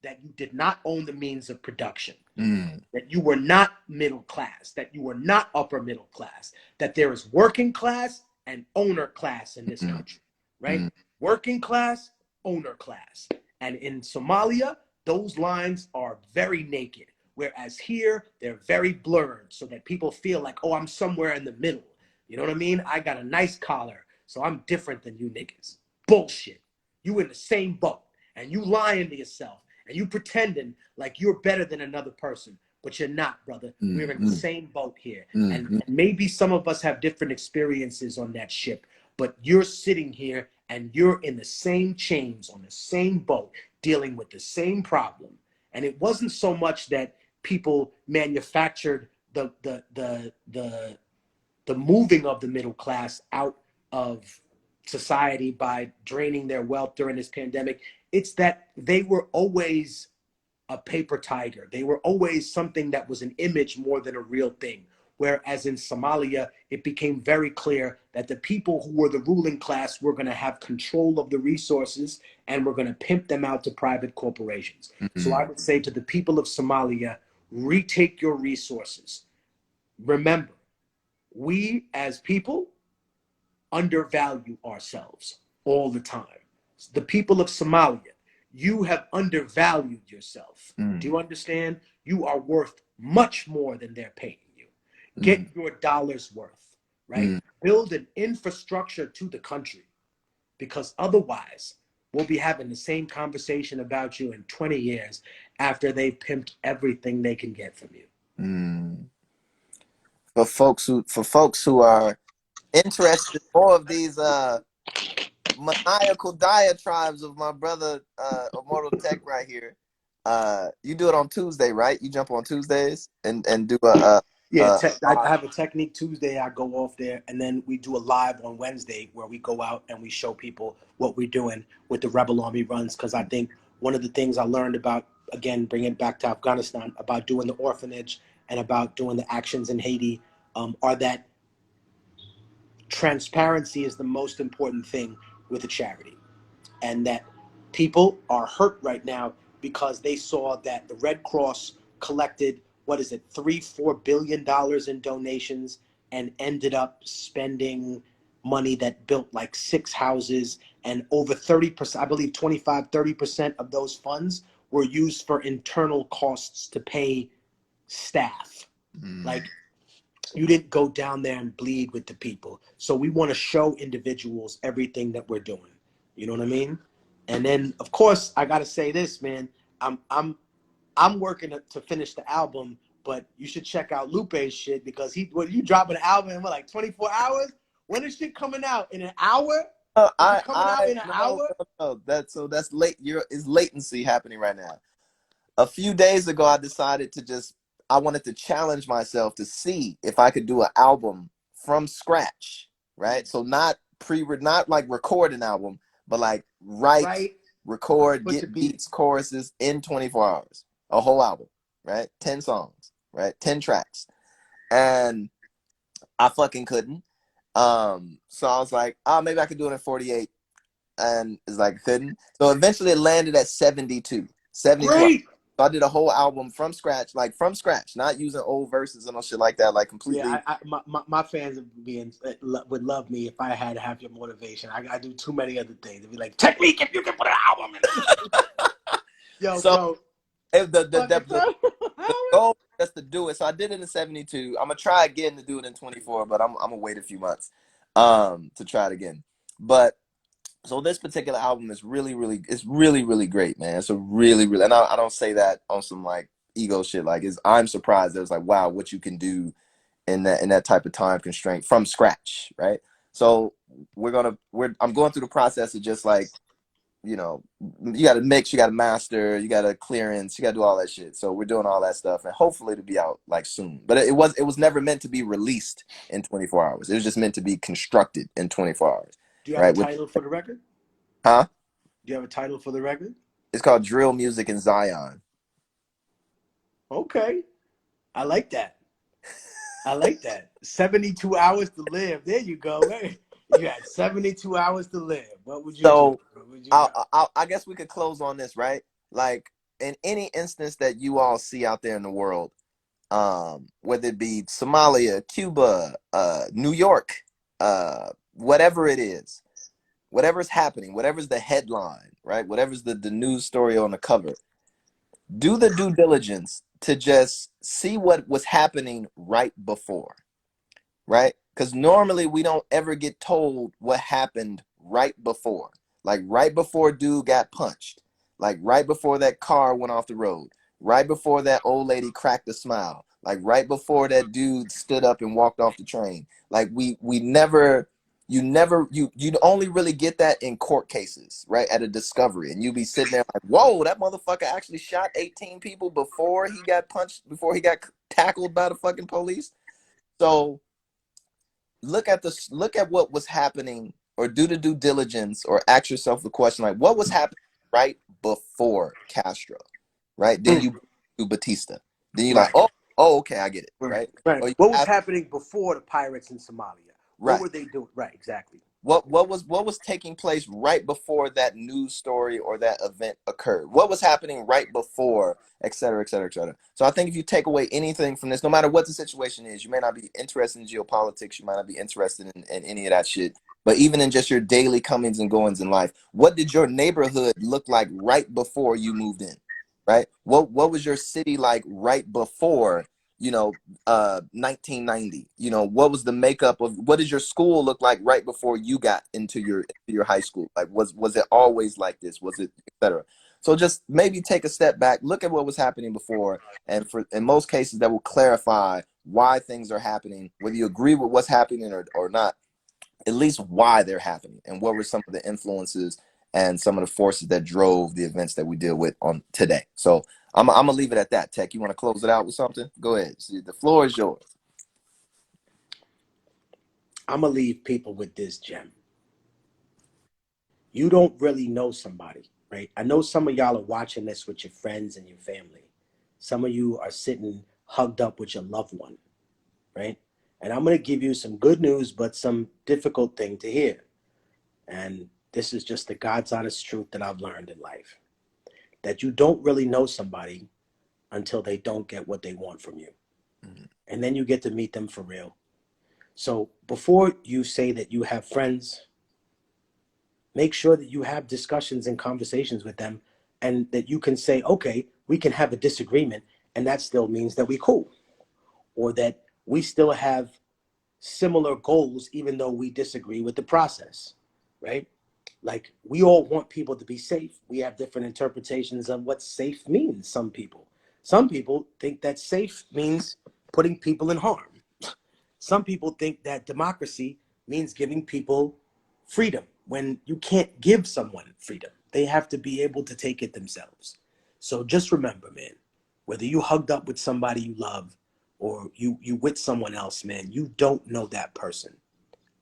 That you did not own the means of production, that you were not middle class, that you were not upper middle class, that there is working class and owner class in this country, right? Working class, owner class. And in Somalia, those lines are very naked, whereas here, they're very blurred so that people feel like, oh, I'm somewhere in the middle. You know what I mean? I got a nice collar, so I'm different than you niggas. Bullshit. You in the same boat, and you lying to yourself, and you pretending like you're better than another person, but you're not, brother. We're in the same boat here. And maybe some of us have different experiences on that ship, but you're sitting here and you're in the same chains, on the same boat, dealing with the same problem. And it wasn't so much that people manufactured the moving of the middle class out of society by draining their wealth during this pandemic. It's that they were always a paper tiger. They were always something that was an image more than a real thing. Whereas in Somalia, it became very clear that the people who were the ruling class were going to have control of the resources and were going to pimp them out to private corporations. So I would say to the people of Somalia, retake your resources. Remember, we as people undervalue ourselves all the time. The people of Somalia, you have undervalued yourself. Do you understand? You are worth much more than they're paying you. Get your dollars worth, right? Build an infrastructure to the country, because otherwise we'll be having the same conversation about you in 20 years after they've pimped everything they can get from you. For folks who are interested in more of these maniacal diatribes of my brother Immortal Tech right here, you do it on Tuesday, right? You jump on Tuesdays and do I have a Technique Tuesday. I go off there, and then we do a live on Wednesday where we go out and we show people what we're doing with the Rebel Army runs. Because I think one of the things I learned about, again, bringing it back to Afghanistan, about doing the orphanage and about doing the actions in Haiti, are that transparency is the most important thing with a charity. And that people are hurt right now because they saw that the Red Cross collected, $3-4 billion in donations and ended up spending money that built like 6 houses, and over 30%, I believe 25-30% of those funds were used for internal costs to pay staff. Like, you didn't go down there and bleed with the people. So we want to show individuals everything that we're doing. You know what I mean? And then, of course, I gotta say this, man. I'm working to finish the album, but you should check out Lupe's shit, because when you drop an album in like 24 hours, when is shit coming out? In an hour? No. That's late. Is latency happening right now? A few days ago, I decided I wanted to challenge myself to see if I could do an album from scratch, right? So not like record an album, but like record, get beats, choruses in 24 hours, a whole album, right? 10 songs, right? 10 tracks. And I fucking couldn't. So I was like, oh, maybe I could do it in 48. And it's like, couldn't. So eventually it landed at 72. Great. So I did a whole album from scratch, not using old verses and no shit like that, like completely. Yeah, my fans would love me if I had to have your motivation. I do too many other things. They'd be like, Technique, if you can put an album in. Yo, so the goal is to do it. So I did it in 72. I'm gonna try again to do it in 24, but I'm gonna wait a few months to try it again. But so this particular album is really great, man. It's a really, and I don't say that on some like ego shit. Like, I'm surprised. It was like, wow, what you can do in that type of time constraint from scratch, right? So I'm going through the process of just like, you know, you got to mix, you got to master, you got to clearance, you got to do all that shit. So we're doing all that stuff, and hopefully it'll be out like soon. But it was never meant to be released in 24 hours. It was just meant to be constructed in 24 hours. Do you have a title for the record? Huh? Do you have a title for the record? It's called Drill Music in Zion. Okay. I like that. 72 hours to live. There you go. You had 72 hours to live. What would you do? I guess we could close on this, right? Like, in any instance that you all see out there in the world, whether it be Somalia, Cuba, New York, whatever it is, whatever's happening, whatever's the headline, right? Whatever's the news story on the cover, do the due diligence to just see what was happening right before, right? Because normally we don't ever get told what happened right before. Like right before dude got punched, like right before that car went off the road, right before that old lady cracked a smile, like right before that dude stood up and walked off the train. Like you only really get that in court cases, right? At a discovery, and you be sitting there like, whoa, that motherfucker actually shot 18 people before he got punched, before he got tackled by the fucking police. So look at what was happening, or do the due diligence, or ask yourself the question, like, what was happening right before Castro, right? Then you do Batista. Then you're like, oh, okay, I get it, right? What was happening before the pirates in Somalia? Right. What were they doing? Right, exactly. What was taking place right before that news story or that event occurred? What was happening right before, et cetera, et cetera, et cetera. So I think if you take away anything from this, no matter what the situation is, you may not be interested in geopolitics, you might not be interested in any of that shit, but even in just your daily comings and goings in life, what did your neighborhood look like right before you moved in, right? What was your city like right before, 1990? What was the makeup of, what did your school look like right before you got into your high school? Like, was it always like this? Was it, etc.? So just maybe take a step back, look at what was happening before, and in most cases that will clarify why things are happening, whether you agree with what's happening or not, at least why they're happening, and what were some of the influences and some of the forces that drove the events that we deal with on today. So I'm gonna leave it at that. Tech, you want to close it out with something? Go ahead. See, the floor is yours. I'm gonna leave people with this gem. You don't really know somebody, right? I know some of y'all are watching this with your friends and your family. Some of you are sitting hugged up with your loved one, right? And I'm gonna give you some good news, but some difficult thing to hear. And this is just the God's honest truth that I've learned in life. That you don't really know somebody until they don't get what they want from you. Mm-hmm. And then you get to meet them for real. So before you say that you have friends, make sure that you have discussions and conversations with them and that you can say, okay, we can have a disagreement, and that still means that we cool, or that we still have similar goals, even though we disagree with the process, right? Like, we all want people to be safe. We have different interpretations of what safe means. Some people think that safe means putting people in harm. Some people think that democracy means giving people freedom, when you can't give someone freedom. They have to be able to take it themselves. So just remember, man, whether you hugged up with somebody you love or you with someone else, man, you don't know that person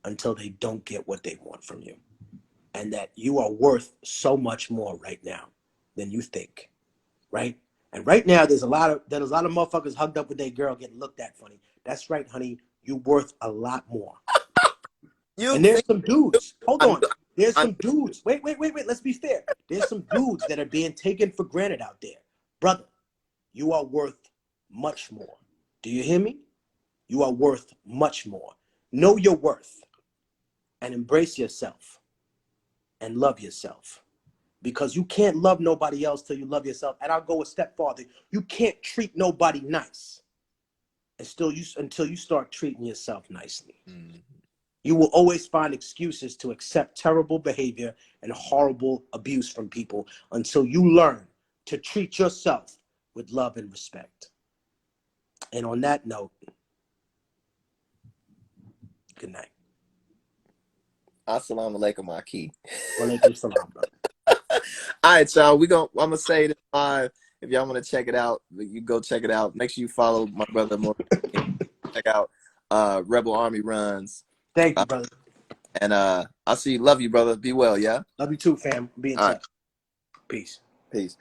until they don't get what they want from you. And that you are worth so much more right now than you think, right? And right now, there's a lot of motherfuckers hugged up with their girl getting looked at funny. That's right, honey. You worth a lot more. And there's some dudes. Hold on. There's some dudes. Wait. Let's be fair. There's some dudes that are being taken for granted out there. Brother, you are worth much more. Do you hear me? You are worth much more. Know your worth and embrace yourself and love yourself. Because you can't love nobody else till you love yourself. And I'll go a step farther. You can't treat nobody nice until you start treating yourself nicely. Mm-hmm. You will always find excuses to accept terrible behavior and horrible abuse from people until you learn to treat yourself with love and respect. And on that note, good night. Assalamu alaikum, Aki. Walaikum salam, brother. All right, y'all. I'm gonna say this live. If y'all want to check it out, you go check it out. Make sure you follow my brother more. Check out Rebel Army Runs. Thank you, brother. And I'll see you. Love you, brother. Be well, yeah? Love you too, fam. Be in touch. Peace. Peace.